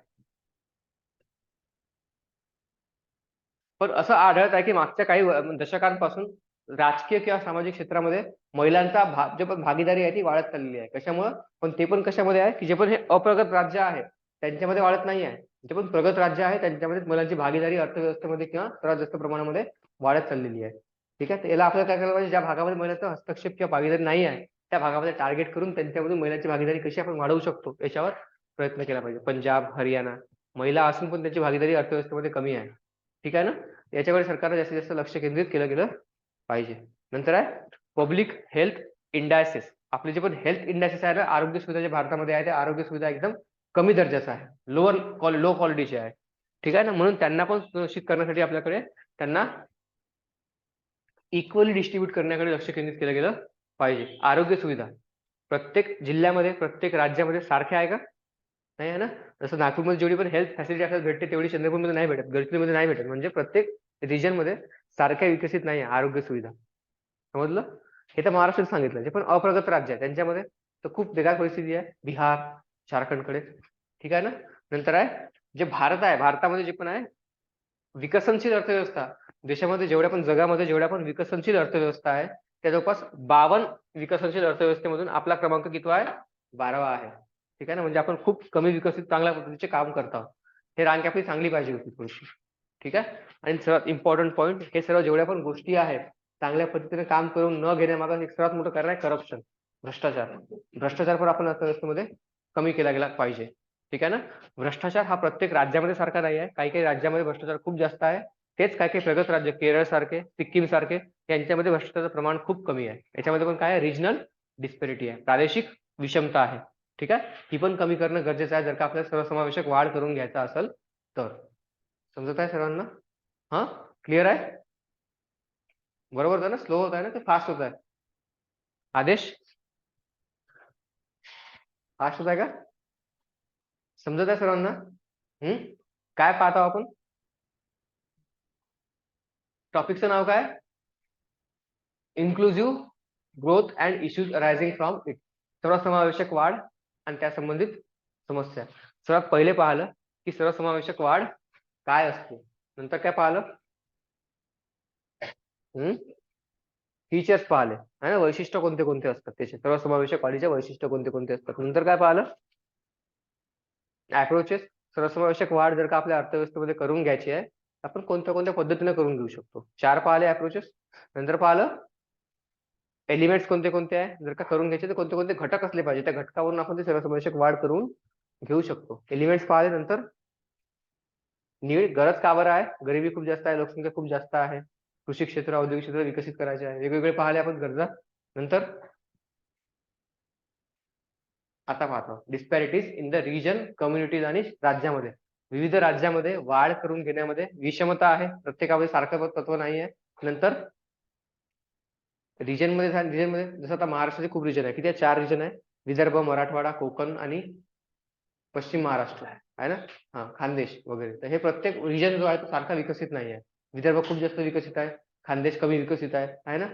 पण असं आढळत आहे की मागच्या काही दशकांपासून राजकीय किंवा सामाजिक क्षेत्रामध्ये महिलांचा जे पण भागीदारी आहे ती वाढत चाललेली आहे. कशामुळं? पण ते पण कशामध्ये आहे की जे पण हे अप्रगत राज्य आहे त्यांच्यामध्ये वाढत नाही आहे. जे पण प्रगत राज्य आहे त्यांच्यामध्ये महिलांची भागीदारी अर्थव्यवस्थेमध्ये किंवा सर्वात जास्त प्रमाणामध्ये वाढत चाललेली आहे. ठीक आहे. तर याला आपल्याला काय करायला पाहिजे, ज्या भागामध्ये महिलांचा हस्तक्षेप किंवा भागीदारी नाही आहे त्या भागामध्ये टार्गेट करून त्यांच्यामधून महिलांची भागीदारी कशी आपण वाढवू शकतो याच्यावर प्रयत्न केला पाहिजे. पंजाब, हरियाणा महिला असून पण त्यांची भागीदारी अर्थव्यवस्थेमध्ये कमी आहे. ठीक आहे ना. याच्याकडे सरकारने जास्तीत जास्त लक्ष केंद्रित केलं गेलं पाहिजे. नंतर आहे पब्लिक हेल्थ इंडायसेस. आपले जे पण हेल्थ इंडायसेस आहे ना, आरोग्य सुविधा जे भारतामध्ये आहे त्या आरोग्य सुविधा एकदम कमी दर्जाचा आहे, लो क्वालिटीचे आहे. ठीक आहे ना. म्हणून त्यांना पण सुनिश्चित करण्यासाठी आपल्याकडे त्यांना इक्वली डिस्ट्रीब्यूट करण्याकडे लक्ष केंद्रित केलं गेलं पाहिजे. आरोग्य सुविधा प्रत्येक जिल्ह्यामध्ये, प्रत्येक राज्यामध्ये सारख्या आहे का? नाही आहे ना. जसं नागपूरमध्ये जेवढी पण हेल्थ फॅसिलिटी आपल्याला भेटते तेवढी चंद्रपूरमध्ये नाही भेटत, गडचिरोलीमध्ये नाही भेटत. म्हणजे प्रत्येक रिजन मध्ये सारख्या विकसित नाही आहे आरोग्य सुविधा. समजलं? हे तर महाराष्ट्रात सांगितलं. जे पण अप्रगत राज्य आहे त्यांच्यामध्ये तर खूप बेकार परिस्थिती आहे, बिहार, झारखंडकडे. ठीक आहे ना. नंतर आहे जे भारत आहे, भारतामध्ये जे पण आहे विकसनशील अर्थव्यवस्था, देशामध्ये जेवढ्या पण जगामध्ये जेवढ्या पण विकसनशील अर्थव्यवस्था आहे त्या जवळपास 52 विकसनशील अर्थव्यवस्थेमधून आपला क्रमांक किती आहे? 12वा आहे. ठीक आहे ना. म्हणजे आपण खूप कमी विकसित चांगल्या पद्धतीचे काम करत आहोत. हे रँक आपली चांगली पाहिजे होती थोडीशी. ठीक आहे. आणि सर्वात इम्पॉर्टंट पॉईंट, हे सर्व जेवढ्या पण गोष्टी आहेत चांगल्या पद्धतीने काम करून न घेण्यामागं एक सर्वात मोठं कारण आहे करप्शन, भ्रष्टाचार. भ्रष्टाचार पण आपण अर्थव्यवस्थेमध्ये कमी केला गेला पाहिजे. ठीक आहे ना. भ्रष्टाचार हा प्रत्येक राज्यामध्ये सारखा नाही आहे. काही काही राज्यामध्ये भ्रष्टाचार खूप जास्त आहे. तेच काही काही प्रगत राज्य, केरळ सारखे, सिक्कीम सारखे, यांच्यामध्ये भ्रष्टाचाराचं प्रमाण खूप कमी आहे. याच्यामध्ये पण काय आहे, रिजनल डिस्पॅरिटी आहे, प्रादेशिक विषमता आहे. ठीक आहे. ही पण कमी करणं गरजेचं आहे जर का आपल्याला सर्वसमावेशक वाढ करून घ्यायचा असेल तर. समजत आहे सर्वांना? हा, क्लिअर आहे? बरोबर होतं ना? स्लो होत आहे ना ते फास्ट होत आहे? आदेश फास्ट होत आहे का? समजत आहे सर्वांना? काय पाहतो आपण? टॉपिकचं नाव काय? Inclusive growth and issues arising from it. सर्वसमावेशक वाढ आणि त्या संबंधित समस्या. सर्वात पहिले पाहिलं की सर्वसमावेशक वाढ काय असते. नंतर काय पाहिलं? फीचर्स पाहिले आहे ना, वैशिष्ट्य कोणते कोणते असतात त्याचे, सर्वसमावेशक वाढीचे वैशिष्ट्य कोणते कोणते असतात. नंतर काय पाहिलं? अप्रोचेस. सर्वसमावेशक वाढ जर का आपल्या अर्थव्यवस्थेमध्ये करून घ्यायची आहे आपण कोणत्या कोणत्या पद्धतीने करून घेऊ शकतो. 4 पाहिले अप्रोचेस. नंतर पाहिलं एलिमेंट्स कोणते कोणते आहे, जर का करून घ्यायचे तर कोणते कोणते घटक असले पाहिजे, त्या घटकावरून आपण ते सर्वसमावेशक वाढ करून घेऊ शकतो. एलिमेंट्स पाहिले. नंतर नीड, गरज का बरं आहे, गरिबी खूप जास्त आहे, लोकसंख्या खूप जास्त आहे, कृषी क्षेत्र, औद्योगिक क्षेत्र विकसित करायचे आहे, वेगवेगळे पाहिले आपण गरजा. नंतर आता पाहतो डिस्पॅरिटीज इन द रिजन, कम्युनिटीज आणि राज्यामध्ये. विविध राज्यामध्ये वाढ करून घेण्यामध्ये विषमता आहे, प्रत्येकामध्ये सारखं तत्व नाही आहे. नंतर रिजनमध्ये जसं आता महाराष्ट्राचे खूप रिजन आहे, किती आहे? 4 रिजन आहे, विदर्भ, मराठवाडा, कोकण आणि पश्चिम महाराष्ट्र आहे ना. हा, खानदेश वगैरे. तर हे प्रत्येक रिजन जो आहे तो सारखा विकसित नाही आहे. विदर्भ खूप जास्त विकसित आहे, खानदेश कमी विकसित आहे ना.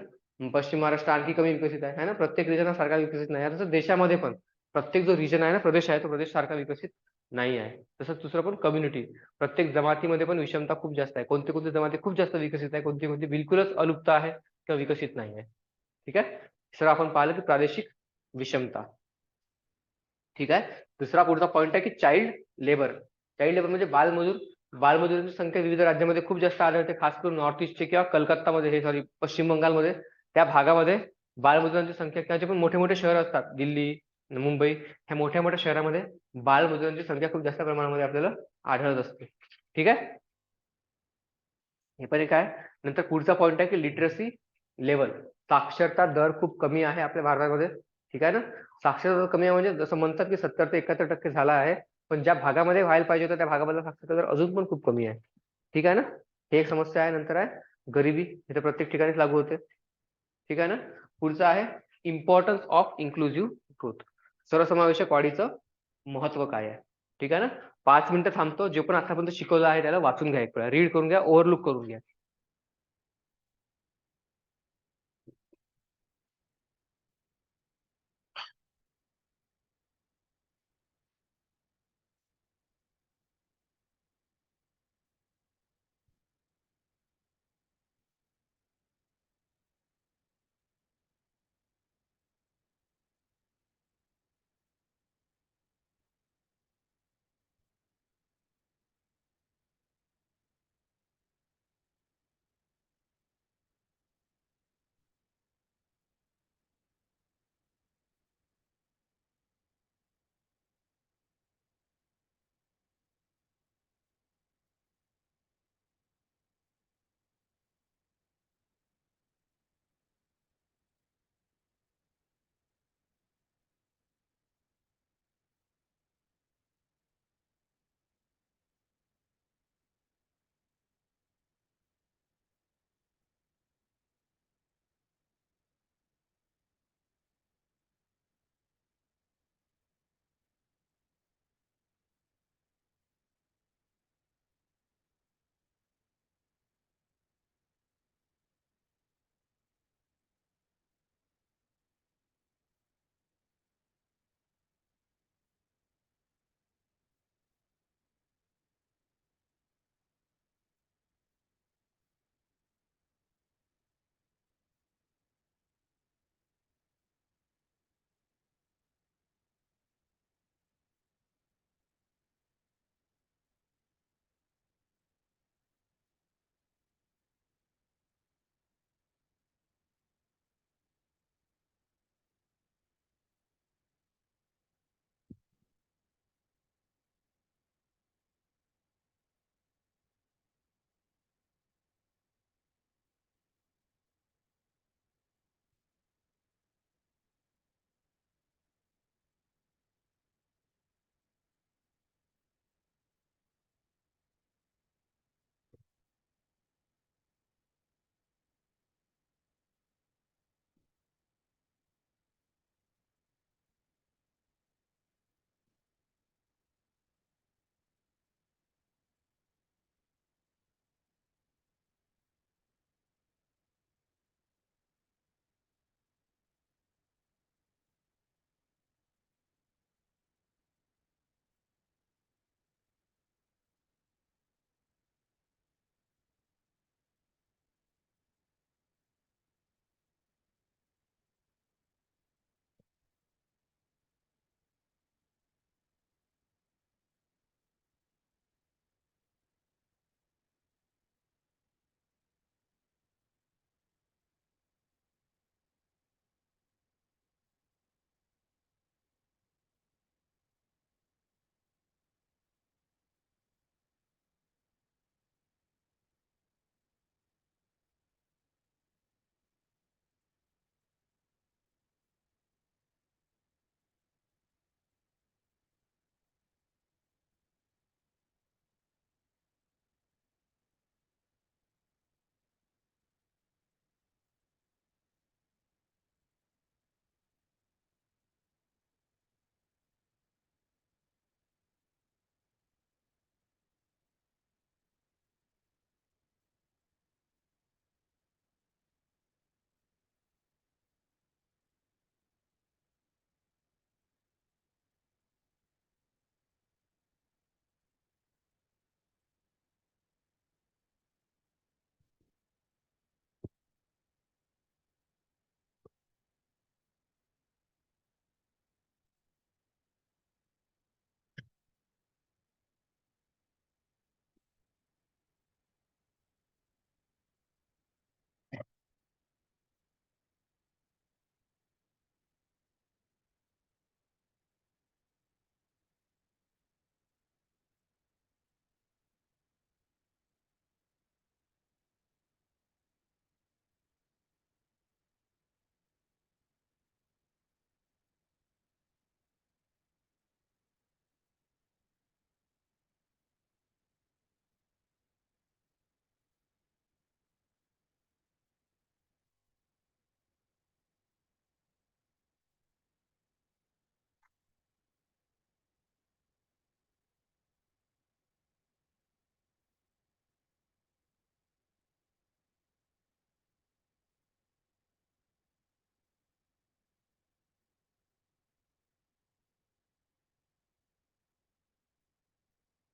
पश्चिम महाराष्ट्र आणखी कमी विकसित आहे ना. प्रत्येक रिजन हा सारखा विकसित नाही आहे. तसं देशामध्ये पण प्रत्येक जो रिजन आहे ना, प्रदेश आहे, तो प्रदेश सारखा विकसित नाही आहे. तसंच दुसरं पण कम्युनिटी, प्रत्येक जमातीमध्ये पण विषमता खूप जास्त आहे. कोणती कोणती जमाती खूप जास्त विकसित आहे, कोणती कोणती बिलकुलच अलुप्त आहे किंवा विकसित नाही आहे. ठीक आहे. सर आपण पाहिलं की प्रादेशिक विषमता. ठीक आहे. दुसरा पुढचा पॉईंट आहे की चाइल्ड लेबर. चाइल्ड लेबर म्हणजे बालमजूर. बालमजुरांची संख्या विविध राज्यामध्ये खूप जास्त आढळते, खास करून नॉर्थ ईस्टचे किंवा कलकत्तामध्ये, हे सॉरी पश्चिम बंगालमध्ये, त्या भागामध्ये बालमजुरांची संख्या, किंवा जे पण मोठे मोठे शहर असतात, दिल्ली, मुंबई, ह्या मोठ्या मोठ्या शहरामध्ये बालमजुरांची संख्या खूप जास्त प्रमाणामध्ये आपल्याला आढळत असते. ठीक आहे. हे पण एक आहे. नंतर पुढचा पॉईंट आहे की लिटरसी लेवल. साक्षरता दर खूप कमी आहे आपल्या भारतामध्ये. ठीक आहे ना. साक्षरता दर कमी आहे म्हणजे जसं म्हणतात की 70 ते 71% झाला आहे, पण ज्या भागामध्ये व्हायला पाहिजे होतं त्या भागामधला साक्षरता दर अजून पण खूप कमी आहे. ठीक आहे ना. हे एक समस्या आहे. नंतर आहे गरिबी, हे तर प्रत्येक ठिकाणीच लागू होते. ठीक आहे ना. पुढचं आहे इम्पॉर्टन्स ऑफ इन्क्लुझिव्ह ग्रोथ. सर्वसमावेशक वाढीचं महत्व काय आहे. ठीक आहे ना. 5 मिनिटं थांबतो. जे पण आतापर्यंत शिकवलं आहे त्याला वाचून घ्या, एक वेळा रीड करून घ्या, ओव्हरलुक करून घ्या.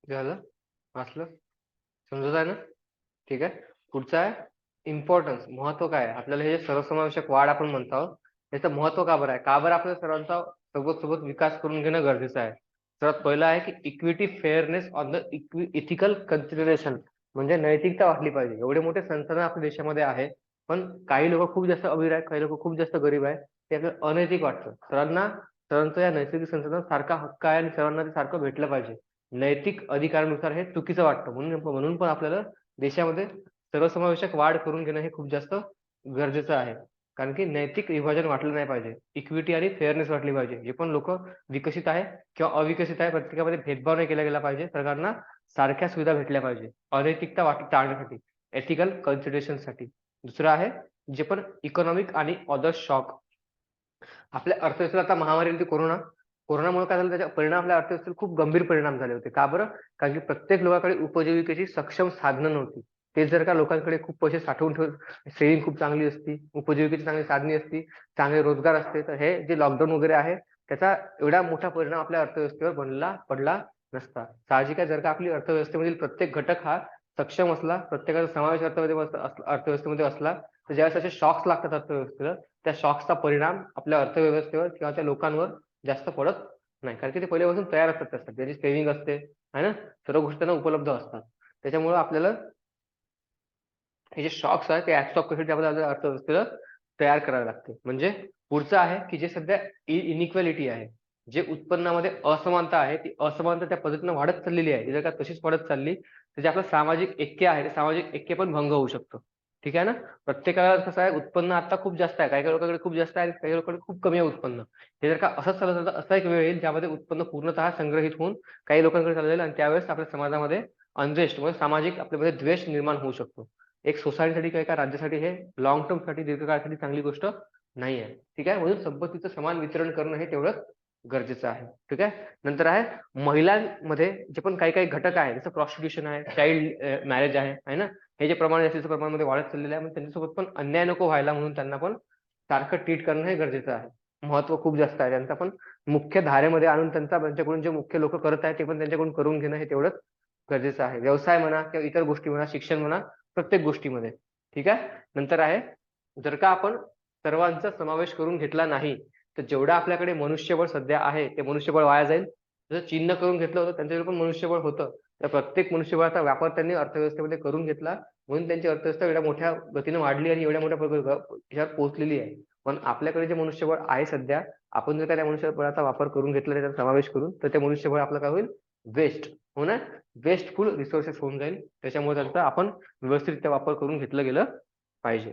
झालं, वाचलं, समजत आहे ना? ठीक आहे. पुढचा आहे इम्पॉर्टन्स, महत्व काय आहे आपल्याला. हे जे सर्वसमावेशक वाढ आपण म्हणतो आहोत, याचं महत्व का बरं आहे, का बरं आपल्या सर्वांचा सोबत सोबत विकास करून घेणं गरजेचं आहे. सर्वात पहिलं आहे की equity fairness on the ethical consideration, म्हणजे नैतिकता वाटली पाहिजे. एवढे मोठे संसाधन आपल्या देशामध्ये आहे, पण काही लोक खूप जास्त अमीर आहेत, काही लोक खूप जास्त गरीब आहे, ते आपल्याला अनैतिक वाटतं. सर्वांचं या नैसर्गिक संसाधनात सारखा हक्क आहे आणि सर्वांना ते सारखं भेटलं पाहिजे. नैतिक अधिकारानुसार हे चुकीचं वाटतं. म्हणून पण आपल्याला देशामध्ये सर्वसमावेशक वाढ करून घेणं हे खूप जास्त गरजेचं आहे. कारण की नैतिक विभाजन वाटलं नाही पाहिजे, इक्विटी आणि फेअरनेस वाटली पाहिजे. जे पण लोक विकसित आहे किंवा अविकसित आहे, प्रत्येकामध्ये भेदभाव नाही केला गेला पाहिजे. सरकारना सारख्या सुविधा भेटल्या पाहिजे अनैतिकता टाळण्यासाठी, एथिकल कन्सिडरेशन साठी. दुसरं आहे जे पण इकॉनॉमिक आणि अदर शॉक. आपल्या अर्थव्यवस्थेला आता महामारी होती कोरोनामुळे काय झालं, त्याचा परिणाम आपल्या अर्थव्यवस्थेवर खूप गंभीर परिणाम झाले होते. का बरं? कारण की प्रत्येक लोकांकडे उपजीविकेची सक्षम साधनं नव्हती. ते जर का लोकांकडे खूप पैसे साठवून सेव्हिंग खूप चांगली असती, उपजीविकेची चांगली साधने असती, चांगले रोजगार असते, तर हे जे लॉकडाऊन वगैरे आहे त्याचा एवढा मोठा परिणाम आपल्या अर्थव्यवस्थेवर पडला नसता. साहजिक आहे, जर का आपली अर्थव्यवस्थेमधील प्रत्येक घटक हा सक्षम असला, प्रत्येकाचा समावेश अर्थव्यवस्थेमध्ये असला, तर ज्यावेळेस असे शॉक्स लागतात अर्थव्यवस्थेला, त्या शॉक्सचा परिणाम आपल्या अर्थव्यवस्थेवर किंवा त्या लोकांवर जास्त पडत नाही. कारण की ते पहिल्यापासून तयार असतात, त्यासाठी त्याची सेव्हिंग असते, है ना, सर्व गोष्टी त्यांना उपलब्ध असतात. त्याच्यामुळे आपल्याला हे जे शॉक्स आहेत ते ऍब्सॉर्ब करण्यासाठी आपल्याला अर्थव्यवस्थेला तयार करावे लागते. म्हणजे पुढचं आहे की जे सध्या इनइक्वॅलिटी आहे, जे उत्पन्नामध्ये असमानता आहे, ती असमानता त्या पद्धतीनं वाढत चाललेली आहे. जर का तशीच वाढत चालली तर जे आपलं सामाजिक ऐक्य आहे, ते सामाजिक ऐक्य पण भंग होऊ शकतं. ठीक आहे ना? प्रत्येकाला कसं आहे, उत्पन्न आता खूप जास्त आहे, काही काही लोकांकडे खूप जास्त आहे, काही लोकांकडे खूप कमी आहे उत्पन्न. हे जर का असंच चालत तर असा एक वेळ येईल ज्यामध्ये उत्पन्न पूर्णतः संग्रहित होऊन काही लोकांकडे चाललं जाईल, आणि त्यावेळेस आपल्या समाजामध्ये अनरेस्ट म्हणजे सामाजिक आपल्यामध्ये द्वेष निर्माण होऊ शकतो. एक सोसायटीसाठी किंवा एका राज्यासाठी हे लॉंग टर्म साठी, दीर्घकाळासाठी चांगली गोष्ट नाही आहे. ठीक आहे. म्हणून संपत्तीचं समान वितरण करणं हे तेवढं गरजेचं आहे. ठीक आहे. नंतर आहे महिलांमध्ये जे पण काही काही घटक आहे, जसं प्रॉस्टिट्यूशन आहे, चाइल्ड मॅरेज आहे ना, हे जे प्रमाण जास्तीच्या प्रमाणामध्ये वाढत चाललेलं आहे, त्यांच्यासोबत पण अन्याय नको व्हायला म्हणून त्यांना पण सारखं ट्रीट करणं हे गरजेचं आहे. महत्व खूप जास्त आहे. त्यांचा पण मुख्य धारेमध्ये आणून त्यांच्याकडून जे मुख्य लोक करत आहेत ते पण त्यांच्याकडून करून घेणं हे तेवढंच गरजेचं आहे. व्यवसाय म्हणा किंवा इतर गोष्टी म्हणा, शिक्षण म्हणा, प्रत्येक गोष्टीमध्ये. ठीक आहे. नंतर आहे, जर का आपण सर्वांचा समावेश करून घेतला नाही तर जेवढं आपल्याकडे मनुष्यबळ सध्या आहे ते मनुष्यबळ वाया जाईल. जसं चीननं करून घेतलं होतं, त्यांच्याकडे पण मनुष्यबळ होतं, तर प्रत्येक मनुष्यबळाचा व्यापार त्यांनी अर्थव्यवस्थेमध्ये करून घेतला, म्हणून त्यांची अर्थव्यवस्था एवढ्या मोठ्या गतीने वाढली आणि एवढ्या मोठ्या ह्याच्यावर पोहोचलेली आहे. पण आपल्याकडे जे मनुष्यबळ आहे सध्या, आपण जर का त्या मनुष्यबळाचा वापर करून घेतला, त्याचा समावेश करून, तर ते मनुष्यबळ आपलं काय होईल, वेस्ट होणार, वेस्टफुल रिसोर्सेस होऊन जाईल. त्याच्यामुळे त्यांचा आपण व्यवस्थितरित्या वापर करून घेतलं गेलं पाहिजे.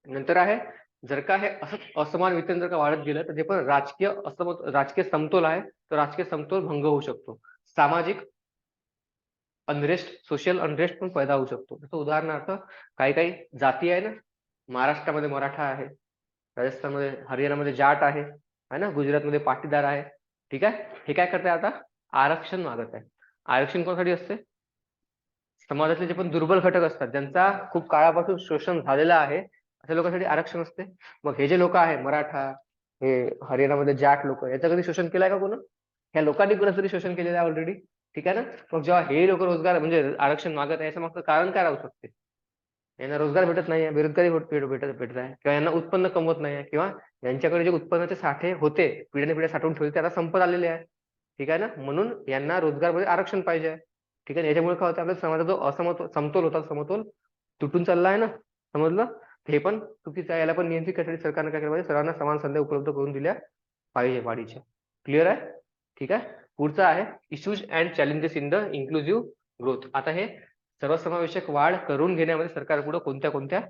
नंतर आहे, जर का हे असंच असमान वितरण जर का वाढत गेलं तर जे पण राजकीय समतोल आहे, तो राजकीय समतोल भंग होऊ शकतो. सामाजिक अनरेस्ट, सोशल अनरेस्ट पण पैदा होऊ शकतो. जसं उदाहरणार्थ काही काही जाती आहे ना, महाराष्ट्रामध्ये मराठा आहे, राजस्थानमध्ये हरियाणामध्ये जाट आहे ना, गुजरातमध्ये पाटीदार आहे. ठीक आहे. हे काय करताय आता, आरक्षण मागत आहे. आरक्षण कोणासाठी असते, समाजातले जे पण दुर्बल घटक असतात, ज्यांचा खूप काळापासून शोषण झालेलं आहे, अशा लोकांसाठी आरक्षण असते. मग हे जे लोक आहे मराठा, हे हरियाणामध्ये जाट लोक, याचं कधी शोषण केलंय का कोण, ह्या लोकांनी कोणाचं तरी शोषण केलेलं आहे ऑलरेडी. ठीक आहे ना. मग जेव्हा हे लोक रोजगार म्हणजे आरक्षण मागत आहे, याचं मागचं कारण काय राहू शकते, यांना रोजगार भेटत नाहीये, बेरोजगारी भेटत आहे, किंवा यांना उत्पन्न कमवत नाहीये, किंवा यांच्याकडे जे उत्पन्नाचे साठे होते, पिढ्याने पिढ्या साठवून ठेवले, ते आता संपत आलेले आहे. ठीक आहे ना. म्हणून यांना रोजगारमध्ये आरक्षण पाहिजे. ठीक आहे. याच्यामुळे काय होतं, आपल्या समाजाचा जो समतोल होता, समतोल तुटून चालला आहे ना, समजलं. हे पण चुकीचं आहे. याला पण नियंत्रित करण्यासाठी सरकारने काय केलं पाहिजे, सर्वांना समान संधी उपलब्ध करून दिल्या पाहिजे वाढीच्या. क्लिअर आहे. ठीक आहे. पुढचं आहे issues and challenges in the inclusive growth. आता हे सर्वसमावेशक वाढ करून घेण्यामध्ये सरकारपुढे कोणत्या कोणत्या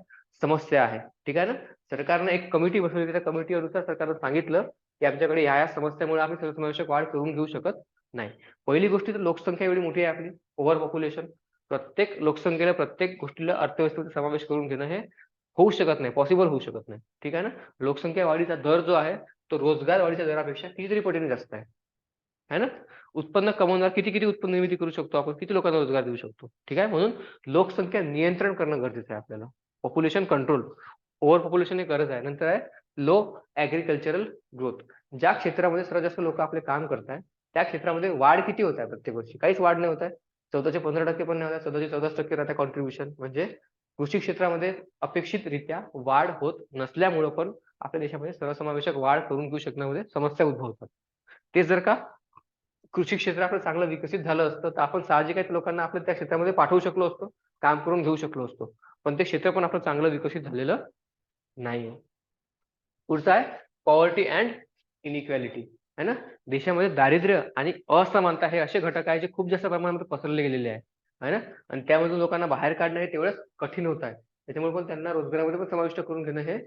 समस्या आहे. ठीक आहे ना. सरकारनं एक कमिटी बसवली, त्या कमिटीनुसार सरकारनं सांगितलं की आमच्याकडे ह्या समस्यामुळे आम्ही सर्वसमावेशक वाढ करून घेऊ शकत नाही. पहिली गोष्ट तर लोकसंख्या एवढी मोठी आहे आपली, ओव्हर पॉप्युलेशन. प्रत्येक लोकसंख्येला प्रत्येक गोष्टीला अर्थव्यवस्थेचा समावेश करून घेणं हे होऊ शकत नाही, पॉसिबल होऊ शकत नाही. ठीक आहे ना. लोकसंख्या वाढीचा दर जो आहे तो रोजगार वाढीच्या दरापेक्षा कितीतरी पटीने जास्त आहे ना. उत्पन्न कमवणार किती किती उत्पन्न निर्मिती करू शकतो आपण, किती लोकांना रोजगार देऊ शकतो. ठीक आहे. म्हणून लोकसंख्या नियंत्रण करणं गरजेचं आहे आपल्याला. पॉप्युलेशन कंट्रोल, ओव्हर पॉप्युलेशन ही गरज आहे. नंतर आहे लो ऍग्रिकल्चरल ग्रोथ. ज्या क्षेत्रामध्ये सर्वात जास्त लोक आपले काम करताय त्या क्षेत्रामध्ये वाढ किती होत आहे प्रत्येक वर्षी? काहीच वाढ नाही होत आहे. 14% पण नाही होत आहे. 14% राहत आहे कॉन्ट्रीब्युशन. म्हणजे कृषी क्षेत्रामध्ये अपेक्षितरित्या वाढ होत नसल्यामुळं पण आपल्या देशामध्ये सर्वसमावेशक वाढ करून घेऊ शकण्यामध्ये समस्या उद्भवतात. ते जर का कृषी क्षेत्र आपलं चांगलं विकसित झालं असतं, तर आपण साहजिकच लोकांना आपल्या त्या क्षेत्रामध्ये पाठवू शकलो असतो, काम करून घेऊ शकलो असतो. पण ते क्षेत्र पण आपलं चांगलं विकसित झालेलं नाहीये. पुढचा आहे पॉवर्टी अँड इनइक्वॅलिटी, है ना. देशामध्ये दारिद्र्य आणि असमानता हे असे घटक आहे जे खूप जास्त प्रमाणामध्ये पसरले गेलेले आहे, है ना. आणि त्यामधून लोकांना बाहेर काढणं हे तेवढंच कठीण होत आहे. त्याच्यामुळे पण त्यांना रोजगारामध्ये पण समाविष्ट करून घेणं हे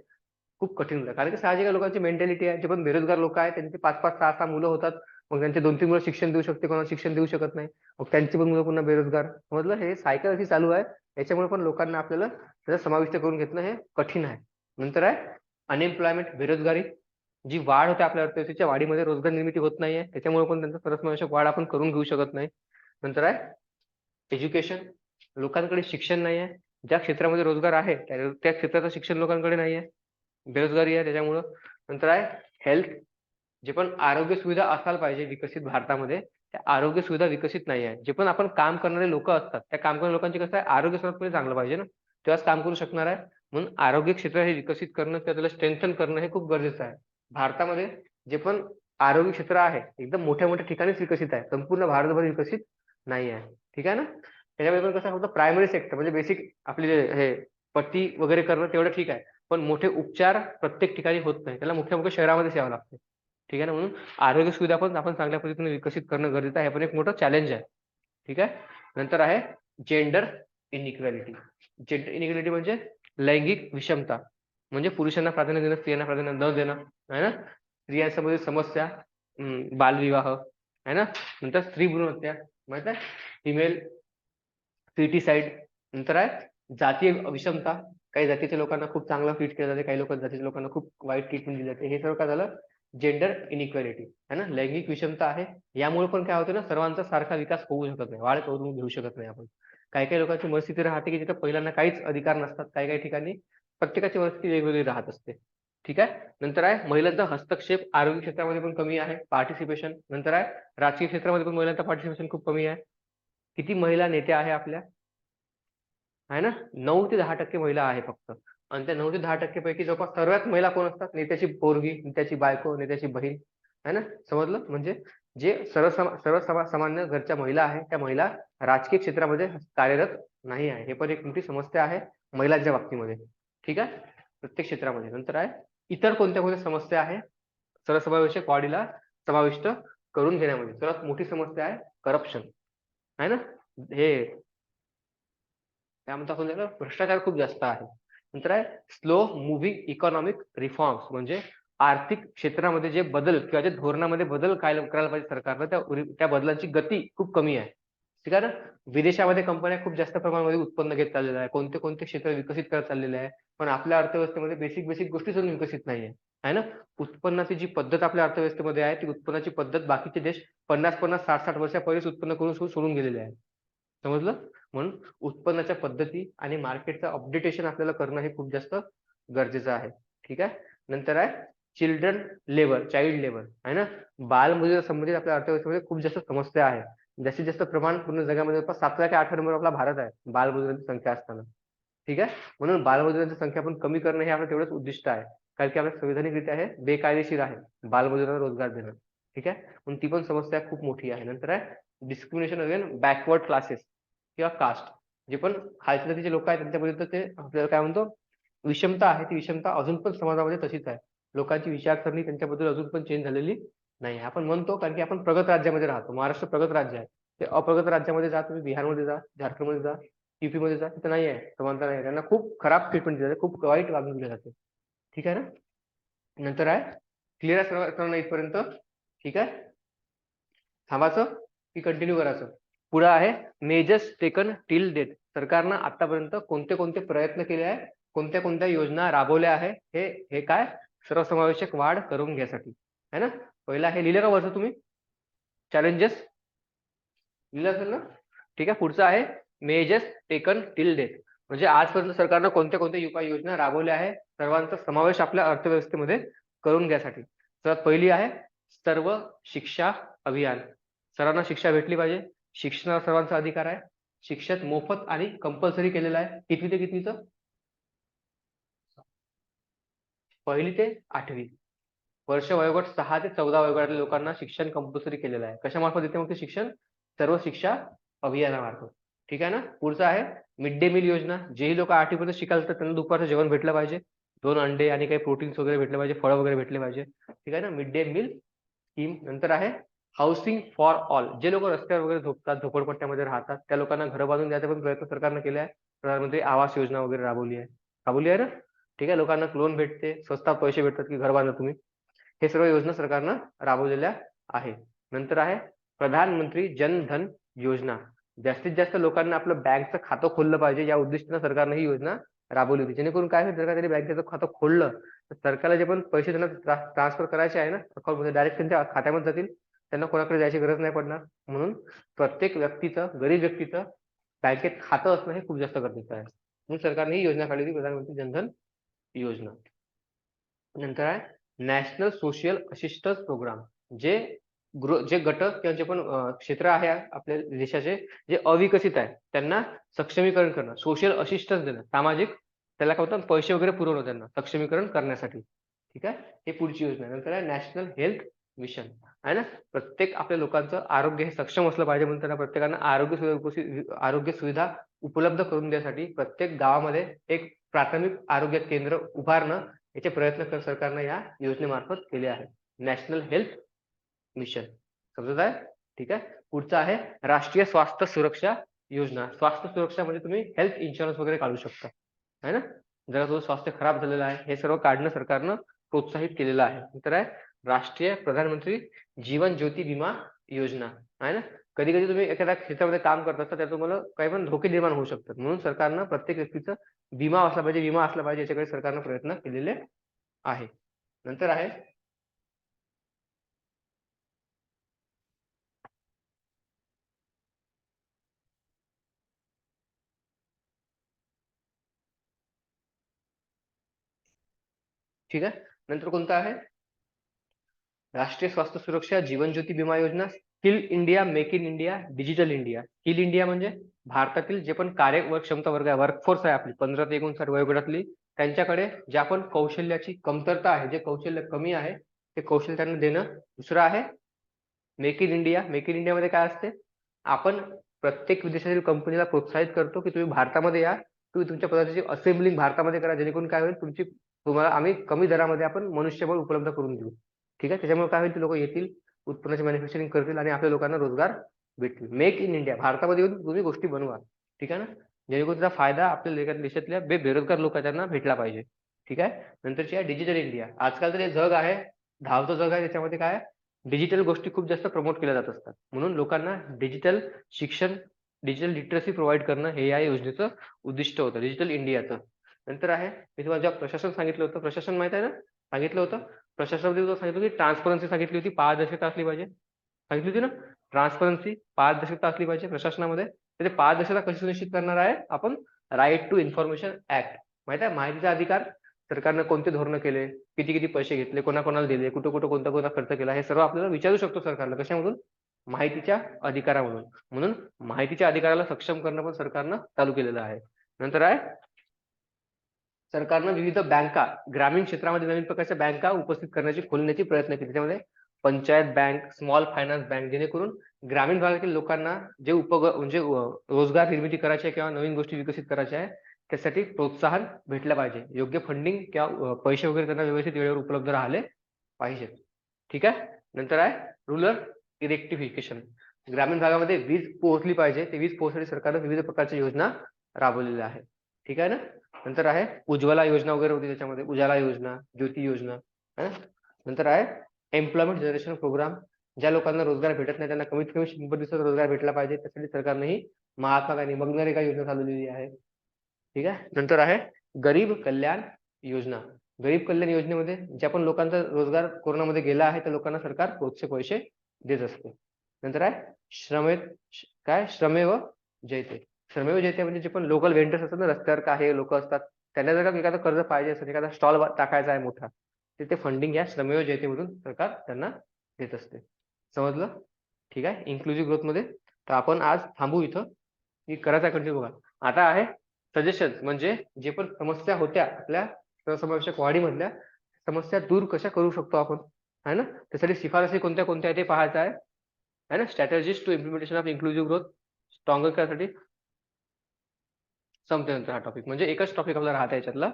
खूप कठीण होतं. कारण की साहजिक लोकांची मेंटॅलिटी आहे, जे पण बेरोजगार लोक आहेत त्यांचे 5-5, 6-6 मुलं होतात. मग त्यांचे 2-3 मुलं शिक्षण देऊ शकते, कोणाला शिक्षण देऊ शकत नाही. मग त्यांची पण मुलं पुन्हा बेरोजगार. समजलं, हे सायकल अशी चालू आहे. याच्यामुळे पण लोकांना आपल्याला त्याचा समाविष्ट करून घेणं हे कठीण आहे. नंतर आहे अनएम्प्लॉयमेंट, बेरोजगारी. जी वाढ होते आपल्या अर्थव्यवस्थेच्या वाढीमध्ये रोजगार निर्मिती होत नाहीये, त्याच्यामुळे पण त्यांचा सर्वसमावेशक वाढ आपण करून घेऊ शकत नाही. नंतर आहे एज्युकेशन. लोकांकडे शिक्षण नाही आहे. ज्या क्षेत्रामध्ये रोजगार आहे त्या क्षेत्राचं शिक्षण लोकांकडे नाही आहे. बेरोजगारी आहे त्याच्यामुळं. नंतर आहे हेल्थ. जे पण आरोग्य सुविधा असायला पाहिजे विकसित भारतामध्ये, त्या आरोग्य सुविधा विकसित नाही आहे. जे पण आपण काम करणारे लोक असतात, त्या काम करणाऱ्या लोकांचे कसं आहे, आरोग्य सर्वात चांगलं पाहिजे ना, तेव्हाच काम करू शकणार आहे. म्हणून आरोग्य क्षेत्र हे विकसित करणं किंवा त्याला स्ट्रेंथन करणं हे खूप गरजेचं आहे. भारतामध्ये जे पण आरोग्य क्षेत्र आहे एकदम मोठ्या मोठ्या ठिकाणीच विकसित आहे, संपूर्ण भारतभर विकसित नाही आहे. ठीक आहे ना. त्याच्यामध्ये पण कसं होतं, प्रायमरी सेक्टर म्हणजे बेसिक आपले जे हे पट्टी वगैरे करणं तेवढं ठीक आहे, पण मोठे उपचार प्रत्येक ठिकाणी होत नाही, त्याला मुख्य मुख्य शहरामध्येच यावं लागतं. ठीक आहे ना. म्हणून आरोग्य सुविधा पण आपण चांगल्या पद्धतीने विकसित करणं गरजेचं आहे. हे पण एक मोठं चॅलेंज आहे. ठीक आहे. नंतर आहे जेंडर इनइक्वॅलिटी. जेंडर इनइक्वॅलिटी म्हणजे लैंगिक विषमता. म्हणजे पुरुषांना प्राधान्य देणं, स्त्रियांना प्राधान्य न देणं, आहे ना. स्त्रियांसंबंधित समस्या, बालविवाह, आहे ना. नंतर स्त्री भ्रूण हत्या, माहित आहे, फिमेल फिटिसाइड. नंतर आहे जातीय विषमता. काही जातीच्या लोकांना खूप चांगलं ट्रीट केलं जाते, काही लोक जातीच्या लोकांना खूप वाईट ट्रीटमेंट दिली जाते. हे सर्व काय झालं, जेंडर इनइक्वॅलिटी, है ना. लैंगिक विषमता आहे. यामुळे पण काय होतं ना, सर्वांचा सारखा विकास होऊ शकत नाही, वाढ करून घेऊ शकत नाही आपण. काही काही लोकांची परिस्थिती राहते की जिथे पहिल्यांदा काहीच अधिकार नसतात. काही काही ठिकाणी प्रत्येकाची परिस्थिती वेगवेगळी राहत असते. ठीक आहे. नंतर आहे महिलांचा हस्तक्षेप आरोग्य क्षेत्रामध्ये पण कमी आहे, पार्टिसिपेशन. नंतर आहे राजकीय क्षेत्रामध्ये पण महिलांचा पार्टिसिपेशन खूप कमी आहे. किती महिला नेत्या आहे आपल्या, आहे ना. 9 ते 10% महिला आहे फक्त. आणि त्या 9 ते 10% पैकी जवळपास सर्वात महिला कोण असतात, नेत्याची पोरगी, नेत्याची बायको, नेत्याची बहीण, आहे ना. समजलं. म्हणजे जे सर्वसामान्य घरच्या महिला आहे, त्या महिला राजकीय क्षेत्रामध्ये कार्यरत नाही आहे. हे पण एक मोठी समस्या आहे महिलांच्या बाबतीमध्ये. ठीक आहे, प्रत्येक क्षेत्रामध्ये. नंतर आहे इतर कोणत्या कोणत्या समस्या आहे सर्वसमावेशक वाढीला समाविष्ट करून घेण्यामध्ये. सर्वात मोठी समस्या आहे करप्शन, आहे ना. हे त्यामध्ये आपण त्याला भ्रष्टाचार खूप जास्त आहे. नंतर आहे स्लो मुव्हिंग इकॉनॉमिक रिफॉर्म्स. म्हणजे आर्थिक क्षेत्रामध्ये जे बदल किंवा जे धोरणामध्ये बदल काय करायला पाहिजे सरकारनं, त्या बदलांची गती खूप कमी आहे. ठीक आहे ना. विदेशामध्ये कंपन्या खूप जास्त प्रमाणामध्ये उत्पन्न घेत चाललेलं आहे, कोणते कोणते क्षेत्र विकसित करत चाललेले आहे. पण आपल्या अर्थव्यवस्थेमध्ये बेसिक बेसिक गोष्टी अजून विकसित नाहीये, आहे ना. उत्पन्नाची जी पद्धत आपल्या अर्थव्यवस्थेमध्ये आहे, ती उत्पन्नाची पद्धत बाकीचे देश 50-50, 60-60 वर्षापूर्वीच उत्पन्न करून सोडून गेलेले आहे. समजलं. म्हणून उत्पन्नाच्या पद्धती आणि मार्केटचं अपडेटेशन आपल्याला करणं हे खूप जास्त गरजेचं आहे. ठीक आहे. नंतर आहे चिल्ड्रन लेबर, चाइल्ड लेबर, आहे ना. बालमजुरी संबंधित आपल्या अर्थव्यवस्थेमध्ये खूप जास्त समस्या आहे. जास्तीत जास्त प्रमाण पूर्ण जगामध्ये 7व्या की 8व्या नंबरवर आपला भारत आहे बालमजुरांची संख्या असताना. ठीक आहे. म्हणून बालमजुरांची संख्या पण कमी करणं हे आपलं तेवढंच उद्दिष्ट आहे. कारण की आपल्या संविधानिकरित्या हे बेकायदेशीर आहे बालमजुरांना रोजगार देणं. ठीक आहे. म्हणून ती पण समस्या खूप मोठी आहे. नंतर आहे डिस्क्रिमिनेशन अगेन बॅकवर्ड क्लासेस किंवा कास्ट. जे पण खालच्या जातीचे लोक आहेत त्यांच्यापर्यंत ते आपल्याला काय म्हणतो, विषमता आहे. ती विषमता अजून पण समाजामध्ये तशीच आहे. लोकांची विचारसरणी त्यांच्याबद्दल अजून पण चेंज झालेली नाही. आपण म्हणतो कारण की आपण प्रगत राज्यामध्ये राहतो, महाराष्ट्र प्रगत राज्य आहे. ते अप्रगत राज्यामध्ये जा, तुम्ही बिहारमध्ये जा, झारखंडमध्ये जा, युपी मध्ये जा, तिथं नाही आहे समानता, नाही. त्यांना खूप खराब ट्रीटमेंट दिली जाते, खूप वाईट वागणूक दिली जाते. ठीक आहे ना. नंतर आहे क्लिअर करणं इथपर्यंत. ठीक आहे. थांबायचं की कंटिन्यू करायचं. पुढे आहे मेजर्स टेकन टिल डेट. सरकारनं आतापर्यंत कोणते कोणते प्रयत्न केले आहे, कोणत्या कोणत्या योजना राबवल्या आहे, हे हे काय सर्वसमावेशक वाढ करून घ्यासाठी, है ना. पहिला हे लिहिलं का वरचं तुम्ही, चॅलेंजेस लिहिलं असेल ना. ठीक आहे. पुढचं आहे मेजर्स टेकन टिल डेट. म्हणजे आजपर्यंत सरकारनं कोणत्या कोणत्या उपाययोजना राबवल्या आहे सर्वांचा समावेश आपल्या अर्थव्यवस्थेमध्ये करून घ्यासाठी. सर्वात पहिली आहे सर्व शिक्षा अभियान, सर्वांना शिक्षा भेटली पाहिजे, शिक्षणावर सर्वांचा अधिकार आहे, शिक्षण मोफत आणि कंपल्सरी केलेलं आहे. कितवी ते कितवीचं? 1ली ते 8वी. वर्ष वयोगट 6 ते 14 वयोगटातील लोकांना शिक्षण कंपल्सरी केलेलं आहे. कशामार्फत येते मग ते शिक्षण? सर्व शिक्षा अभियानामार्फत. ठीक आहे ना. पुढचं आहे मिड डे मील योजना. जेही लोक 8वी पर्यंत शिकायला तर त्यांना दुपारचं जेवण भेटलं पाहिजे. 2 अंडे आणि काही प्रोटीन्स वगैरे भेटले पाहिजे, फळं वगैरे भेटले पाहिजे. ठीक आहे ना. Mid day meal scheme. नंतर आहे हाऊसिंग फॉर ऑल. जे लोक रस्त्यावर वगैरे झोपतात, झोपडपट्ट्यामध्ये राहतात, त्या लोकांना घरं बांधून द्यायचा पण प्रयत्न सरकारनं केला आहे. प्रधानमंत्री आवास योजना वगैरे राबवली आहे. राबवली आहे ना. ठीक आहे. लोकांना लोन भेटते, स्वस्तात पैसे भेटतात की घर बांधा तुम्ही. हे सर्व योजना सरकारनं राबवलेल्या आहे. नंतर आहे प्रधानमंत्री जन धन योजना. जास्तीत जास्त लोकांना आपलं बँकचं खातं खोललं पाहिजे या उद्दिष्टानं सरकारनं ही योजना राबवली होती. जेणेकरून काय होईल, जर का त्यांनी बँकेचं खातं खोललं तर सरकारला जे पण पैसे त्यांना ट्रान्सफर करायचे आहे ना अकाउंटमध्ये, डायरेक्ट त्यांच्या खात्यामध्ये जातील. त्यांना कोणाकडे जायची गरज नाही पडणार. म्हणून प्रत्येक व्यक्तीचं, गरीब व्यक्तीचं बँकेत खातं असणं हे खूप जास्त गरजेचं आहे. म्हणून सरकारने ही योजना काढली होती, प्रधानमंत्री जनधन योजना. नंतर आहे नॅशनल सोशल असिस्टन्स प्रोग्राम. जे गट किंवा जे पण क्षेत्र आहे आपल्या देशाचे जे अविकसित आहे त्यांना सक्षमीकरण करणं, सोशल असिस्टन्स देणं, सामाजिक त्याला काय होतं पैसे वगैरे पुरवणं त्यांना सक्षमीकरण करण्यासाठी. ठीक आहे. हे पुढची योजना. नंतर आहे नॅशनल हेल्थ मिशन. आहे ना. प्रत्येक आपल्या लोकांचं आरोग्य हे सक्षम असलं पाहिजे, म्हणून त्यांना प्रत्येकांना आरोग्य सुविधा उपलब्ध करून देण्यासाठी प्रत्येक गावामध्ये एक प्राथमिक आरोग्य केंद्र उभारणं याचे प्रयत्न सरकारनं या योजनेमार्फत केले आहे. National health mission. समजत आहे. ठीक आहे. पुढचं आहे राष्ट्रीय स्वास्थ्य सुरक्षा योजना. स्वास्थ्य सुरक्षा म्हणजे तुम्ही हेल्थ इन्शुरन्स वगैरे काढू शकता. आहे ना. जर तुझं स्वास्थ्य खराब झालेलं आहे, हे सर्व काढणं सरकारनं प्रोत्साहित केलेलं आहे. नंतर आहे राष्ट्रीय प्रधानमंत्री जीवन ज्योती विमा योजना. आहे ना. कधी कधी तुम्ही एखाद्या क्षेत्रामध्ये काम करत असता, त्यात तुम्हाला काही पण धोके निर्माण होऊ शकतात. म्हणून सरकारनं प्रत्येक व्यक्तीचं विमा असला पाहिजे, याच्याकडे सरकारनं प्रयत्न केलेले आहे. नंतर आहे ठीक आहे. नंतर कोणतं आहे राष्ट्रीय स्वास्थ्य सुरक्षा जीवन ज्योती विमा योजना. Skill India, make in India, digital India. Skill India म्हणजे भारतातील जे पण क्षमता वर्ग आहे, वर्कफोर्स आहे आपली 15 ते 59 वयोगटातली, त्यांच्याकडे ज्या पण कौशल्याची कमतरता आहे, जे कौशल्य कमी आहे ते कौशल्य त्यांना देणं. दुसरं आहे make in India. Make in India मध्ये काय असते, आपण प्रत्येक विदेशातील कंपनीला प्रोत्साहित करतो की तुम्ही भारतामध्ये या, तुम्ही तुमच्या पदार्थाची असेंब्लिंग भारतामध्ये करा, जेणेकरून काय होईल तुम्हाला आम्ही कमी दरामध्ये आपण मनुष्यबळ उपलब्ध करून देऊ. ठीक आहे. त्याच्यामुळे काय होईल, ते लोक येतील, उत्पन्नाची मॅन्युफॅक्चरिंग करतील आणि आपल्या लोकांना रोजगार भेटतील. मेक इन इंडिया, भारतामध्ये येऊन तुम्ही गोष्टी बनवा. ठीक आहे ना. जेणेकरून त्याचा फायदा आपल्या देशातल्या बेरोजगार लोक त्यांना भेटला पाहिजे. ठीक आहे. नंतरची आहे डिजिटल इंडिया. आजकाल तर हे जग आहे, धावतं जग आहे, त्याच्यामध्ये काय डिजिटल गोष्टी खूप जास्त प्रमोट केल्या जात असतात. म्हणून लोकांना डिजिटल शिक्षण, डिजिटल लिटरसी प्रोव्हाइड करणं हे या योजनेचं उद्दिष्ट होतं, डिजिटल इंडियाचं. नंतर आहे मी तुम्हाला जेव्हा प्रशासन सांगितलं होतं, प्रशासन माहित आहे ना, सांगितलं होतं प्रशासनामध्ये सांगितलं होती ट्रान्सपरन्सी सांगितली होती, पारदर्शकता असली पाहिजे, सांगितली होती ना. ट्रान्सपरन्सी, पारदर्शकता असली पाहिजे प्रशासनामध्ये. तर ते पारदर्शकता कशी सुनिश्चित करणार आहे आपण, राईट टू इन्फॉर्मेशन ऍक्ट. माहित आहे, माहितीचा अधिकार. सरकारनं कोणते धोरण केले, किती किती पैसे घेतले, कोणाकोणाला दिले, कुठं कुठं कोणता कोणता खर्च केला, हे सर्व आपल्याला विचारू शकतो सरकारला. कशामधून, माहितीच्या अधिकारामधून. म्हणून माहितीच्या अधिकाराला सक्षम करणं पण सरकारनं चालू केलेलं आहे. नंतर आहे सरकारनं विविध बँका ग्रामीण क्षेत्रामध्ये नवीन प्रकारच्या बँका उपस्थित करण्याची खोलण्याची प्रयत्न केले. त्याच्यामध्ये panchayat bank, small finance bank, जेणेकरून ग्रामीण भागातील लोकांना जे म्हणजे रोजगार निर्मिती करायची आहे किंवा नवीन गोष्टी विकसित करायच्या आहे, त्यासाठी प्रोत्साहन भेटलं पाहिजे. योग्य फंडिंग किंवा पैसे वगैरे त्यांना व्यवस्थित वेळेवर उपलब्ध राहिले पाहिजेत. ठीक आहे. नंतर आहे रुरल इलेक्ट्रिफिकेशन. ग्रामीण भागामध्ये वीज पोहोचली पाहिजे, ते वीज पोहोचण्यासाठी सरकारनं विविध प्रकारच्या योजना राबवलेल्या आहेत. ठीक आहे ना. नंतर आहे उज्ज्वला योजना वगैरे होती, त्याच्यामध्ये उजाला योजना, ज्योती योजना. है ना. नंतर आहे एम्प्लॉयमेंट जनरेशन प्रोग्राम. ज्या लोकांना रोजगार भेटत नाही त्यांना कमीत कमी 100 दिवसात रोजगार भेटला पाहिजे, त्यासाठी सरकारने ही महात्मा गांधी मनरेगा योजना चालवलेली आहे. ठीक आहे. नंतर आहे गरीब कल्याण योजना. गरीब कल्याण योजनेमध्ये ज्या पण लोकांचा रोजगार कोरोनामध्ये गेला आहे त्या लोकांना सरकार रोजचे पैसे देत असते. नंतर आहे श्रमेव जयते. श्रमेव जयते म्हणजे जे पण लोकल वेंडर्स असतात ना, रस्त्यावर काही लोक असतात, त्यांना जर का एखादं कर्ज पाहिजे असेल, एखादा स्टॉल टाकायचा आहे मोठा, ते फंडिंग या श्रमेव जयते मधून सरकार त्यांना देत असते. समजलं? ठीक आहे. इन्क्लुझिव्ह ग्रोथ मध्ये तर आपण आज थांबू इथं. की करायचा कंटिन्यू बघा. आता आहे सजेशन, म्हणजे जे पण समस्या होत्या आपल्या सहसमावेशक वाढीमधल्या समस्या दूर कशा करू शकतो आपण, आहे ना. त्यासाठी शिफारसी कोणत्या कोणत्या आहे ते पाहायचं आहे ना. Strategies to implementation of inclusive growth stronger करण्यासाठी संपते हा टॉपिक, म्हणजे एकच टॉपिक आपला राहता याच्यातला.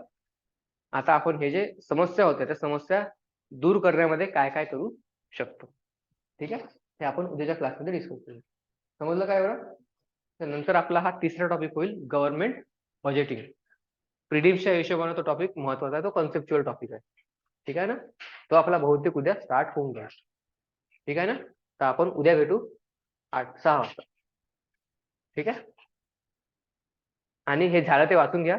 आता आपण हे जे समस्या होत्या त्या समस्या दूर करण्यामध्ये काय काय करू शकतो, ठीक आहे. हे आपण उद्याच्या क्लासमध्ये डिस्कस करू. समजलं काय बरं. नंतर आपला हा तिसरा टॉपिक होईल गव्हर्नमेंट बजेटिंग. प्रिलिम्सच्या हिशोबाने तो टॉपिक महत्वाचा आहे, तो कन्सेप्च्युअल टॉपिक आहे, ठीक आहे ना. तो आपला बहुतेक उद्या स्टार्ट होऊन जाईल, ठीक आहे ना. तर आपण उद्या भेटू 6 वाजता, ठीक आहे. आणि हे झालं ते वाचून घ्या.